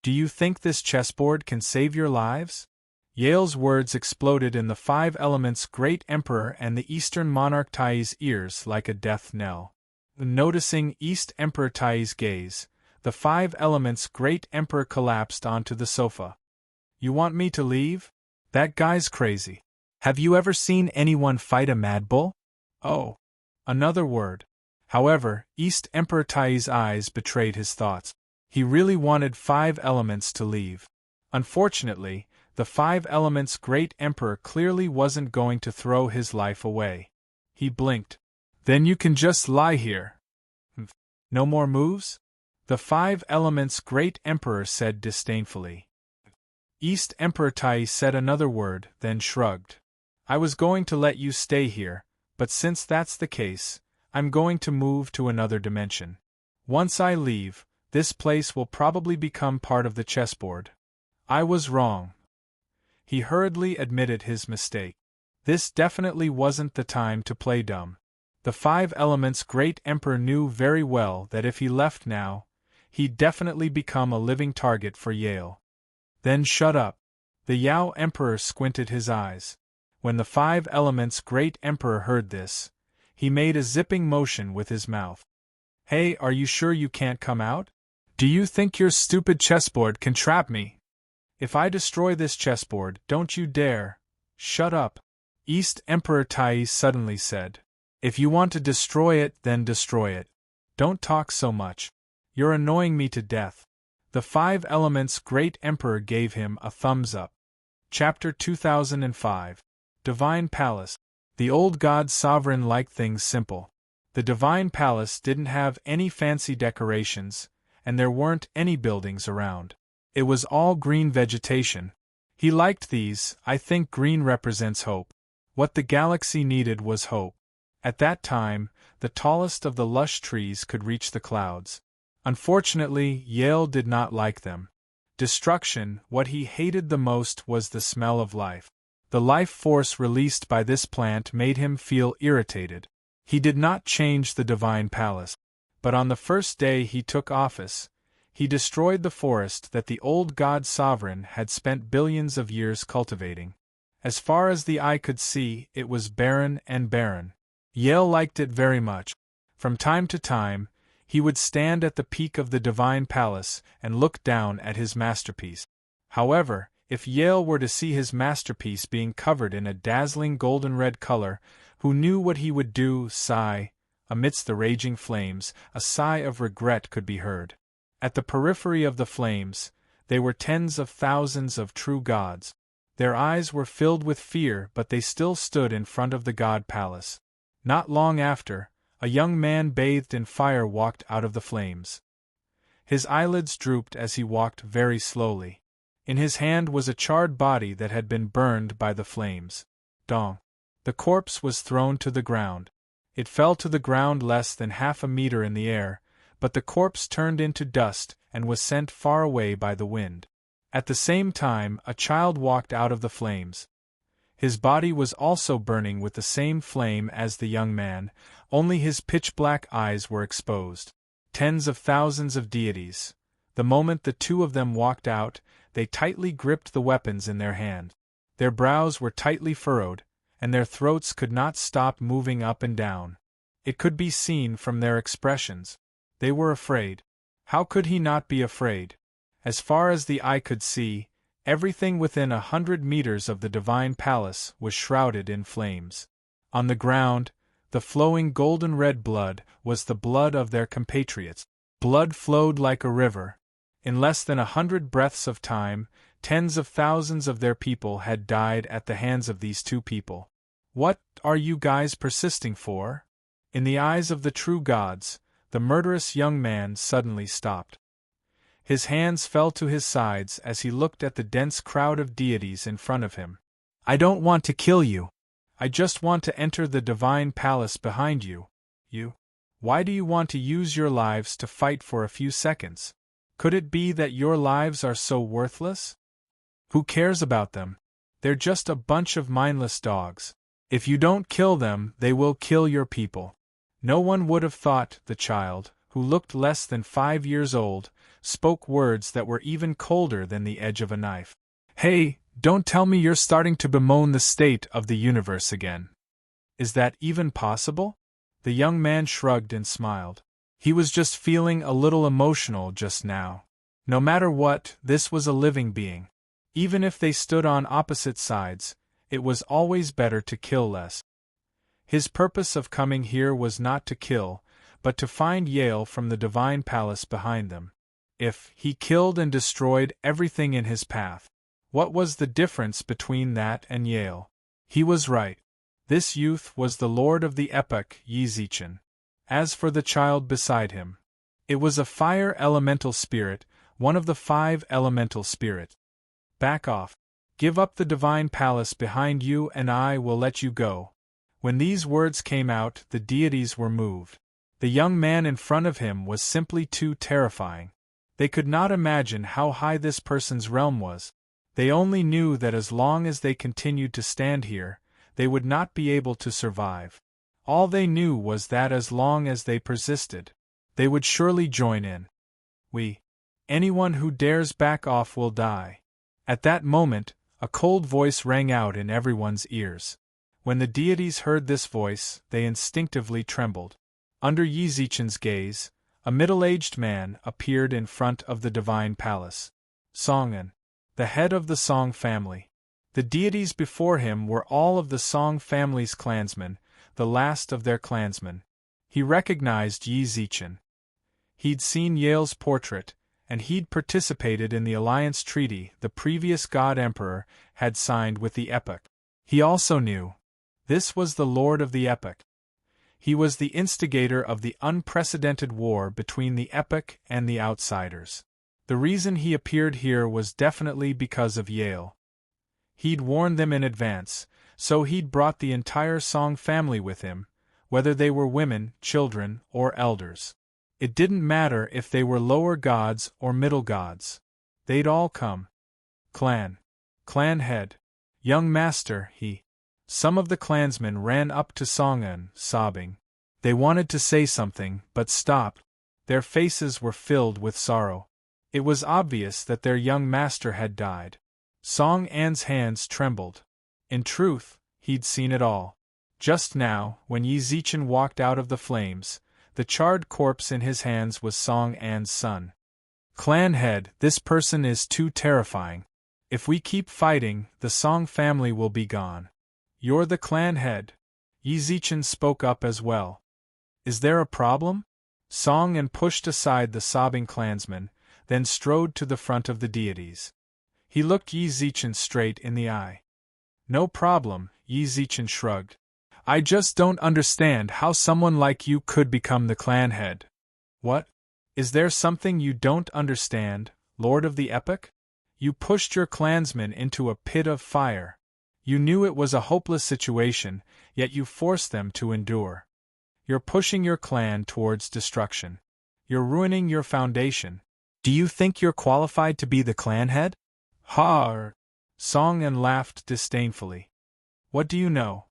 Do you think this chessboard can save your lives? Yale's words exploded in the 5 Elements Great Emperor and the Eastern Monarch Tai's ears like a death knell. Noticing East Emperor Tai's gaze, the 5 Elements Great Emperor collapsed onto the sofa. You want me to leave? That guy's crazy. Have you ever seen anyone fight a mad bull? Oh. Another word. However, East Emperor Tai's eyes betrayed his thoughts. He really wanted 5 Elements to leave. Unfortunately, the 5 Elements Great Emperor clearly wasn't going to throw his life away. He blinked. Then you can just lie here. No more moves? The 5 Elements Great Emperor said disdainfully. East Emperor Tai said another word, then shrugged. I was going to let you stay here, but since that's the case, I'm going to move to another dimension. Once I leave, this place will probably become part of the chessboard. I was wrong. He hurriedly admitted his mistake. This definitely wasn't the time to play dumb. The 5 Elements Great Emperor knew very well that if he left now, he'd definitely become a living target for Yale. Then shut up. The Yao Emperor squinted his eyes. When the 5 Elements Great Emperor heard this, he made a zipping motion with his mouth. Hey, are you sure you can't come out? Do you think your stupid chessboard can trap me? If I destroy this chessboard, don't you dare. Shut up. East Emperor Tai suddenly said. If you want to destroy it, then destroy it. Don't talk so much. You're annoying me to death. The 5 Elements Great Emperor gave him a thumbs up. Chapter 2005. Divine Palace. The old god sovereign liked things simple. The Divine Palace didn't have any fancy decorations, and there weren't any buildings around. It was all green vegetation. He liked these. I think green represents hope. What the galaxy needed was hope. At that time, the tallest of the lush trees could reach the clouds. Unfortunately, Yale did not like them. Destruction, what he hated the most was the smell of life. The life force released by this plant made him feel irritated. He did not change the Divine Palace. But on the first day he took office, he destroyed the forest that the old god sovereign had spent billions of years cultivating. As far as the eye could see, it was barren and barren. Yale liked it very much. From time to time, he would stand at the peak of the Divine Palace and look down at his masterpiece. However, if Yale were to see his masterpiece being covered in a dazzling golden-red color, who knew what he would do? Sigh. Amidst the raging flames, a sigh of regret could be heard. At the periphery of the flames, they were tens of thousands of true gods. Their eyes were filled with fear, but they still stood in front of the God Palace. Not long after, a young man bathed in fire walked out of the flames. His eyelids drooped as he walked very slowly. In his hand was a charred body that had been burned by the flames. Dong. The corpse was thrown to the ground. It fell to the ground less than half a meter in the air, but the corpse turned into dust and was sent far away by the wind. At the same time, a child walked out of the flames. His body was also burning with the same flame as the young man, only his pitch-black eyes were exposed. Tens of thousands of deities. The moment the two of them walked out, they tightly gripped the weapons in their hand. Their brows were tightly furrowed, and their throats could not stop moving up and down. It could be seen from their expressions. They were afraid. How could he not be afraid? As far as the eye could see, Everything within 100 meters of the divine palace was shrouded in flames. On the ground, the flowing golden-red blood was the blood of their compatriots. Blood flowed like a river. In less than 100 breaths of time, tens of thousands of their people had died at the hands of these two people. What are you guys persisting for? In the eyes of the true gods, the murderous young man suddenly stopped. His hands fell to his sides as he looked at the dense crowd of deities in front of him. I don't want to kill you. I just want to enter the divine palace behind you. You? Why do you want to use your lives to fight for a few seconds? Could it be that your lives are so worthless? Who cares about them? They're just a bunch of mindless dogs. If you don't kill them, they will kill your people. No one would have thought the child, who looked less than 5 years old, spoke words that were even colder than the edge of a knife. Hey, don't tell me you're starting to bemoan the state of the universe again. Is that even possible? The young man shrugged and smiled. He was just feeling a little emotional just now. No matter what, this was a living being. Even if they stood on opposite sides, it was always better to kill less. His purpose of coming here was not to kill, but to find Yale from the divine palace behind them. If he killed and destroyed everything in his path, what was the difference between that and Yale? He was right. This youth was the lord of the epoch, Yizichin. As for the child beside him, it was a fire elemental spirit, one of the 5 elemental spirits. Back off. Give up the divine palace behind you and I will let you go. When these words came out, the deities were moved. The young man in front of him was simply too terrifying. They could not imagine how high this person's realm was. They only knew that as long as they continued to stand here, they would not be able to survive. All they knew was that as long as they persisted, they would surely join in. Anyone who dares back off will die. At that moment, a cold voice rang out in everyone's ears. When the deities heard this voice, they instinctively trembled. Under Yizichin's gaze, a middle-aged man appeared in front of the divine palace. Songan, the head of the Song family. The deities before him were all of the Song family's clansmen, the last of their clansmen. He recognized Yizichin. He'd seen Yale's portrait, and he'd participated in the alliance treaty the previous God Emperor had signed with the epoch. He also knew this was the Lord of the epoch. He was the instigator of the unprecedented war between the epoch and the outsiders. The reason he appeared here was definitely because of Yale. He'd warned them in advance, so he'd brought the entire Song family with him, whether they were women, children, or elders. It didn't matter if they were lower gods or middle gods. They'd all come. Clan head. Young master, Some of the clansmen ran up to Songan, sobbing. They wanted to say something, but stopped. Their faces were filled with sorrow. It was obvious that their young master had died. Song-An's hands trembled. In truth, he'd seen it all. Just now, when Yizichin walked out of the flames, the charred corpse in his hands was Song-An's son. Clan head, this person is too terrifying. If we keep fighting, the Song family will be gone. You're the clan head. Yizichin spoke up as well. Is there a problem? Song-An pushed aside the sobbing clansman, then strode to the front of the deities. He looked Yizichin straight in the eye. No problem, Yizichin shrugged. I just don't understand how someone like you could become the clan head. What? Is there something you don't understand, Lord of the Epoch? You pushed your clansmen into a pit of fire. You knew it was a hopeless situation, yet you forced them to endure. You're pushing your clan towards destruction. You're ruining your foundation. Do you think you're qualified to be the clan head? Ha! Song-An laughed disdainfully. What do you know?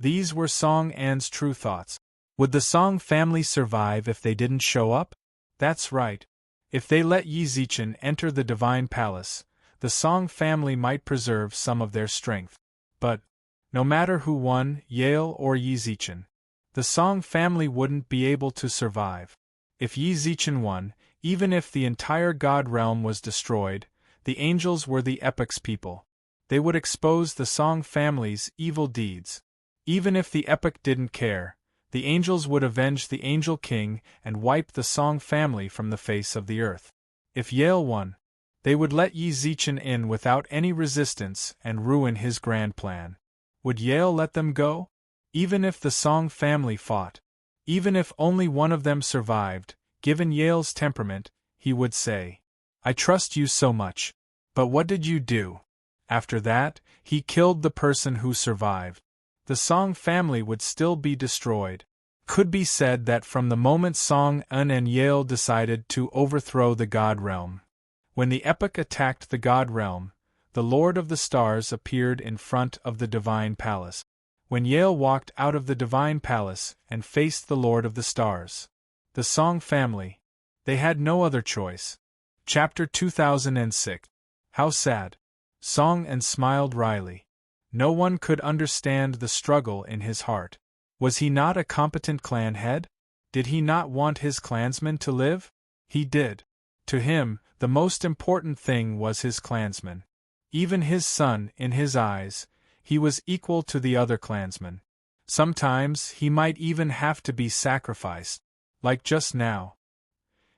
These were Song-An's true thoughts. Would the Song family survive if they didn't show up? That's right. If they let Yizichin enter the divine palace, the Song family might preserve some of their strength. But, no matter who won, Yale or Yizichin, the Song family wouldn't be able to survive. If Yizichin won, even if the entire god realm was destroyed, The angels were the epic's people. They would expose the Song family's evil deeds. Even if the epic didn't care, the angels would avenge the Angel King and wipe the Song family from the face of the earth. If Yale won, they would let Yi Zichen in without any resistance and ruin his grand plan. Would Yale let them go? Even if the Song family fought, even if only one of them survived, given Yale's temperament, he would say, "I trust you so much." But what did you do? After that, he killed the person who survived. The Song family would still be destroyed. Could be said that from the moment Song Un and Yale decided to overthrow the God Realm. When the epic attacked the God Realm, the Lord of the Stars appeared in front of the Divine Palace. When Yale walked out of the Divine Palace and faced the Lord of the Stars, the Song family, they had no other choice. Chapter 2006. How sad. Song Un smiled wryly. No one could understand the struggle in his heart. Was he not a competent clan head? Did he not want his clansmen to live? He did. To him, the most important thing was his clansmen. Even his son, in his eyes, he was equal to the other clansmen. Sometimes he might even have to be sacrificed, like just now.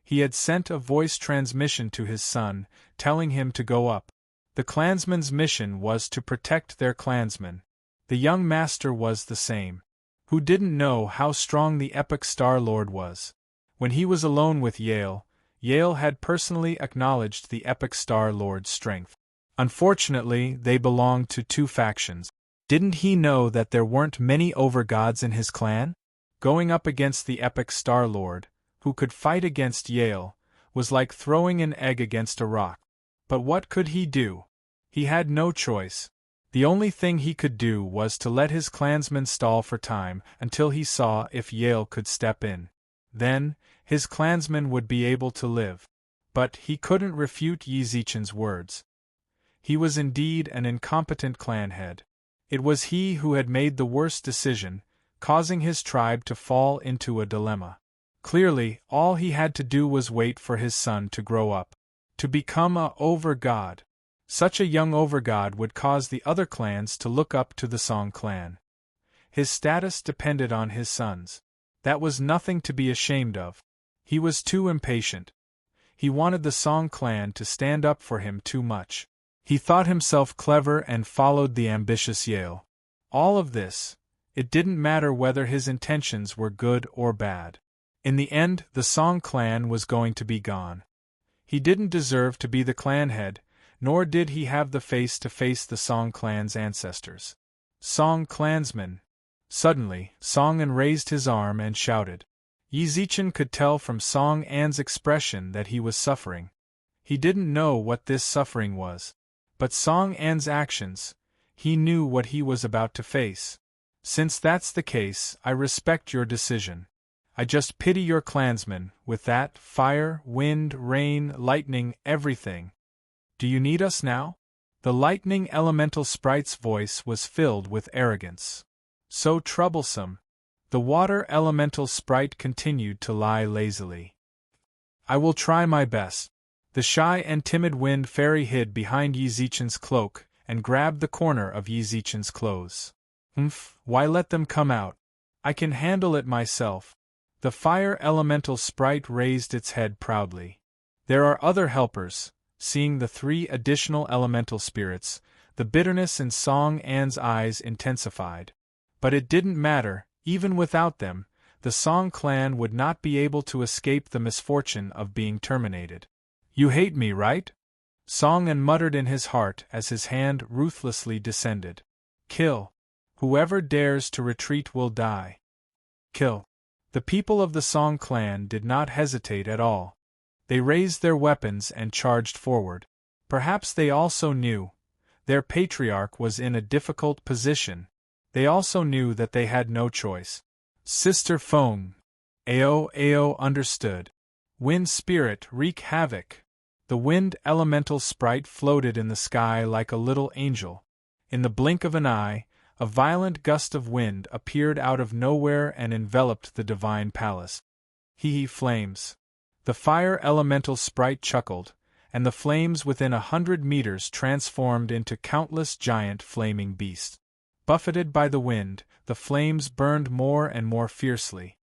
He had sent a voice transmission to his son, telling him to go up. The clansman's mission was to protect their clansmen. The young master was the same. Who didn't know how strong the epic Star Lord was? When he was alone with Yale, Yale had personally acknowledged the epic Star Lord's strength. Unfortunately, they belonged to two factions. Didn't he know that there weren't many overgods in his clan? Going up against the epic Star Lord, who could fight against Yale, was like throwing an egg against a rock. But what could he do? He had no choice. The only thing he could do was to let his clansmen stall for time until he saw if Yale could step in. Then, his clansmen would be able to live. But he couldn't refute Yi Zichen's words. He was indeed an incompetent clan head. It was he who had made the worst decision, causing his tribe to fall into a dilemma. Clearly, all he had to do was wait for his son to grow up, to become a overgod. Such a young overgod would cause the other clans to look up to the Song clan. His status depended on his sons. That was nothing to be ashamed of. He was too impatient. He wanted the Song clan to stand up for him too much. He thought himself clever and followed the ambitious Yale. All of this, it didn't matter whether his intentions were good or bad. In the end, the Song clan was going to be gone. He didn't deserve to be the clan head, nor did he have the face to face the Song clan's ancestors. Song clansmen. Suddenly, Song Un raised his arm and shouted. Yi Zichen could tell from Song An's expression that he was suffering. He didn't know what this suffering was. But Song An's actions, he knew what he was about to face. Since that's the case, I respect your decision. I just pity your clansmen, with that, fire, wind, rain, lightning, everything. Do you need us now? The lightning elemental sprite's voice was filled with arrogance. So troublesome. The water elemental sprite continued to lie lazily. I will try my best. The shy and timid wind fairy hid behind Yi Zichen's cloak and grabbed the corner of Yi Zichen's clothes. Why let them come out? I can handle it myself. The fire elemental sprite raised its head proudly. There are other helpers. Seeing the three additional elemental spirits, the bitterness in Song An's eyes intensified. But it didn't matter, even without them, the Song clan would not be able to escape the misfortune of being terminated. You hate me, right? Song Un muttered in his heart as his hand ruthlessly descended. Kill. Whoever dares to retreat will die. Kill. The people of the Song clan did not hesitate at all. They raised their weapons and charged forward. Perhaps they also knew. Their patriarch was in a difficult position. They also knew that they had no choice. Sister Fong. Ao understood. Wind spirit, wreak havoc. The wind elemental sprite floated in the sky like a little angel. In the blink of an eye, a violent gust of wind appeared out of nowhere and enveloped the divine palace. Hee flames. The fire elemental sprite chuckled, and the flames within 100 meters transformed into countless giant flaming beasts. Buffeted by the wind, the flames burned more and more fiercely.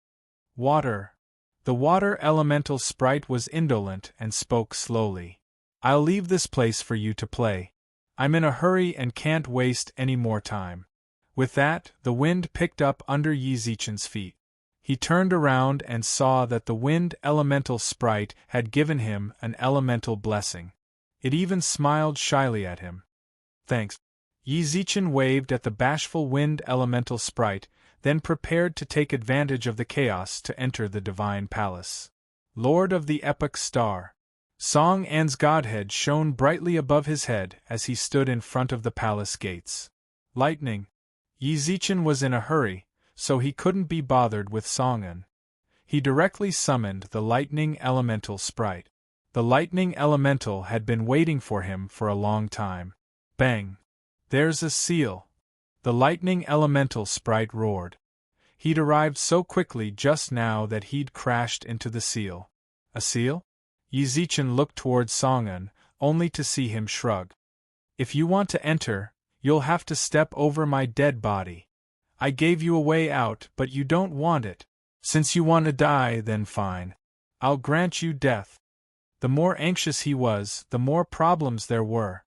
Water. The water elemental sprite was indolent and spoke slowly. I'll leave this place for you to play. I'm in a hurry and can't waste any more time. With that, the wind picked up under Yi Zichen's feet. He turned around and saw that the wind elemental sprite had given him an elemental blessing. It even smiled shyly at him. Thanks. Yi Zichen waved at the bashful wind elemental sprite, then prepared to take advantage of the chaos to enter the divine palace. Lord of the epic star. Song An's godhead shone brightly above his head as he stood in front of the palace gates. Lightning. Yi Zichen was in a hurry, so he couldn't be bothered with Song An. He directly summoned the lightning elemental sprite. The lightning elemental had been waiting for him for a long time. Bang! There's a seal! The lightning elemental sprite roared. He'd arrived so quickly just now that he'd crashed into the seal. A seal? Yi Zichen looked towards Song An, only to see him shrug. If you want to enter, you'll have to step over my dead body. I gave you a way out, but you don't want it. Since you want to die, then fine. I'll grant you death. The more anxious he was, the more problems there were.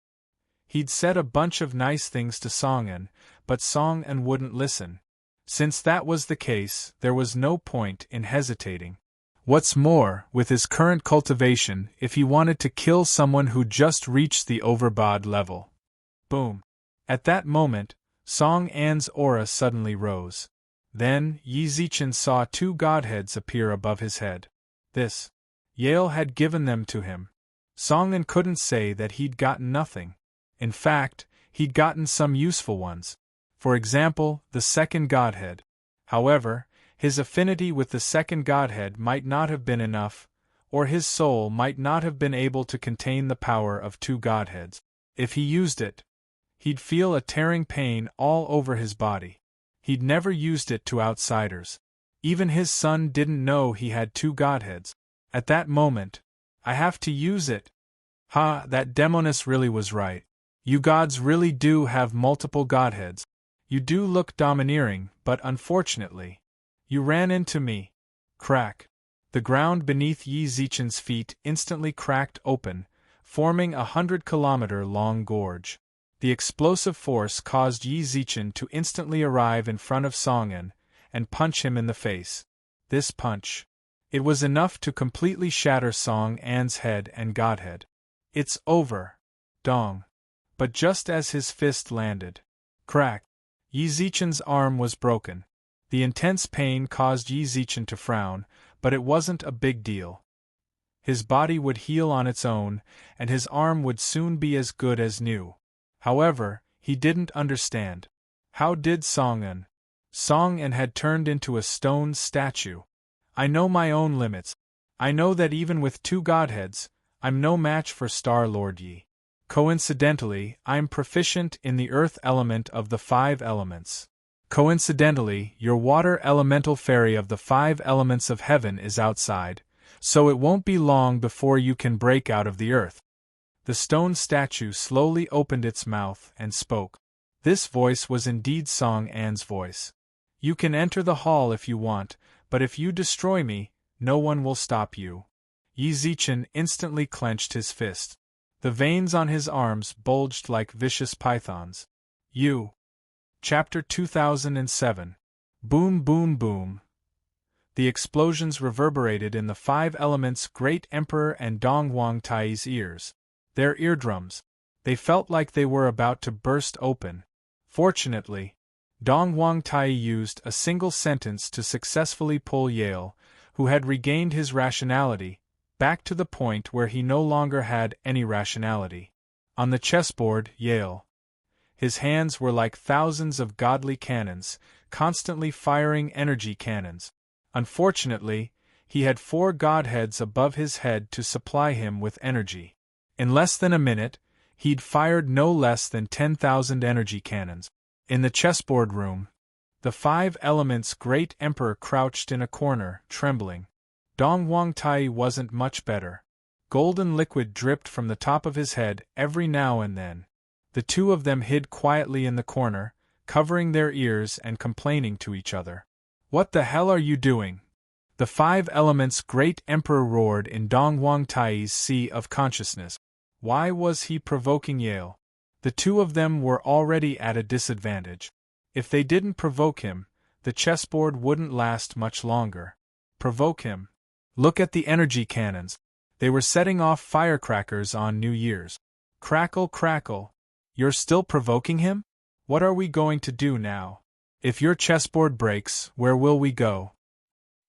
He'd said a bunch of nice things to Song An, but Song An wouldn't listen. Since that was the case, there was no point in hesitating. What's more, with his current cultivation, if he wanted to kill someone who just reached the overbod level. Boom. At that moment, Song An's aura suddenly rose. Then, Yi Zichen saw two godheads appear above his head. This. Yale had given them to him. Song An couldn't say that he'd gotten nothing. In fact, he'd gotten some useful ones. For example, the second godhead. However, his affinity with the second godhead might not have been enough, or his soul might not have been able to contain the power of two godheads. If he used it, he'd feel a tearing pain all over his body. He'd never used it to outsiders. Even his son didn't know he had two godheads. At that moment, I have to use it. Ha, that demoness really was right. You gods really do have multiple godheads. You do look domineering, but unfortunately, you ran into me. Crack. The ground beneath Yi Zichen's feet instantly cracked open, forming a 100-kilometer-long gorge. The explosive force caused Yi Zichen to instantly arrive in front of Song An and punch him in the face. This punch. It was enough to completely shatter Song An's head and godhead. It's over. Dong. But just as his fist landed. Crack. Yi Zichen's arm was broken. The intense pain caused Yi Zichen to frown, but it wasn't a big deal. His body would heal on its own, and his arm would soon be as good as new. However, he didn't understand. How did Song An? Song An had turned into a stone statue. I know my own limits. I know that even with two godheads, I'm no match for Star Lord Yi. Coincidentally, I'm proficient in the earth element of the 5 elements. Coincidentally, your water elemental fairy of the 5 elements of heaven is outside, so it won't be long before you can break out of the earth. The stone statue slowly opened its mouth and spoke. This voice was indeed Song An's voice. You can enter the hall if you want, but if you destroy me, no one will stop you. Yi Zichen instantly clenched his fist. The veins on his arms bulged like vicious pythons. You. Chapter 2007. Boom boom boom. The explosions reverberated in the 5 elements' Great Emperor and Dong Huang Tai's ears. Their eardrums. They felt like they were about to burst open. Fortunately, Dong Huang Tai used a single sentence to successfully pull Yale, who had regained his rationality, back to the point where he no longer had any rationality. On the chessboard, Yale. His hands were like thousands of godly cannons, constantly firing energy cannons. Unfortunately, he had 4 godheads above his head to supply him with energy. In less than a minute, he'd fired no less than 10,000 energy cannons. In the chessboard room, the 5 elements' Great Emperor crouched in a corner, trembling. Dong Huang Tai wasn't much better. Golden liquid dripped from the top of his head every now and then. The two of them hid quietly in the corner, covering their ears and complaining to each other. "What the hell are you doing?" The Five Elements' great emperor roared in Dong Wang Tai's sea of consciousness. Why was he provoking Yale? The two of them were already at a disadvantage. If they didn't provoke him, the chessboard wouldn't last much longer. Provoke him? Look at the energy cannons. They were setting off firecrackers on New Year's. Crackle, crackle. You're still provoking him? What are we going to do now? If your chessboard breaks, where will we go?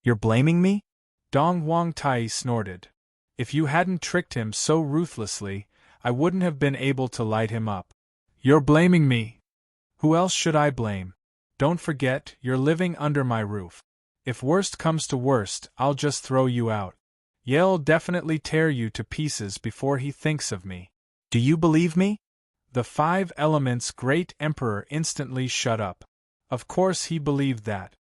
You're blaming me? Dong Wang Tai snorted. If you hadn't tricked him so ruthlessly, I wouldn't have been able to light him up. You're blaming me. Who else should I blame? Don't forget, you're living under my roof. If worst comes to worst, I'll just throw you out. Yale'll definitely tear you to pieces before he thinks of me. Do you believe me? The Five Elements' great emperor instantly shut up. Of course he believed that.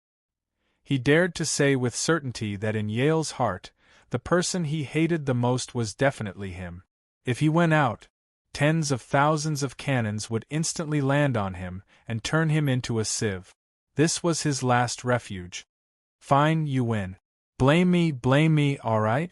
He dared to say with certainty that in Yale's heart, the person he hated the most was definitely him. If he went out, tens of thousands of cannons would instantly land on him and turn him into a sieve. This was his last refuge. Fine, you win. Blame me, all right?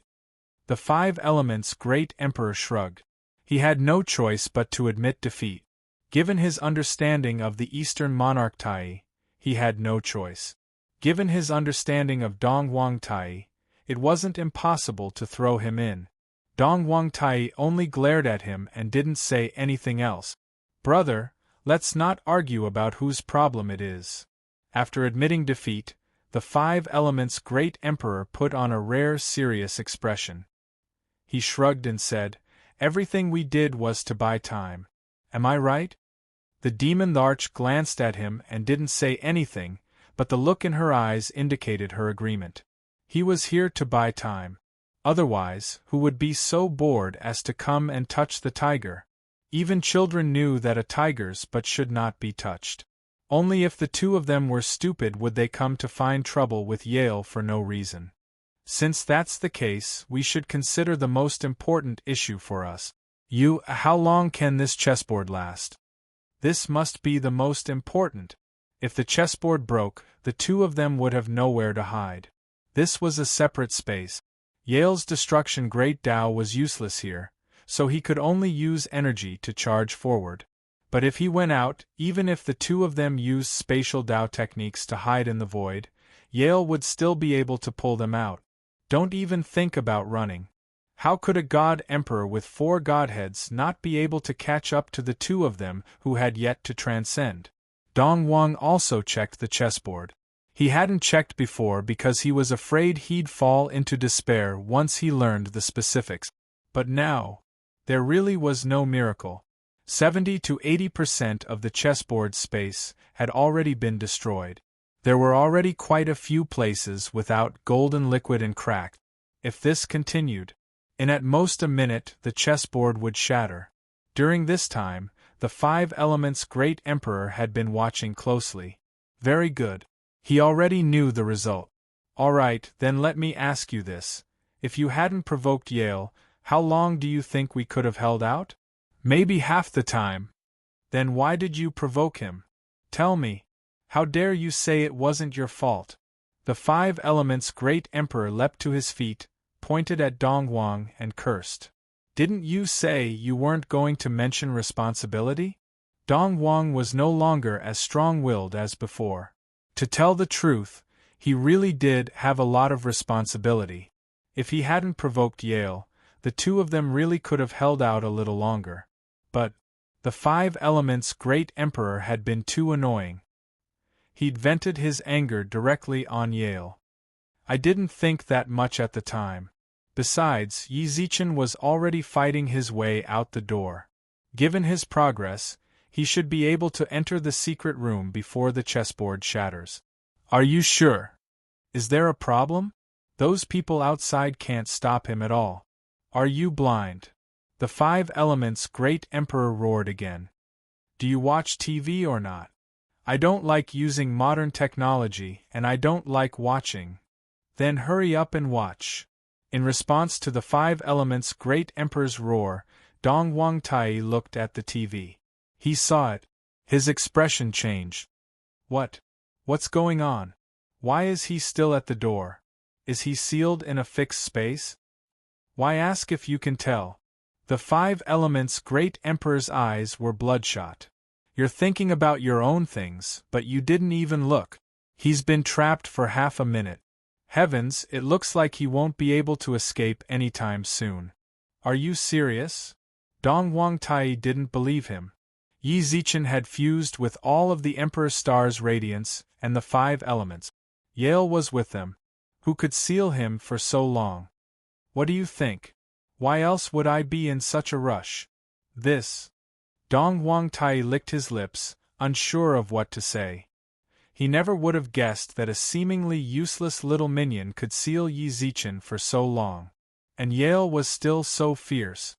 The Five Elements' great emperor shrugged. He had no choice but to admit defeat. Given his understanding of the Eastern monarch Tai, he had no choice. Given his understanding of Dong Wang Tai, it wasn't impossible to throw him in. Dong Wang Tai only glared at him and didn't say anything else. Brother, let's not argue about whose problem it is. After admitting defeat, the Five Elements' great emperor put on a rare serious expression. He shrugged and said, "Everything we did was to buy time. Am I right?" The demon larch glanced at him and didn't say anything, but the look in her eyes indicated her agreement. He was here to buy time. Otherwise, who would be so bored as to come and touch the tiger? Even children knew that a tiger's butt should not be touched. Only if the two of them were stupid would they come to find trouble with Yale for no reason. Since that's the case, we should consider the most important issue for us. How long can this chessboard last? This must be the most important. If the chessboard broke, the two of them would have nowhere to hide. This was a separate space. Yale's destruction great Tao was useless here, so he could only use energy to charge forward. But if he went out, even if the two of them used spatial Tao techniques to hide in the void, Yale would still be able to pull them out. Don't even think about running. How could a god-emperor with 4 godheads not be able to catch up to the two of them who had yet to transcend? Dong Wang also checked the chessboard. He hadn't checked before because he was afraid he'd fall into despair once he learned the specifics. But now, there really was no miracle. 70 to 80% of the chessboard space had already been destroyed. There were already quite a few places without golden liquid and cracked. If this continued, in at most a minute the chessboard would shatter. During this time, the Five Elements' great emperor had been watching closely. Very good. He already knew the result. All right, then let me ask you this. If you hadn't provoked Yale, how long do you think we could have held out? Maybe half the time. Then why did you provoke him? Tell me. How dare you say it wasn't your fault? The Five Elements' great emperor leapt to his feet, pointed at Dong Wang and cursed. Didn't you say you weren't going to mention responsibility? Dong Wang was no longer as strong-willed as before. To tell the truth, he really did have a lot of responsibility. If he hadn't provoked Yale, the two of them really could have held out a little longer. But the Five Elements' great emperor had been too annoying. He'd vented his anger directly on Yale. I didn't think that much at the time. Besides, Yi Zichen was already fighting his way out the door. Given his progress, he should be able to enter the secret room before the chessboard shatters. Are you sure? Is there a problem? Those people outside can't stop him at all. Are you blind? The Five Elements' great emperor roared again. Do you watch TV or not? I don't like using modern technology and I don't like watching. Then hurry up and watch. In response to the five elements' great emperor's roar, Dong Wangtai looked at the TV. He saw it. His expression changed. What's going on? Why is he still at the door? Is he sealed in a fixed space? Why ask if you can tell? The five elements' great emperor's eyes were bloodshot. You're thinking about your own things, but you didn't even look. He's been trapped for half a minute. Heavens, it looks like he won't be able to escape anytime soon. Are you serious? Dong Wangtai didn't believe him. Yi Zichen had fused with all of the Emperor's star's radiance and the five elements. Yale was with them. Who could seal him for so long? What do you think? Why else would I be in such a rush? This. Dong Wangtai licked his lips, unsure of what to say. He never would have guessed that a seemingly useless little minion could seal Yi Zichen for so long. And Yale was still so fierce.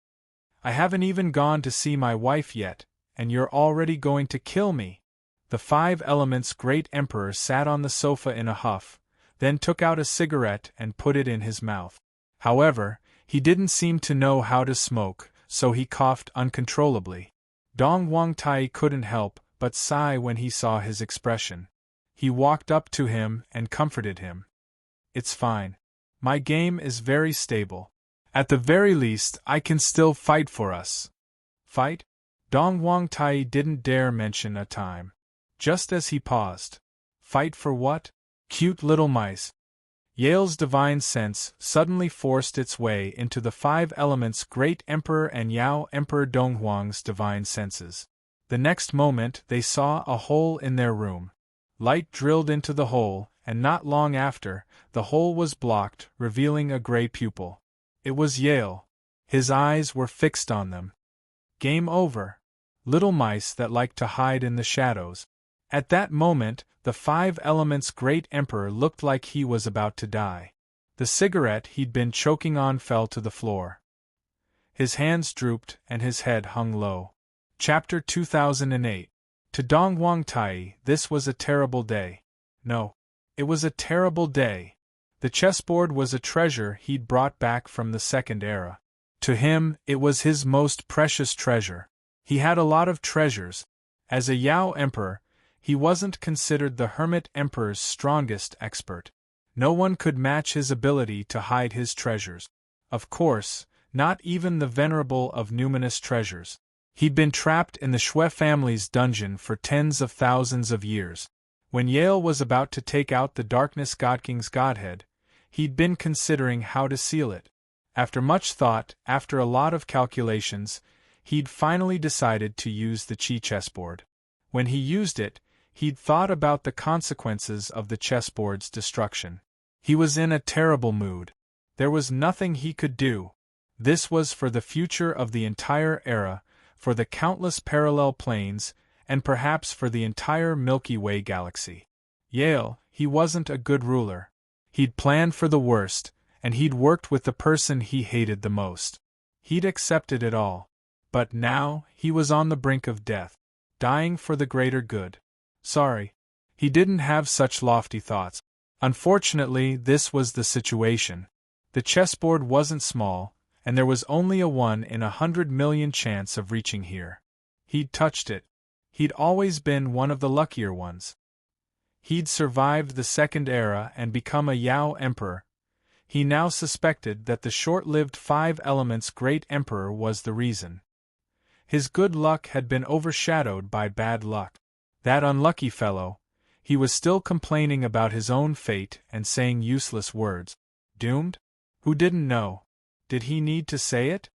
I haven't even gone to see my wife yet, and you're already going to kill me. The five elements' great emperor sat on the sofa in a huff, then took out a cigarette and put it in his mouth. However, he didn't seem to know how to smoke, so he coughed uncontrollably. Dong Wangtai couldn't help but sigh when he saw his expression. He walked up to him and comforted him. It's fine. My game is very stable. At the very least, I can still fight for us. Fight? Dong Wangtai didn't dare mention a time. Just as he paused. Fight for what? Cute little mice. Yale's divine sense suddenly forced its way into the five elements' great emperor and Yao Emperor Donghuang's divine senses. The next moment they saw a hole in their room. Light drilled into the hole, and not long after, the hole was blocked, revealing a gray pupil. It was Yale. His eyes were fixed on them. Game over. Little mice that like to hide in the shadows. At that moment, the five elements' great emperor looked like he was about to die. The cigarette he'd been choking on fell to the floor. His hands drooped and his head hung low. Chapter 2008. To Dong Wangtai, this was a terrible day. No. It was a terrible day. The chessboard was a treasure he'd brought back from the Second Era. To him, it was his most precious treasure. He had a lot of treasures. As a Yao Emperor, he wasn't considered the Hermit Emperor's strongest expert. No one could match his ability to hide his treasures. Of course, not even the venerable of numinous treasures. He'd been trapped in the Shui family's dungeon for tens of thousands of years. When Yale was about to take out the Darkness Godking's godhead, he'd been considering how to seal it. After much thought, after a lot of calculations, he'd finally decided to use the Qi chessboard. When he used it, he'd thought about the consequences of the chessboard's destruction. He was in a terrible mood. There was nothing he could do. This was for the future of the entire era, for the countless parallel planes, and perhaps for the entire Milky Way galaxy. Yale, he wasn't a good ruler. He'd planned for the worst, and he'd worked with the person he hated the most. He'd accepted it all. But now, he was on the brink of death. Dying for the greater good. Sorry. He didn't have such lofty thoughts. Unfortunately, this was the situation. The chessboard wasn't small, and there was only a 1 in 100 million chance of reaching here. He'd touched it. He'd always been one of the luckier ones. He'd survived the Second Era and become a Yao Emperor. He now suspected that the short-lived Five Elements Great Emperor was the reason. His good luck had been overshadowed by bad luck. That unlucky fellow. He was still complaining about his own fate and saying useless words. Doomed? Who didn't know? Did he need to say it?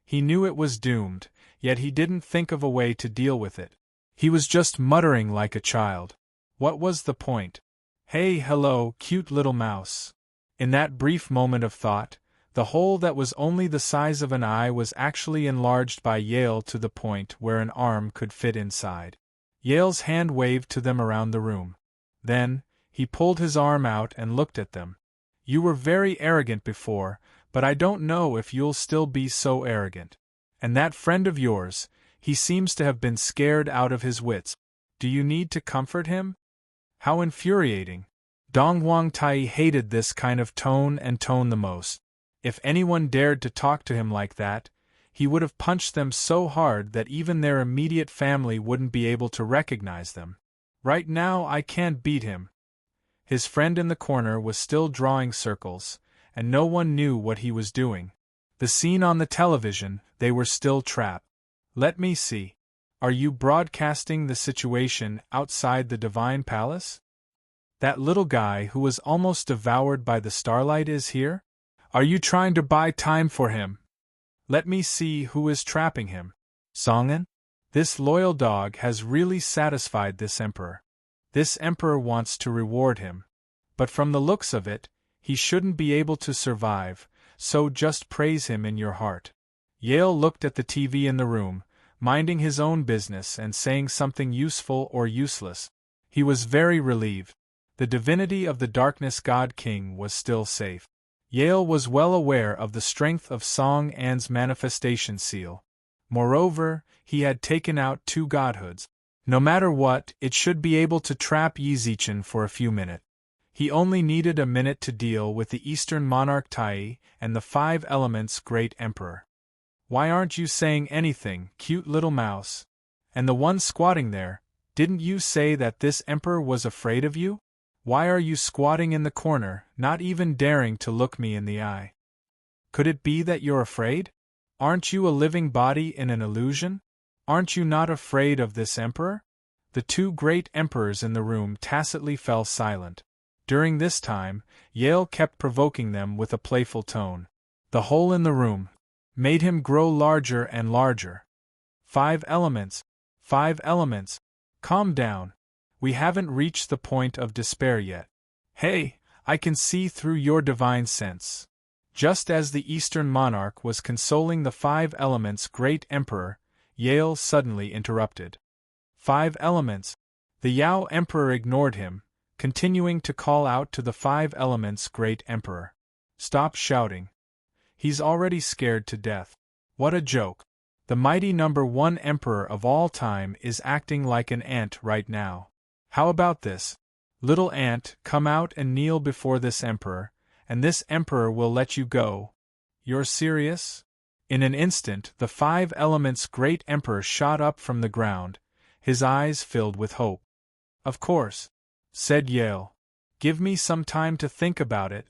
He knew it was doomed, yet he didn't think of a way to deal with it. He was just muttering like a child. What was the point? Hey, hello, cute little mouse. In that brief moment of thought, the hole that was only the size of an eye was actually enlarged by Yale to the point where an arm could fit inside. Yale's hand waved to them around the room. Then, he pulled his arm out and looked at them. You were very arrogant before, but I don't know if you'll still be so arrogant. And that friend of yours, he seems to have been scared out of his wits. Do you need to comfort him? How infuriating. Dong Wangtai hated this kind of tone the most. If anyone dared to talk to him like that, he would have punched them so hard that even their immediate family wouldn't be able to recognize them. Right now I can't beat him. His friend in the corner was still drawing circles, and no one knew what he was doing. The scene on the television, they were still trapped. Let me see. Are you broadcasting the situation outside the Divine Palace? That little guy who was almost devoured by the starlight is here? Are you trying to buy time for him? Let me see who is trapping him. Songen? This loyal dog has really satisfied this emperor. This emperor wants to reward him. But from the looks of it, he shouldn't be able to survive, so just praise him in your heart. Yale looked at the TV in the room, minding his own business and saying something useful or useless. He was very relieved. The divinity of the Darkness God King was still safe. Yale was well aware of the strength of Song An's manifestation seal. Moreover, he had taken out 2 godhoods. No matter what, it should be able to trap Yi Zichen for a few minutes. He only needed a minute to deal with the Eastern Monarch Tai and the 5 Elements Great Emperor. Why aren't you saying anything, cute little mouse? And the one squatting there, didn't you say that this emperor was afraid of you? Why are you squatting in the corner, not even daring to look me in the eye? Could it be that you're afraid? Aren't you a living body in an illusion? Aren't you not afraid of this emperor? The 2 great emperors in the room tacitly fell silent. During this time, Yale kept provoking them with a playful tone. The hole in the room made him grow larger and larger. 5 elements. 5 elements. Calm down. We haven't reached the point of despair yet. Hey, I can see through your divine sense. Just as the Eastern monarch was consoling the 5 Elements Great Emperor, Yale suddenly interrupted. 5 Elements. The Yao Emperor ignored him, continuing to call out to the 5 Elements Great Emperor. Stop shouting. He's already scared to death. What a joke. The mighty number 1 Emperor of all time is acting like an ant right now. How about this? Little ant, come out and kneel before this emperor, and this emperor will let you go. You're serious? In an instant, the 5 Elements Great Emperor shot up from the ground, his eyes filled with hope. Of course, said Yale. Give me some time to think about it.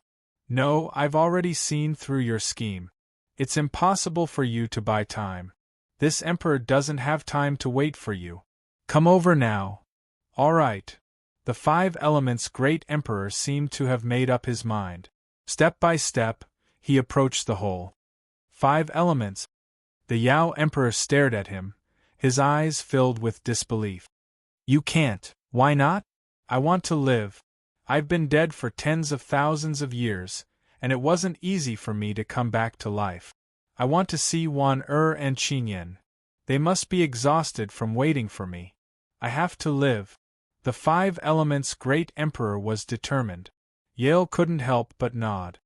No, I've already seen through your scheme. It's impossible for you to buy time. This emperor doesn't have time to wait for you. Come over now. All right. The 5 Elements Great Emperor seemed to have made up his mind. Step by step, he approached the hole. 5 Elements. The Yao Emperor stared at him, his eyes filled with disbelief. You can't. Why not? I want to live. I've been dead for tens of thousands of years, and it wasn't easy for me to come back to life. I want to see Wan and Qinyan. They must be exhausted from waiting for me. I have to live. The 5 Elements Great Emperor was determined. Yale couldn't help but nod.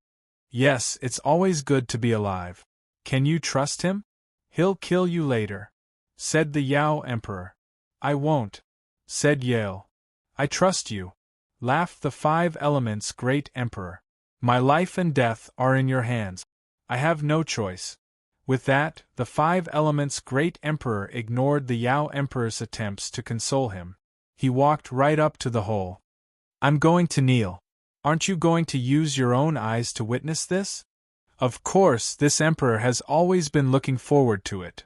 Yes, it's always good to be alive. Can you trust him? He'll kill you later, said the Yao Emperor. I won't, said Yale. I trust you, laughed the 5 Elements Great Emperor. My life and death are in your hands. I have no choice. With that, the 5 Elements Great Emperor ignored the Yao Emperor's attempts to console him. He walked right up to the hole. I'm going to kneel. Aren't you going to use your own eyes to witness this? Of course, this emperor has always been looking forward to it.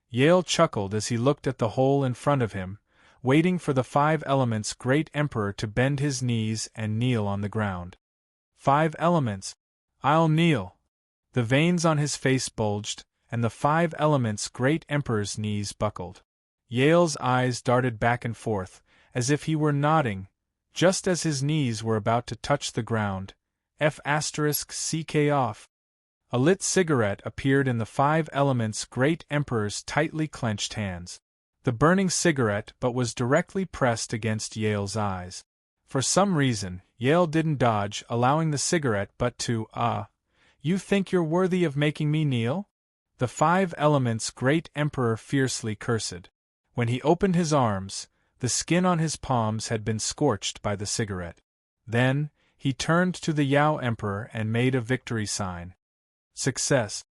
Yale chuckled as he looked at the hole in front of him, waiting for the 5 Elements Great Emperor to bend his knees and kneel on the ground. 5 Elements. I'll kneel. The veins on his face bulged, and the 5 Elements Great Emperor's knees buckled. Yale's eyes darted back and forth, as if he were nodding, just as his knees were about to touch the ground. F***ck off. A lit cigarette appeared in the 5 Elements Great Emperor's tightly clenched hands. The burning cigarette but was directly pressed against Yale's eyes. For some reason, Yale didn't dodge, allowing the cigarette but to, You think you're worthy of making me kneel? The 5 Elements Great Emperor fiercely cursed. When he opened his arms, the skin on his palms had been scorched by the cigarette. Then, he turned to the Yao Emperor and made a victory sign. Success.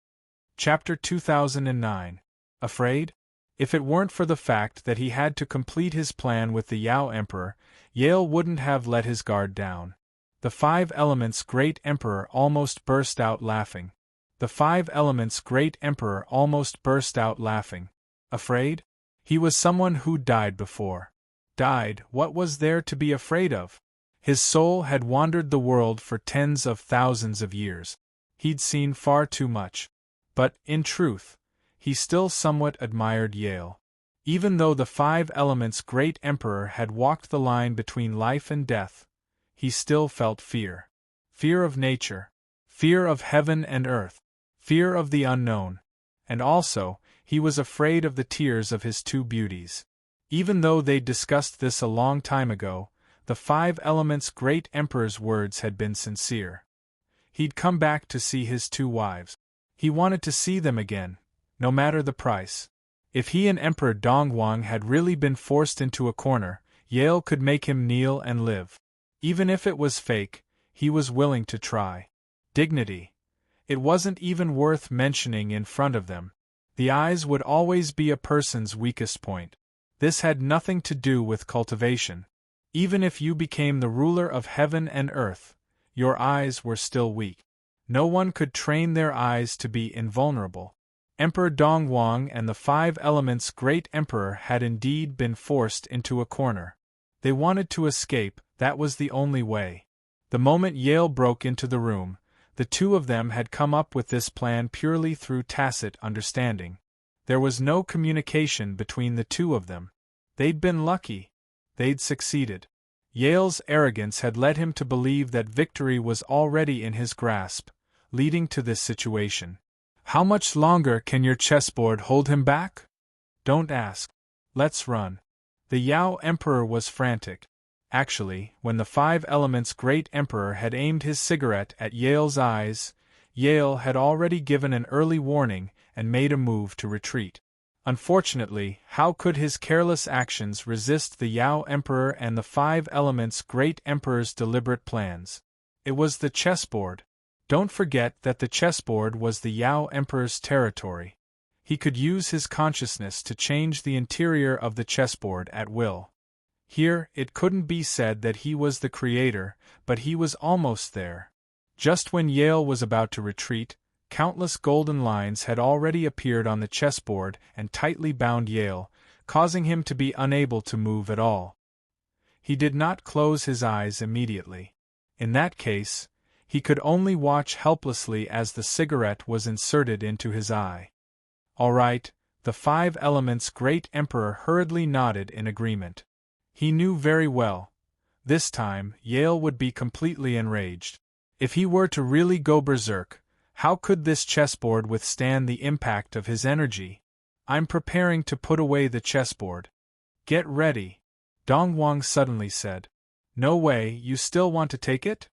Chapter 2009. Afraid? If it weren't for the fact that he had to complete his plan with the Yao Emperor, Yale wouldn't have let his guard down. The Five Elements' great emperor almost burst out laughing. The Five Elements' great emperor almost burst out laughing. Afraid? He was someone who died before. Died, what was there to be afraid of? His soul had wandered the world for tens of thousands of years. He'd seen far too much. But, in truth, he still somewhat admired Yale. Even though the Five Elements' great emperor had walked the line between life and death, he still felt fear. Fear of nature. Fear of heaven and earth. Fear of the unknown. And also, he was afraid of the tears of his two beauties. Even though they'd discussed this a long time ago, the Five Elements' great emperor's words had been sincere. He'd come back to see his two wives. He wanted to see them again, no matter the price. If he and Emperor Dongwang had really been forced into a corner, Yale could make him kneel and live. Even if it was fake, he was willing to try. Dignity. It wasn't even worth mentioning in front of them. The eyes would always be a person's weakest point. This had nothing to do with cultivation. Even if you became the ruler of heaven and earth, your eyes were still weak. No one could train their eyes to be invulnerable. Emperor Dongwang and the Five Elements' great emperor had indeed been forced into a corner. They wanted to escape, that was the only way. The moment Yale broke into the room, the two of them had come up with this plan purely through tacit understanding. There was no communication between the two of them. They'd been lucky. They'd succeeded. Yale's arrogance had led him to believe that victory was already in his grasp, leading to this situation. How much longer can your chessboard hold him back? Don't ask. Let's run. The Yao Emperor was frantic. Actually, when the Five Elements' great emperor had aimed his cigarette at Yale's eyes, Yale had already given an early warning and made a move to retreat. Unfortunately, how could his careless actions resist the Yao Emperor and the Five Elements' great emperor's deliberate plans? It was the chessboard. Don't forget that the chessboard was the Yao Emperor's territory. He could use his consciousness to change the interior of the chessboard at will. Here, it couldn't be said that he was the creator, but he was almost there. Just when Yale was about to retreat, countless golden lines had already appeared on the chessboard and tightly bound Yale, causing him to be unable to move at all. He did not close his eyes immediately. In that case, he could only watch helplessly as the cigarette was inserted into his eye. All right, the Five Elements' great emperor hurriedly nodded in agreement. He knew very well. This time, Yale would be completely enraged. If he were to really go berserk, how could this chessboard withstand the impact of his energy? I'm preparing to put away the chessboard. Get ready, Dongwang suddenly said. No way, you still want to take it?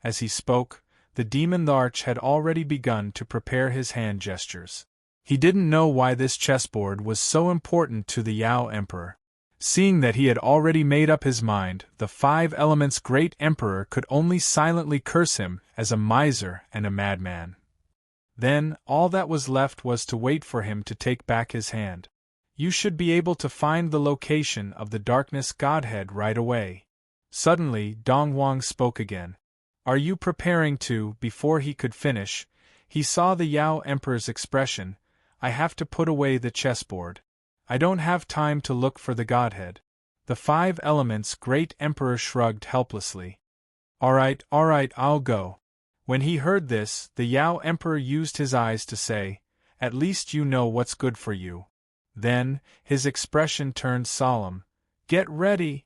As he spoke, the demon Larch had already begun to prepare his hand gestures. He didn't know why this chessboard was so important to the Yao Emperor. Seeing that he had already made up his mind, the Five Elements' great emperor could only silently curse him as a miser and a madman. Then, all that was left was to wait for him to take back his hand. You should be able to find the location of the Darkness Godhead right away. Suddenly, Dongwang spoke again. Are you preparing to? Before he could finish, he saw the Yao Emperor's expression. I have to put away the chessboard. I don't have time to look for the Godhead. The Five Elements' great emperor shrugged helplessly. All right, I'll go. When he heard this, the Yao Emperor used his eyes to say, At least you know what's good for you. Then, his expression turned solemn. Get ready!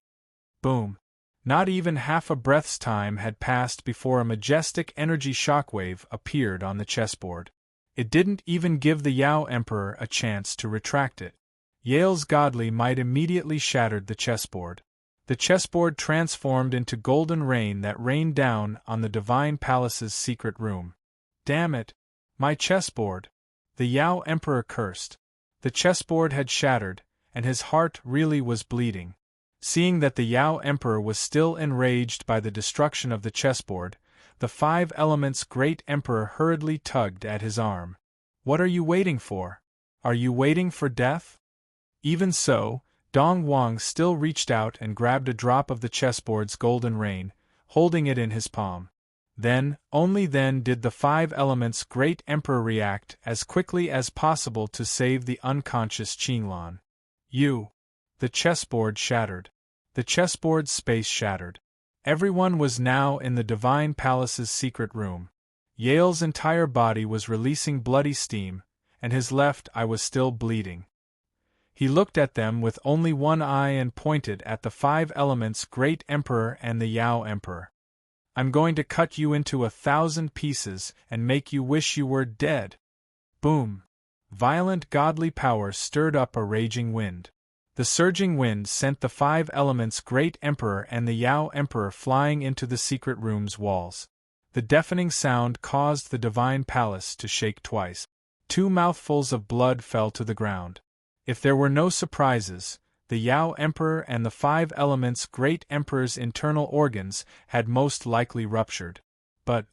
Boom. Not even half a breath's time had passed before a majestic energy shockwave appeared on the chessboard. It didn't even give the Yao Emperor a chance to retract it. Yale's godly might immediately shattered the chessboard. The chessboard transformed into golden rain that rained down on the Divine Palace's secret room. Damn it! My chessboard! The Yao Emperor cursed. The chessboard had shattered, and his heart really was bleeding. Seeing that the Yao Emperor was still enraged by the destruction of the chessboard, The Five Elements Great Emperor hurriedly tugged at his arm. What are you waiting for? Are you waiting for death? Even so, Dong Wang still reached out and grabbed a drop of the chessboard's golden rain, holding it in his palm. Then, only then did the Five Elements Great Emperor react as quickly as possible to save the unconscious Qinglan. You! The chessboard shattered. The chessboard's space shattered. Everyone was now in the Divine Palace's secret room. Yale's entire body was releasing bloody steam, and his left eye was still bleeding. He looked at them with only one eye and pointed at the Five Elements Great Emperor and the Yao Emperor. I'm going to cut you into 1,000 pieces and make you wish you were dead. Boom! Violent godly power stirred up a raging wind. The surging wind sent the Five Elements Great Emperor and the Yao Emperor flying into the secret room's walls. The deafening sound caused the Divine Palace to shake twice. 2 mouthfuls of blood fell to the ground. If there were no surprises, the Yao Emperor and the Five Elements Great Emperor's internal organs had most likely ruptured. But,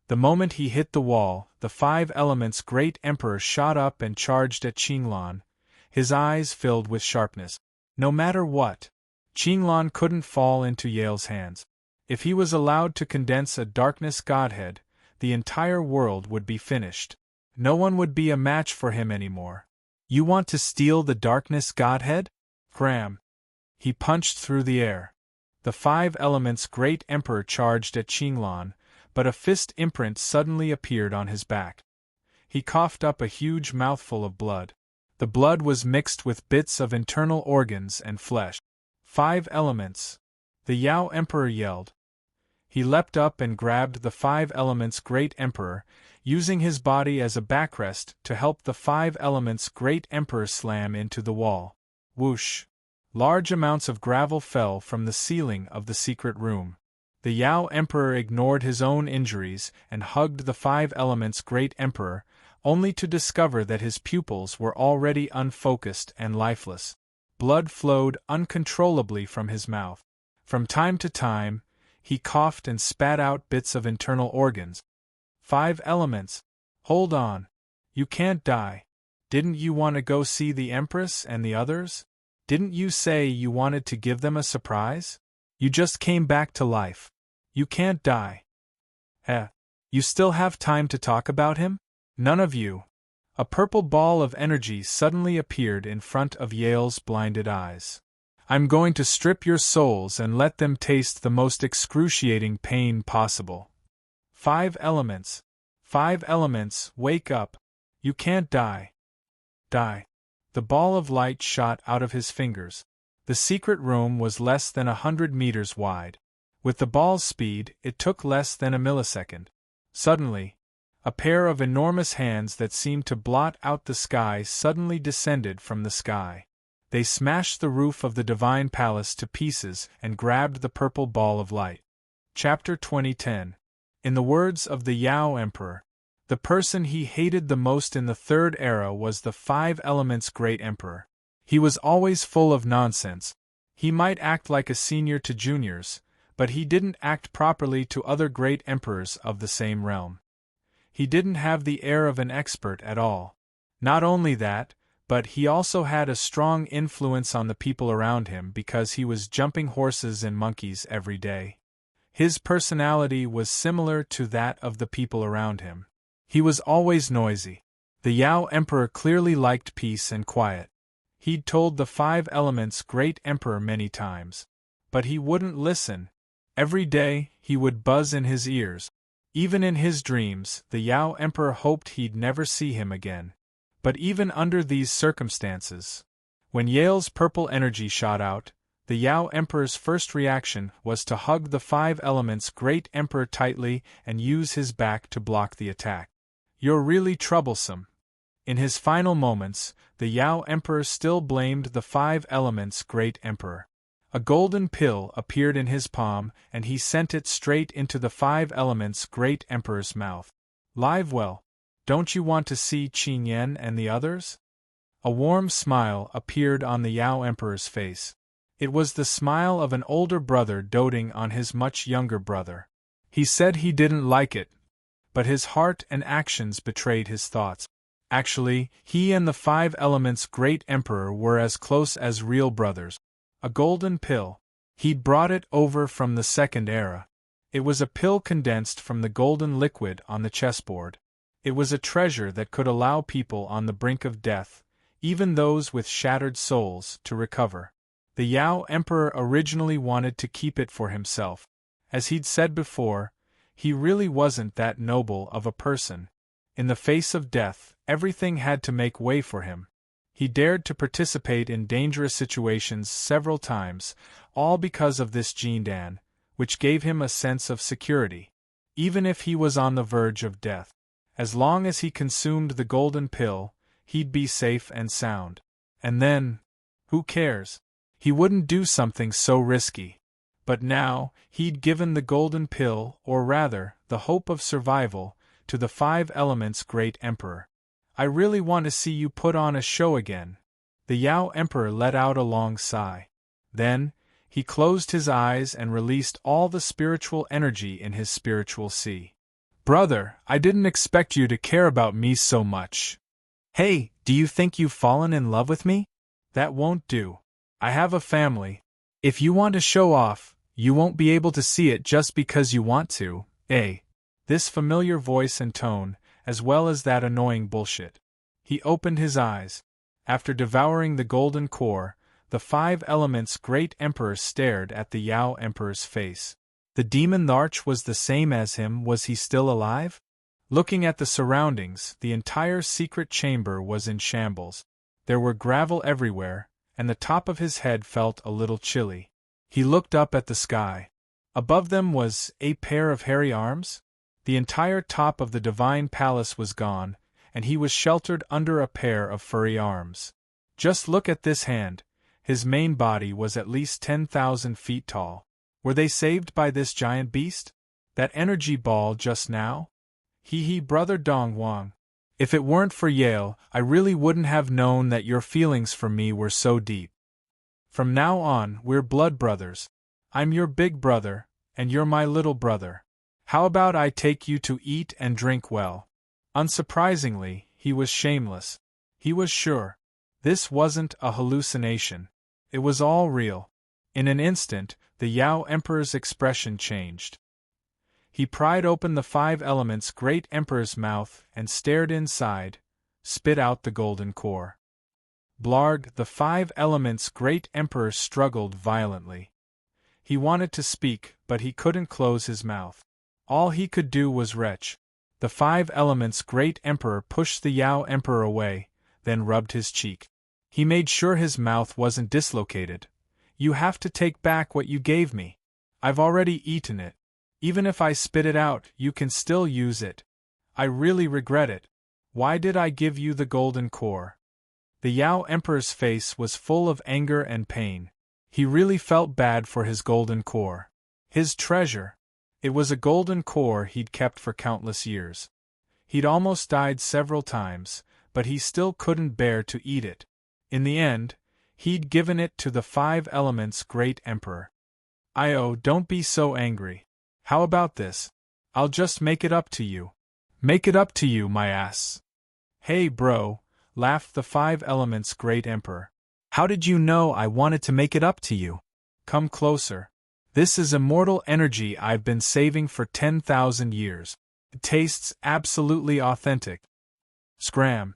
the moment he hit the wall, the Five Elements Great Emperor shot up and charged at Qinglan, his eyes filled with sharpness. No matter what, Qinglan couldn't fall into Yale's hands. If he was allowed to condense a darkness godhead, the entire world would be finished. No one would be a match for him anymore. You want to steal the darkness godhead? Cram! He punched through the air. The Five Elements Great Emperor charged at Qinglan, but a fist imprint suddenly appeared on his back. He coughed up a huge mouthful of blood. The blood was mixed with bits of internal organs and flesh. 5 elements! The Yao Emperor yelled. He leapt up and grabbed the 5 elements Great Emperor, using his body as a backrest to help the 5 elements Great Emperor slam into the wall. Whoosh! Large amounts of gravel fell from the ceiling of the secret room. The Yao Emperor ignored his own injuries and hugged the 5 elements Great Emperor, only to discover that his pupils were already unfocused and lifeless. Blood flowed uncontrollably from his mouth. From time to time, he coughed and spat out bits of internal organs. 5 elements! Hold on! You can't die. Didn't you want to go see the Empress and the others? Didn't you say you wanted to give them a surprise? You just came back to life. You can't die. You still have time to talk about him? None of you. A purple ball of energy suddenly appeared in front of Yale's blinded eyes. I'm going to strip your souls and let them taste the most excruciating pain possible. 5 elements. 5 elements, wake up. You can't die. Die. The ball of light shot out of his fingers. The secret room was less than 100 meters wide. With the ball's speed, it took less than a millisecond. Suddenly, a pair of enormous hands that seemed to blot out the sky suddenly descended from the sky. They smashed the roof of the Divine Palace to pieces and grabbed the purple ball of light. Chapter 2010. In the words of the Yao Emperor, the person he hated the most in the Third Era was the 5 Elements Great Emperor. He was always full of nonsense. He might act like a senior to juniors, but he didn't act properly to other great emperors of the same realm. He didn't have the air of an expert at all. Not only that, but he also had a strong influence on the people around him because he was jumping horses and monkeys every day. His personality was similar to that of the people around him. He was always noisy. The Yao Emperor clearly liked peace and quiet. He'd told the 5 Elements Great Emperor many times. But he wouldn't listen. Every day, he would buzz in his ears. Even in his dreams, the Yao Emperor hoped he'd never see him again. But even under these circumstances, when Yale's purple energy shot out, the Yao Emperor's first reaction was to hug the 5 Elements Great Emperor tightly and use his back to block the attack. You're really troublesome. In his final moments, the Yao Emperor still blamed the 5 Elements Great Emperor. A golden pill appeared in his palm, and he sent it straight into the 5 Elements Great Emperor's mouth. Live well. Don't you want to see Qin Yan and the others? A warm smile appeared on the Yao Emperor's face. It was the smile of an older brother doting on his much younger brother. He said he didn't like it, but his heart and actions betrayed his thoughts. Actually, he and the Five Elements' great emperor were as close as real brothers. A golden pill. He'd brought it over from the Second Era. It was a pill condensed from the golden liquid on the chessboard. It was a treasure that could allow people on the brink of death, even those with shattered souls, to recover. The Yao Emperor originally wanted to keep it for himself. As he'd said before, he really wasn't that noble of a person. In the face of death, everything had to make way for him. He dared to participate in dangerous situations several times, all because of this Jindan, which gave him a sense of security. Even if he was on the verge of death, as long as he consumed the golden pill, he'd be safe and sound. And then, who cares? He wouldn't do something so risky. But now, he'd given the golden pill, or rather, the hope of survival, to the Five Elements' great emperor. I really want to see you put on a show again. The Yao Emperor let out a long sigh. Then, he closed his eyes and released all the spiritual energy in his spiritual sea. Brother, I didn't expect you to care about me so much. Hey, do you think you've fallen in love with me? That won't do. I have a family. If you want to show off, you won't be able to see it just because you want to, eh? This familiar voice and tone, as well as that annoying bullshit. He opened his eyes. After devouring the golden core, the Five Elements' great emperor stared at the Yao Emperor's face. The demon Larch was the same as him. Was he still alive? Looking at the surroundings, the entire secret chamber was in shambles. There were gravel everywhere, and the top of his head felt a little chilly. He looked up at the sky. Above them was a pair of hairy arms? The entire top of the divine palace was gone, and he was sheltered under a pair of furry arms. Just look at this hand. His main body was at least 10,000 feet tall. Were they saved by this giant beast? That energy ball just now? Brother Dong Wang. If it weren't for Yale, I really wouldn't have known that your feelings for me were so deep. From now on, we're blood brothers. I'm your big brother, and you're my little brother. How about I take you to eat and drink well? Unsurprisingly, he was shameless. He was sure. This wasn't a hallucination. It was all real. In an instant, the Yao Emperor's expression changed. He pried open the Five Elements' great emperor's mouth and stared inside, spit out the golden core. Blarg, the Five Elements' great emperor struggled violently. He wanted to speak, but he couldn't close his mouth. All he could do was retch. The Five Elements' great emperor pushed the Yao Emperor away, then rubbed his cheek. He made sure his mouth wasn't dislocated. You have to take back what you gave me. I've already eaten it. Even if I spit it out, you can still use it. I really regret it. Why did I give you the golden core? The Yao Emperor's face was full of anger and pain. He really felt bad for his golden core. His treasure. It was a golden core he'd kept for countless years. He'd almost died several times, but he still couldn't bear to eat it. In the end, he'd given it to the Five Elements' great emperor. Don't be so angry. How about this? I'll just make it up to you. Make it up to you, my ass. Hey bro, laughed the Five Elements' great emperor. How did you know I wanted to make it up to you? Come closer. This is immortal energy I've been saving for 10,000 years. It tastes absolutely authentic. Scram.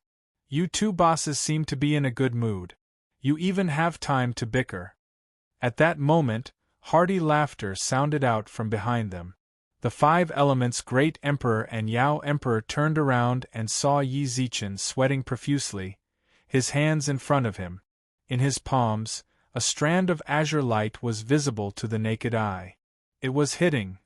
You two bosses seem to be in a good mood. You even have time to bicker. At that moment, hearty laughter sounded out from behind them. The Five Elements' great emperor and Yao Emperor turned around and saw Yi Zichen sweating profusely, his hands in front of him. In his palms, a strand of azure light was visible to the naked eye. It was hitting.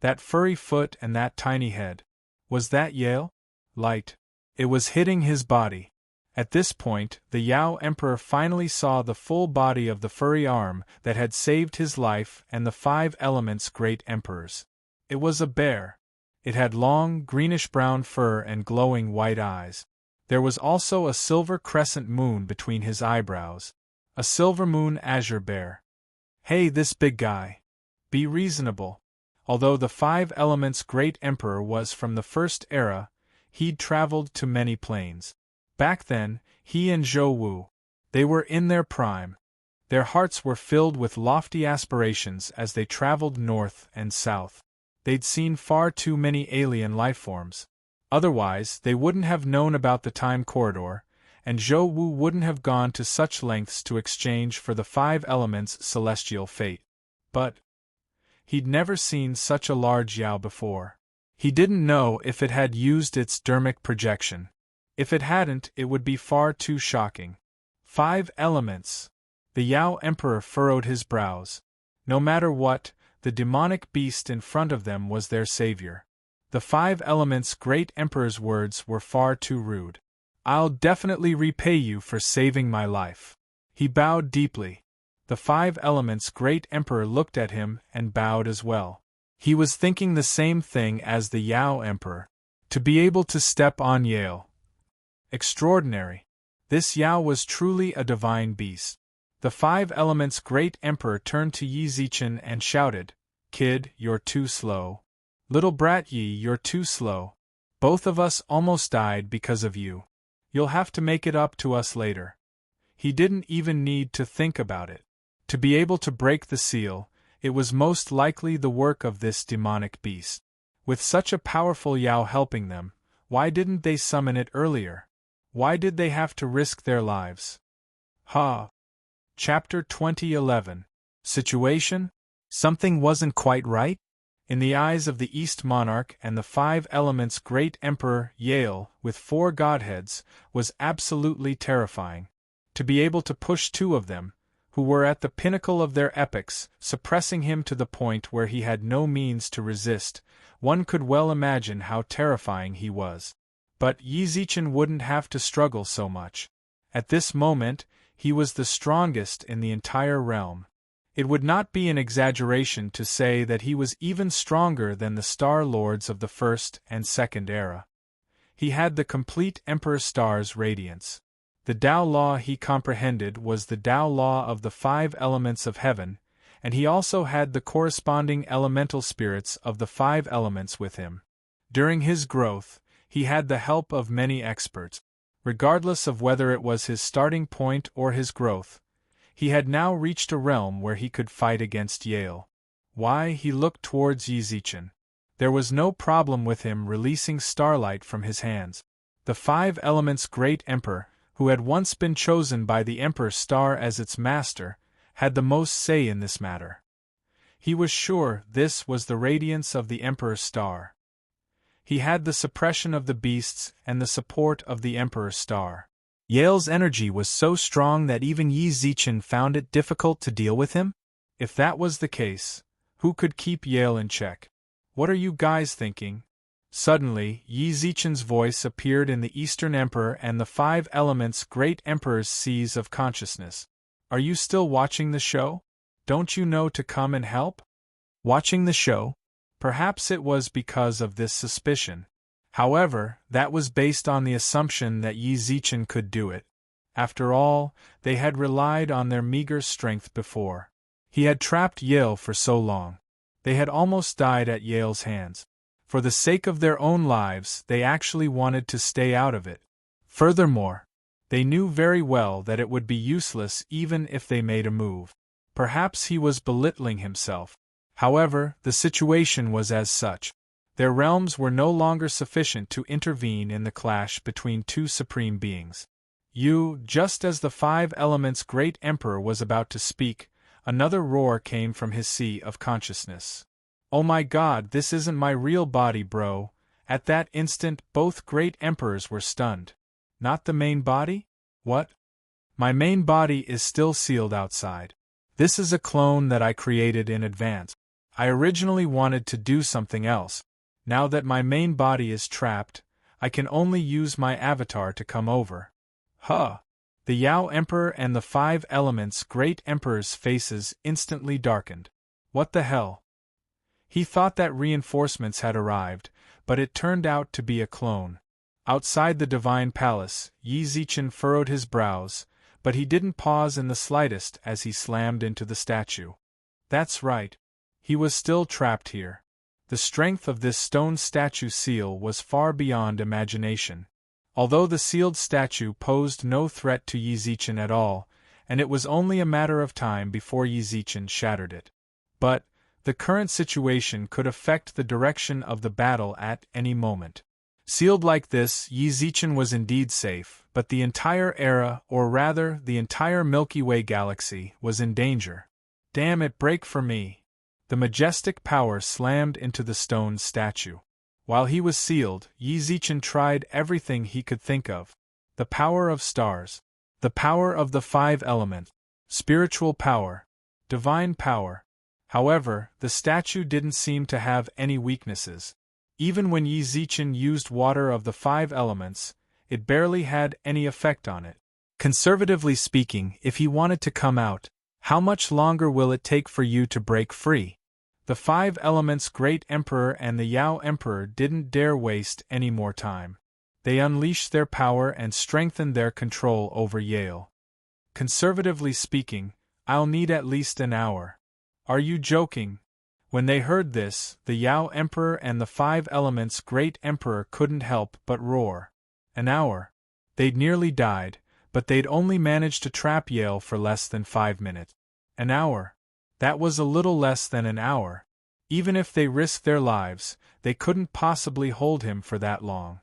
That furry foot and that tiny head. Was that Yale? Light. It was hitting his body. At this point, the Yao Emperor finally saw the full body of the furry arm that had saved his life and the Five Elements' great emperors. It was a bear. It had long, greenish-brown fur and glowing white eyes. There was also a silver crescent moon between his eyebrows. A silver moon azure bear. Hey, this big guy. Be reasonable. Although the Five Elements' great emperor was from the first era, he'd traveled to many planes. Back then, he and Zhou Wu, they were in their prime. Their hearts were filled with lofty aspirations as they traveled north and south. They'd seen far too many alien lifeforms. Otherwise, they wouldn't have known about the time corridor, and Zhou Wu wouldn't have gone to such lengths to exchange for the Five Elements' celestial fate. But he'd never seen such a large Yao before. He didn't know if it had used its dermic projection. If it hadn't, it would be far too shocking. 5 elements. The Yao Emperor furrowed his brows. No matter what, the demonic beast in front of them was their savior. The 5 elements' great emperor's words were far too rude. I'll definitely repay you for saving my life. He bowed deeply. The 5 elements' great emperor looked at him and bowed as well. He was thinking the same thing as the Yao Emperor. To be able to step on Yale. Extraordinary. This Yao was truly a divine beast. The 5 elements' great emperor turned to Yi Zichen and shouted, "Kid, you're too slow. Little brat Yi, you're too slow. Both of us almost died because of you. You'll have to make it up to us later." He didn't even need to think about it. To be able to break the seal, it was most likely the work of this demonic beast. With such a powerful Yao helping them, why didn't they summon it earlier? Why did they have to risk their lives? Chapter 2011. Situation? Something wasn't quite right? In the eyes of the East Monarch and the 5 Elements' great emperor, Yale, with 4 godheads, was absolutely terrifying. To be able to push 2 of them, who were at the pinnacle of their epics, suppressing him to the point where he had no means to resist, one could well imagine how terrifying he was. But Yi Zichen wouldn't have to struggle so much. At this moment, he was the strongest in the entire realm. It would not be an exaggeration to say that he was even stronger than the Star Lords of the First and Second Era. He had the complete Emperor Star's radiance. The Tao Law he comprehended was the Tao Law of the 5 elements of heaven, and he also had the corresponding elemental spirits of the 5 elements with him. During his growth, he had the help of many experts. Regardless of whether it was his starting point or his growth, he had now reached a realm where he could fight against Yale. Why, he looked towards Yi Zichen. There was no problem with him releasing starlight from his hands. The 5 Elements' great emperor, who had once been chosen by the Emperor Star as its master, had the most say in this matter. He was sure this was the radiance of the Emperor Star. He had the suppression of the beasts and the support of the Emperor Star. Yale's energy was so strong that even Yi Zichen found it difficult to deal with him? If that was the case, who could keep Yale in check? What are you guys thinking? Suddenly, Yi Zichen's voice appeared in the Eastern Emperor and the 5 Elements' great emperor's seas of consciousness. Are you still watching the show? Don't you know to come and help? Watching the show? Perhaps it was because of this suspicion. However, that was based on the assumption that Yi Zichen could do it. After all, they had relied on their meager strength before. He had trapped Yale for so long. They had almost died at Yale's hands. For the sake of their own lives, they actually wanted to stay out of it. Furthermore, they knew very well that it would be useless even if they made a move. Perhaps he was belittling himself. However, the situation was as such. Their realms were no longer sufficient to intervene in the clash between 2 supreme beings. Just as the 5 Elements' great emperor was about to speak, another roar came from his sea of consciousness. "Oh my God, this isn't my real body, bro." At that instant, both great emperors were stunned. Not the main body? What? My main body is still sealed outside. This is a clone that I created in advance. I originally wanted to do something else. Now that my main body is trapped, I can only use my avatar to come over. The Yao Emperor and the 5 Elements' great emperor's faces instantly darkened. What the hell? He thought that reinforcements had arrived, but it turned out to be a clone. Outside the Divine Palace, Yi Zichen furrowed his brows, but he didn't pause in the slightest as he slammed into the statue. That's right. He was still trapped here. The strength of this stone statue seal was far beyond imagination. Although the sealed statue posed no threat to Yizichin at all, and it was only a matter of time before Yizichin shattered it. But the current situation could affect the direction of the battle at any moment. Sealed like this, Yizichin was indeed safe, but the entire era, or rather, the entire Milky Way galaxy, was in danger. Damn it, break for me! The majestic power slammed into the stone statue. While he was sealed, Yizichin tried everything he could think of. The power of stars. The power of the 5 elements. Spiritual power. Divine power. However, the statue didn't seem to have any weaknesses. Even when Yizichin used water of the 5 elements, it barely had any effect on it. Conservatively speaking, if he wanted to come out, how much longer will it take for you to break free? The 5 elements Great Emperor and the Yao Emperor didn't dare waste any more time. They unleashed their power and strengthened their control over Yale. Conservatively speaking, I'll need at least an hour. Are you joking? When they heard this, the Yao Emperor and the 5 elements Great Emperor couldn't help but roar. An hour. They'd nearly died, but they'd only managed to trap Yale for less than 5 minutes. An hour. That was a little less than an hour. Even if they risked their lives, they couldn't possibly hold him for that long.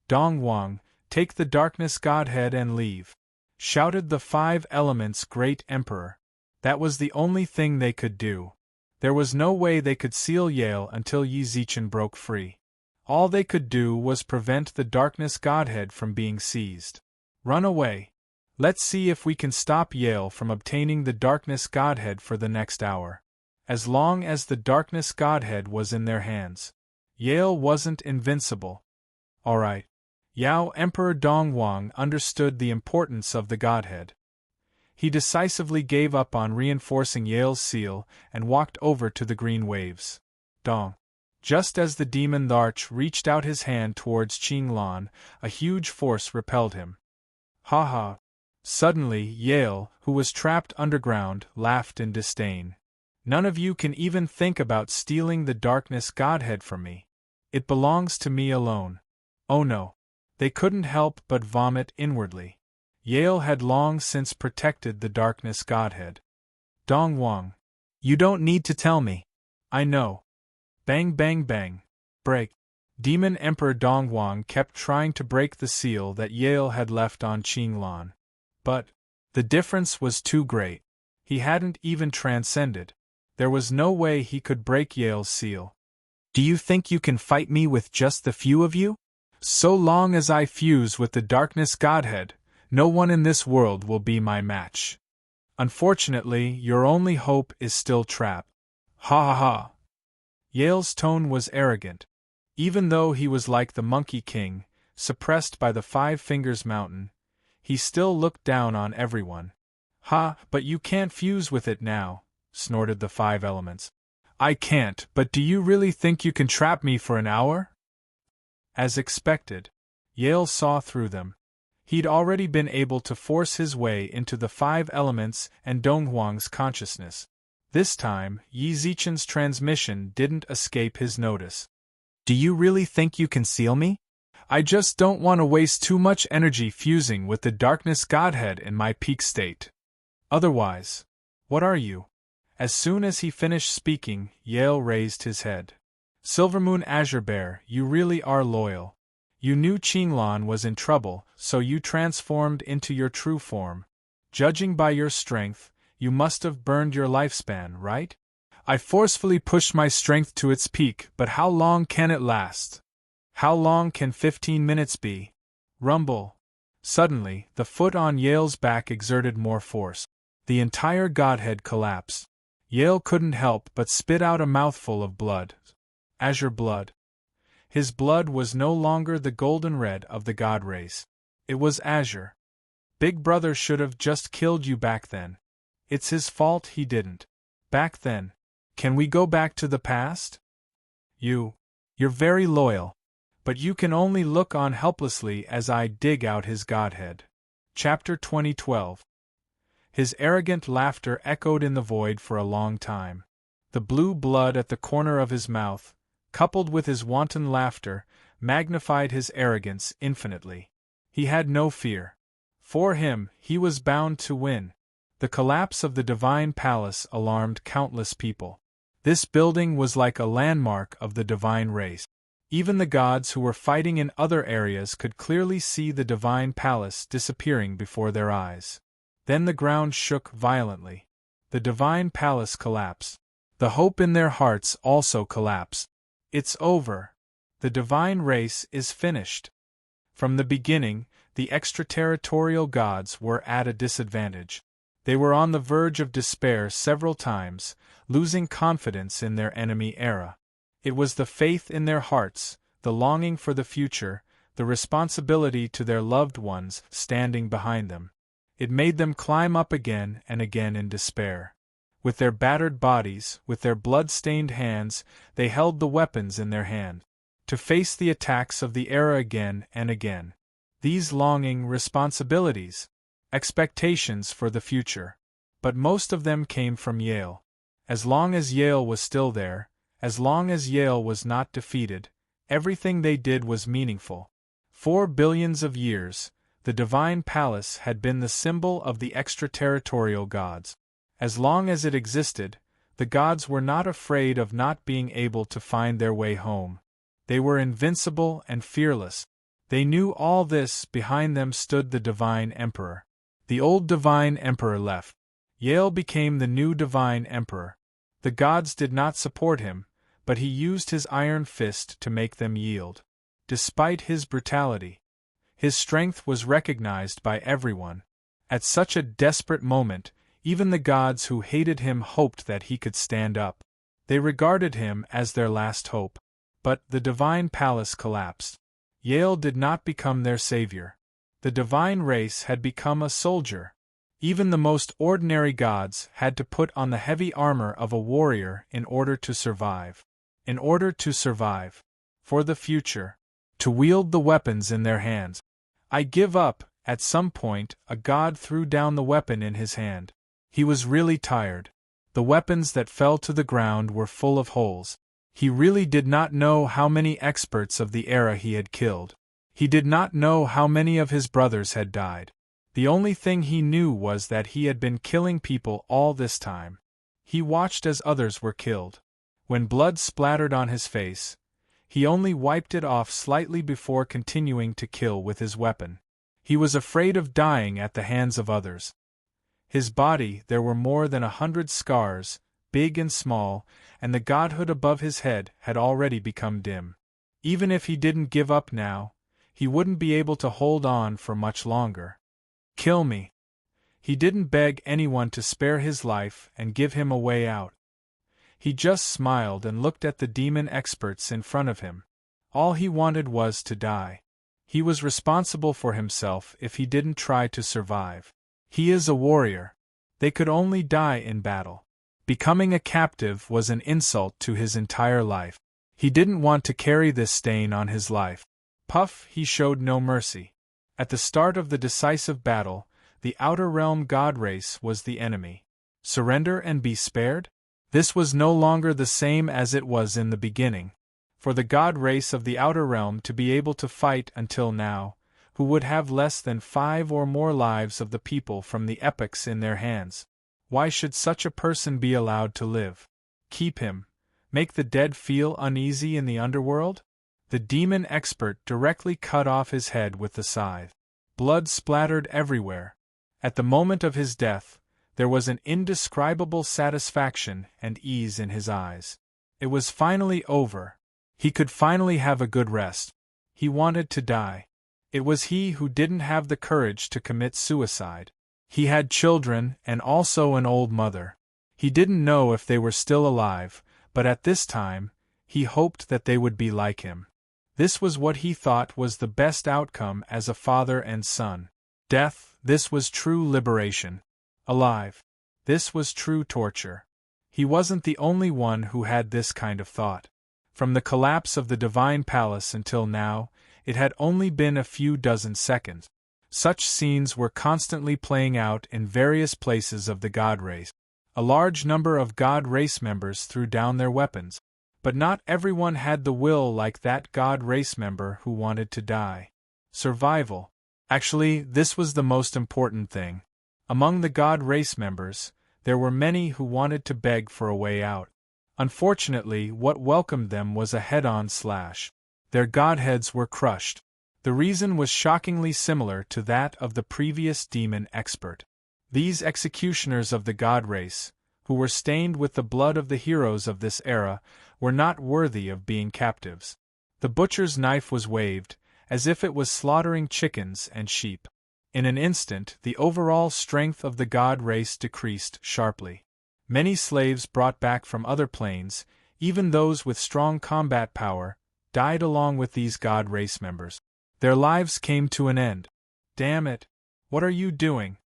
Dongwang, take the darkness godhead and leave, shouted the 5 elements Great Emperor. That was the only thing they could do. There was no way they could seal Yale until Yizichin broke free. All they could do was prevent the darkness godhead from being seized. Run away. Let's see if we can stop Yale from obtaining the darkness godhead for the next hour. As long as the darkness godhead was in their hands, Yale wasn't invincible. All right. Yao Emperor Dongwang understood the importance of the godhead. He decisively gave up on reinforcing Yale's seal and walked over to the green waves. Dong. Just as the demon Larch reached out his hand towards Qinglan, a huge force repelled him. Ha ha. Suddenly, Yale, who was trapped underground, laughed in disdain. None of you can even think about stealing the darkness godhead from me. It belongs to me alone. Oh no. They couldn't help but vomit inwardly. Yale had long since protected the darkness godhead. Dongwang. You don't need to tell me. I know. Bang bang bang. Break. Demon Emperor Dongwang kept trying to break the seal that Yale had left on Qinglan. But the difference was too great. He hadn't even transcended. There was no way he could break Yale's seal. Do you think you can fight me with just the few of you? So long as I fuse with the darkness godhead, no one in this world will be my match. Unfortunately, your only hope is still trapped. Ha ha ha. Yale's tone was arrogant. Even though he was like the Monkey King, suppressed by the 5 Fingers Mountain, he still looked down on everyone. Ha, but you can't fuse with it now, snorted the 5 elements. I can't, but do you really think you can trap me for an hour? As expected, Yale saw through them. He'd already been able to force his way into the 5 elements and Donghuang's consciousness. This time, Yizichin's transmission didn't escape his notice. Do you really think you can seal me? I just don't want to waste too much energy fusing with the darkness godhead in my peak state. Otherwise, what are you? As soon as he finished speaking, Yale raised his head. Silvermoon Azure Bear, you really are loyal. You knew Qinglan was in trouble, so you transformed into your true form. Judging by your strength, you must have burned your lifespan, right? I forcefully pushed my strength to its peak, but how long can it last? How long can 15 minutes be? Rumble. Suddenly, the foot on Yale's back exerted more force. The entire godhead collapsed. Yale couldn't help but spit out a mouthful of blood. Azure blood. His blood was no longer the golden red of the god race. It was azure. Big Brother should have just killed you back then. It's his fault he didn't. Back then. Can we go back to the past? You're very loyal. But you can only look on helplessly as I dig out his godhead. Chapter 2012. His arrogant laughter echoed in the void for a long time. The blue blood at the corner of his mouth, coupled with his wanton laughter, magnified his arrogance infinitely. He had no fear. For him, he was bound to win. The collapse of the divine palace alarmed countless people. This building was like a landmark of the divine race. Even the gods who were fighting in other areas could clearly see the divine palace disappearing before their eyes. Then the ground shook violently. The divine palace collapsed. The hope in their hearts also collapsed. It's over. The divine race is finished. From the beginning, the extraterritorial gods were at a disadvantage. They were on the verge of despair several times, losing confidence in their enemy era. It was the faith in their hearts, the longing for the future, the responsibility to their loved ones standing behind them. It made them climb up again and again in despair. With their battered bodies, with their blood-stained hands, they held the weapons in their hand, to face the attacks of the era again and again. These longing responsibilities, expectations for the future. But most of them came from Yale. As long as Yale was still there, as long as Yale was not defeated, everything they did was meaningful. 4 billions of years, the divine palace had been the symbol of the extraterritorial gods. As long as it existed, the gods were not afraid of not being able to find their way home. They were invincible and fearless. They knew all this. Behind them stood the divine emperor. The old divine emperor left. Yale became the new divine emperor. The gods did not support him, but he used his iron fist to make them yield. Despite his brutality, his strength was recognized by everyone. At such a desperate moment, even the gods who hated him hoped that he could stand up. They regarded him as their last hope. But the divine palace collapsed. Yale did not become their savior. The divine race had become a soldier. Even the most ordinary gods had to put on the heavy armor of a warrior in order to survive. In order to survive. For the future. To wield the weapons in their hands. I give up. At some point, a god threw down the weapon in his hand. He was really tired. The weapons that fell to the ground were full of holes. He really did not know how many experts of the era he had killed. He did not know how many of his brothers had died. The only thing he knew was that he had been killing people all this time. He watched as others were killed. When blood splattered on his face, he only wiped it off slightly before continuing to kill with his weapon. He was afraid of dying at the hands of others. His body, there were more than 100 scars, big and small, and the godhood above his head had already become dim. Even if he didn't give up now, he wouldn't be able to hold on for much longer. Kill me. He didn't beg anyone to spare his life and give him a way out. He just smiled and looked at the demon experts in front of him. All he wanted was to die. He was responsible for himself if he didn't try to survive. He is a warrior. They could only die in battle. Becoming a captive was an insult to his entire life. He didn't want to carry this stain on his life. Puff, he showed no mercy. At the start of the decisive battle, the outer realm god race was the enemy. Surrender and be spared? This was no longer the same as it was in the beginning. For the god race of the outer realm to be able to fight until now, who would have less than 5 or more lives of the people from the epochs in their hands. Why should such a person be allowed to live? Keep him. Make the dead feel uneasy in the underworld? The demon expert directly cut off his head with the scythe. Blood splattered everywhere. At the moment of his death, there was an indescribable satisfaction and ease in his eyes. It was finally over. He could finally have a good rest. He wanted to die. It was he who didn't have the courage to commit suicide. He had children and also an old mother. He didn't know if they were still alive, but at this time, he hoped that they would be like him. This was what he thought was the best outcome as a father and son. Death, this was true liberation. Alive, this was true torture. He wasn't the only one who had this kind of thought. From the collapse of the divine palace until now, it had only been a few dozen seconds. Such scenes were constantly playing out in various places of the god race. A large number of god race members threw down their weapons. But not everyone had the will like that God race member who wanted to die. Survival. Actually, this was the most important thing. Among the God race members, there were many who wanted to beg for a way out. Unfortunately, what welcomed them was a head-on slash. Their godheads were crushed. The reason was shockingly similar to that of the previous demon expert. These executioners of the God race, who were stained with the blood of the heroes of this era, were not worthy of being captives. The butcher's knife was waved, as if it was slaughtering chickens and sheep. In an instant, the overall strength of the God race decreased sharply. Many slaves brought back from other planes, even those with strong combat power, died along with these God race members. Their lives came to an end. Damn it! What are you doing?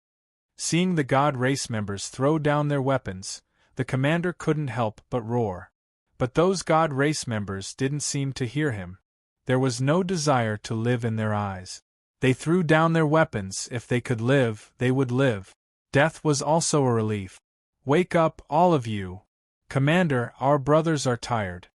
Seeing the God race members throw down their weapons, the commander couldn't help but roar. But those God race members didn't seem to hear him. There was no desire to live in their eyes. They threw down their weapons. If they could live, they would live. Death was also a relief. Wake up, all of you. Commander, our brothers are tired.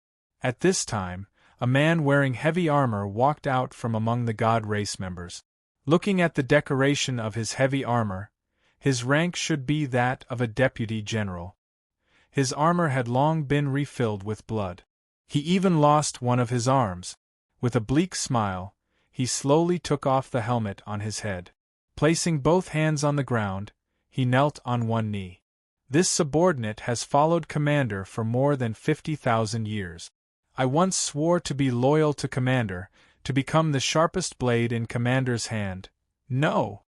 At this time, a man wearing heavy armor walked out from among the God race members. Looking at the decoration of his heavy armor, his rank should be that of a deputy general. His armor had long been refilled with blood. He even lost one of his arms. With a bleak smile, he slowly took off the helmet on his head. Placing both hands on the ground, he knelt on one knee. This subordinate has followed Commander for more than 50,000 years. I once swore to be loyal to Commander, to become the sharpest blade in Commander's hand. No!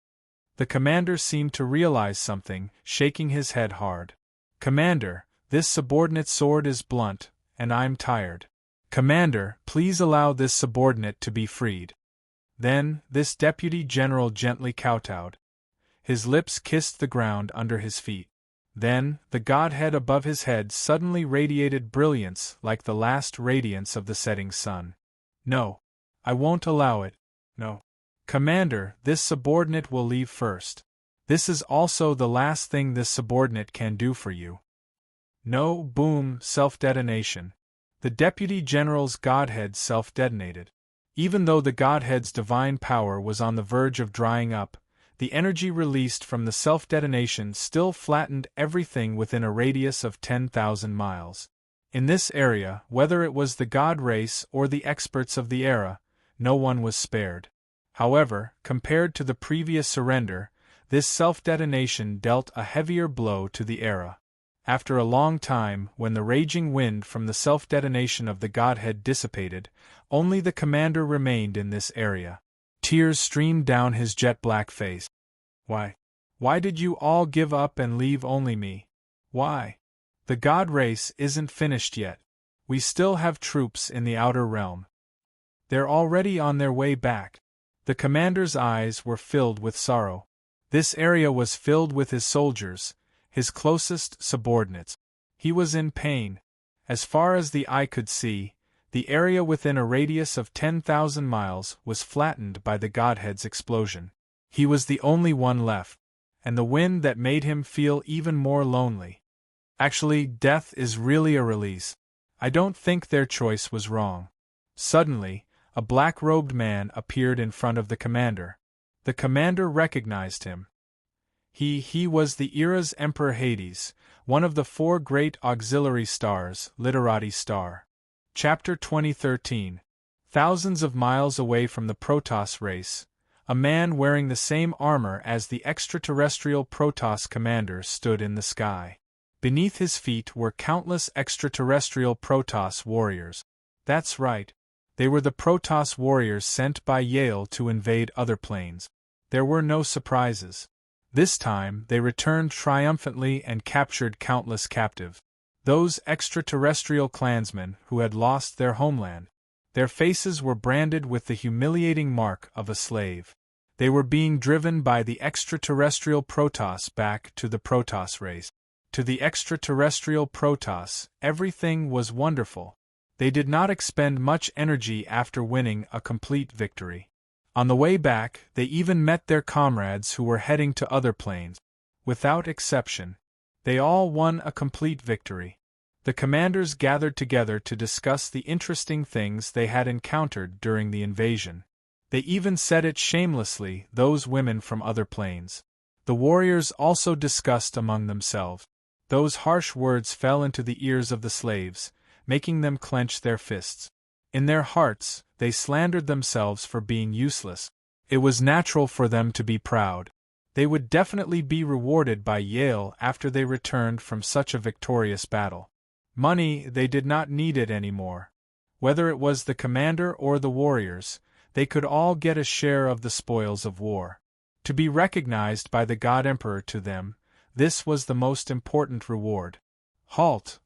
The Commander seemed to realize something, shaking his head hard. Commander, this subordinate's sword is blunt, and I'm tired. Commander, please allow this subordinate to be freed. Then, this deputy general gently kowtowed. His lips kissed the ground under his feet. Then, the godhead above his head suddenly radiated brilliance like the last radiance of the setting sun. No. I won't allow it. No. Commander, this subordinate will leave first. This is also the last thing this subordinate can do for you. No, boom, self-detonation. The deputy general's godhead self-detonated. Even though the godhead's divine power was on the verge of drying up, the energy released from the self-detonation still flattened everything within a radius of 10,000 miles. In this area, whether it was the God race or the experts of the era, no one was spared. However, compared to the previous surrender, this self-detonation dealt a heavier blow to the era. After a long time, when the raging wind from the self-detonation of the Godhead dissipated, only the commander remained in this area. Tears streamed down his jet-black face. Why? Why did you all give up and leave only me? Why? The God race isn't finished yet. We still have troops in the outer realm. They're already on their way back. The commander's eyes were filled with sorrow. This area was filled with his soldiers, his closest subordinates. He was in pain. As far as the eye could see, the area within a radius of 10,000 miles was flattened by the Godhead's explosion. He was the only one left, and the wind that made him feel even more lonely. Actually, death is really a release. I don't think their choice was wrong. Suddenly, a black-robed man appeared in front of the commander. The commander recognized him. He was the era's Emperor Hades, one of the 4 great auxiliary stars, Literati star. Chapter 2013. Thousands of miles away from the Protoss race, a man wearing the same armor as the extraterrestrial Protoss commander stood in the sky. Beneath his feet were countless extraterrestrial Protoss warriors. That's right. They were the Protoss warriors sent by Yale to invade other planes. There were no surprises. This time, they returned triumphantly and captured countless captives. Those extraterrestrial clansmen who had lost their homeland. Their faces were branded with the humiliating mark of a slave. They were being driven by the extraterrestrial Protoss back to the Protoss race. To the extraterrestrial Protoss, everything was wonderful. They did not expend much energy after winning a complete victory. On the way back, they even met their comrades who were heading to other planes. Without exception, they all won a complete victory. The commanders gathered together to discuss the interesting things they had encountered during the invasion. They even said it shamelessly, those women from other planes. The warriors also discussed among themselves. Those harsh words fell into the ears of the slaves, making them clench their fists. In their hearts, they slandered themselves for being useless. It was natural for them to be proud. They would definitely be rewarded by Yale after they returned from such a victorious battle. Money, they did not need it anymore. Whether it was the commander or the warriors, they could all get a share of the spoils of war. To be recognized by the God Emperor to them, this was the most important reward. Halt!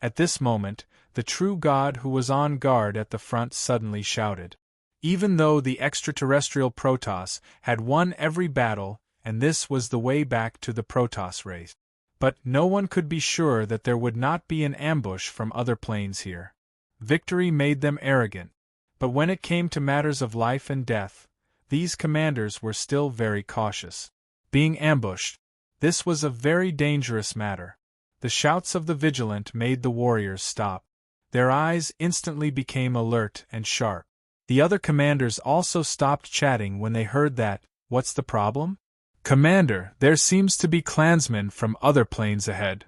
At this moment, the true God who was on guard at the front suddenly shouted. Even though the extraterrestrial Protoss had won every battle, and this was the way back to the Protoss race. But no one could be sure that there would not be an ambush from other planes here. Victory made them arrogant. But when it came to matters of life and death, these commanders were still very cautious. Being ambushed, this was a very dangerous matter. The shouts of the vigilant made the warriors stop. Their eyes instantly became alert and sharp. The other commanders also stopped chatting when they heard that. What's the problem? Commander, there seems to be clansmen from other planes ahead.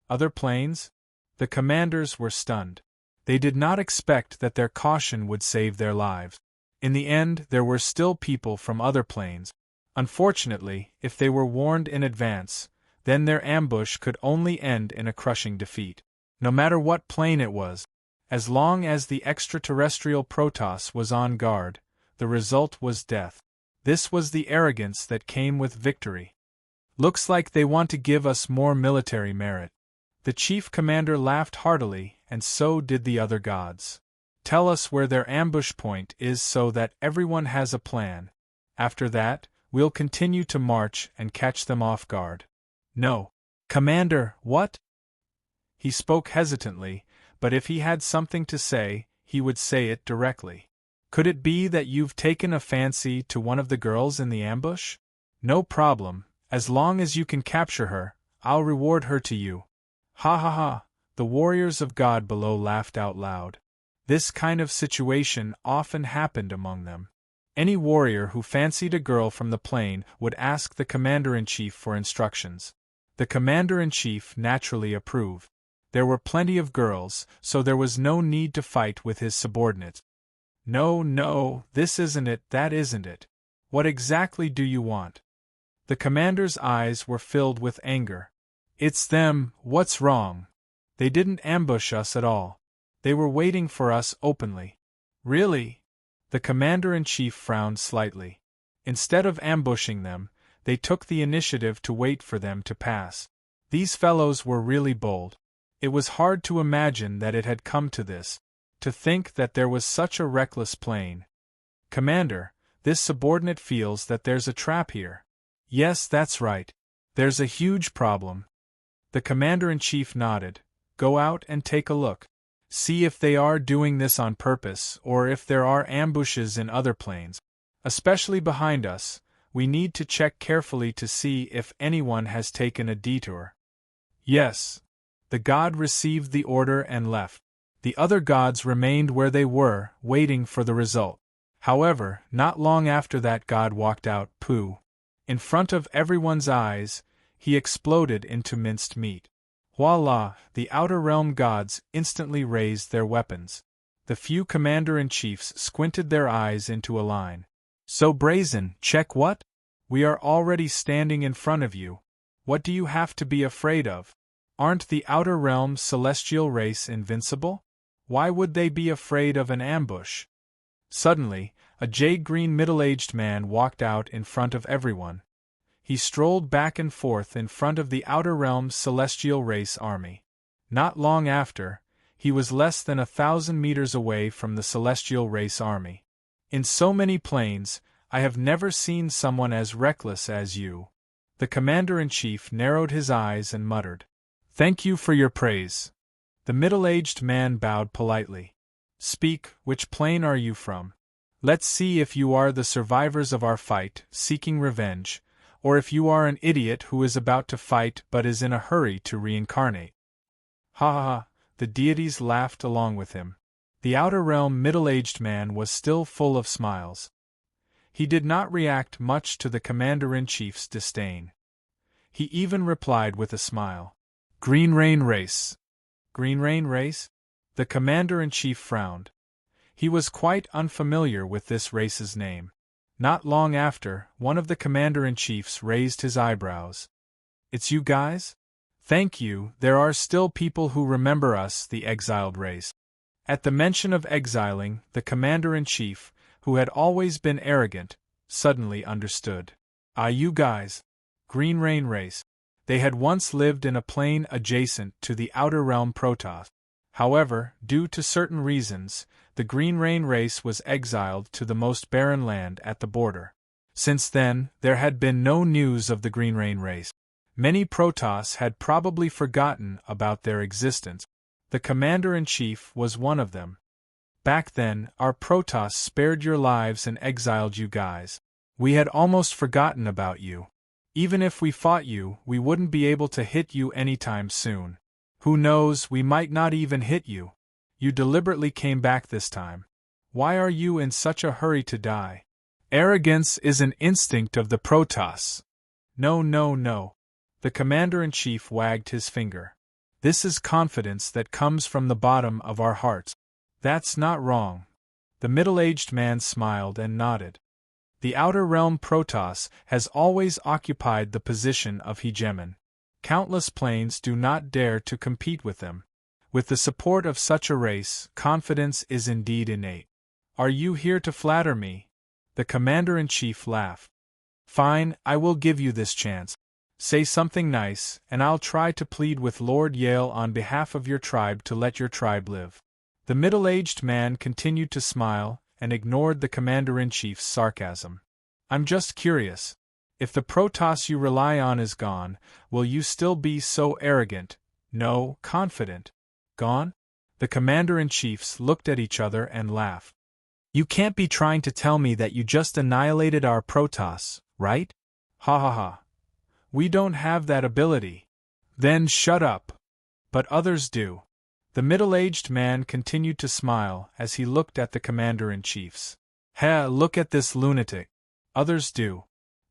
Other planes? The commanders were stunned. They did not expect that their caution would save their lives. In the end, there were still people from other planes. Unfortunately, if they were warned in advance, then their ambush could only end in a crushing defeat. No matter what plane it was, as long as the extraterrestrial Protoss was on guard, the result was death. This was the arrogance that came with victory. Looks like they want to give us more military merit. The chief commander laughed heartily, and so did the other gods. Tell us where their ambush point is so that everyone has a plan. After that, we'll continue to march and catch them off guard. No. Commander, what? He spoke hesitantly, but if he had something to say, he would say it directly. Could it be that you've taken a fancy to one of the girls in the ambush? No problem, as long as you can capture her, I'll reward her to you. Ha ha ha, the warriors of God below laughed out loud. This kind of situation often happened among them. Any warrior who fancied a girl from the plane would ask the commander-in-chief for instructions. The commander-in-chief naturally approved. There were plenty of girls, so there was no need to fight with his subordinates. No, this isn't it, that isn't it. What exactly do you want? The commander's eyes were filled with anger. It's them, what's wrong? They didn't ambush us at all. They were waiting for us openly. Really? The commander-in-chief frowned slightly. Instead of ambushing them, they took the initiative to wait for them to pass. These fellows were really bold. It was hard to imagine that it had come to this. To think that there was such a reckless plane. Commander, this subordinate feels that there's a trap here. Yes, that's right. There's a huge problem. The commander-in-chief nodded. Go out and take a look. See if they are doing this on purpose or if there are ambushes in other planes. Especially behind us, we need to check carefully to see if anyone has taken a detour. Yes. The god received the order and left. The other gods remained where they were, waiting for the result. However, not long after that god walked out, pooh. In front of everyone's eyes, he exploded into minced meat. Voila! The Outer Realm gods instantly raised their weapons. The few commander-in-chiefs squinted their eyes into a line. So brazen, check what? We are already standing in front of you. What do you have to be afraid of? Aren't the Outer Realm celestial race invincible? Why would they be afraid of an ambush? Suddenly, a jade-green middle-aged man walked out in front of everyone. He strolled back and forth in front of the Outer Realm's celestial race army. Not long after, he was less than 1,000 meters away from the celestial race army. In so many planes, I have never seen someone as reckless as you. The commander-in-chief narrowed his eyes and muttered. Thank you for your praise. The middle-aged man bowed politely. Speak, which plane are you from? Let's see if you are the survivors of our fight, seeking revenge, or if you are an idiot who is about to fight but is in a hurry to reincarnate. Ha ha ha, the deities laughed along with him. The outer realm middle-aged man was still full of smiles. He did not react much to the commander-in-chief's disdain. He even replied with a smile. Green Rain Race. Green Rain Race? The commander-in-chief frowned. He was quite unfamiliar with this race's name. Not long after, one of the commander-in-chiefs raised his eyebrows. It's you guys? Thank you, there are still people who remember us, the exiled race. At the mention of exiling, the commander-in-chief, who had always been arrogant, suddenly understood. Ah, you guys. Green Rain Race. They had once lived in a plane adjacent to the outer realm Protoss. However, due to certain reasons, the Green Rain Race was exiled to the most barren land at the border. Since then, there had been no news of the Green Rain Race. Many Protoss had probably forgotten about their existence. The commander-in-chief was one of them. Back then, our Protoss spared your lives and exiled you guys. We had almost forgotten about you. Even if we fought you, we wouldn't be able to hit you anytime soon. Who knows, we might not even hit you. You deliberately came back this time. Why are you in such a hurry to die? Arrogance is an instinct of the Protoss. No, no, no. The commander-in-chief wagged his finger. This is confidence that comes from the bottom of our hearts. That's not wrong. The middle-aged man smiled and nodded. The outer realm Protoss has always occupied the position of hegemon. Countless planes do not dare to compete with them. With the support of such a race, confidence is indeed innate. Are you here to flatter me? The commander-in-chief laughed. Fine, I will give you this chance. Say something nice, and I'll try to plead with Lord Yale on behalf of your tribe to let your tribe live. The middle-aged man continued to smile and ignored the commander-in-chief's sarcasm. I'm just curious. If the Protoss you rely on is gone, will you still be so arrogant, no, confident? Gone? The commander-in-chiefs looked at each other and laughed. You can't be trying to tell me that you just annihilated our Protoss, right? Ha ha ha. We don't have that ability. Then shut up. But others do. The middle-aged man continued to smile as he looked at the commander-in-chiefs. Heh, look at this lunatic. Others do.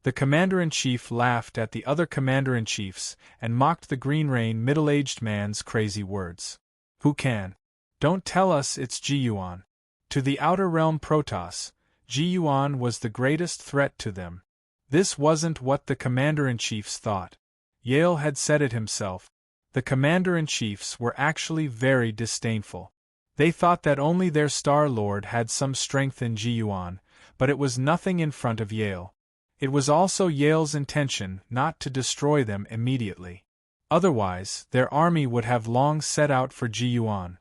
The commander-in-chief laughed at the other commander-in-chiefs and mocked the Green Rain middle-aged man's crazy words. Who can? Don't tell us it's Ji-Yuan. To the Outer Realm Protoss, Ji-Yuan was the greatest threat to them. This wasn't what the commander-in-chiefs thought. Yale had said it himself. The commander-in-chiefs were actually very disdainful. They thought that only their Star Lord had some strength in Ji-Yuan, but it was nothing in front of Yale. It was also Yale's intention not to destroy them immediately. Otherwise, their army would have long set out for Ji-Yuan.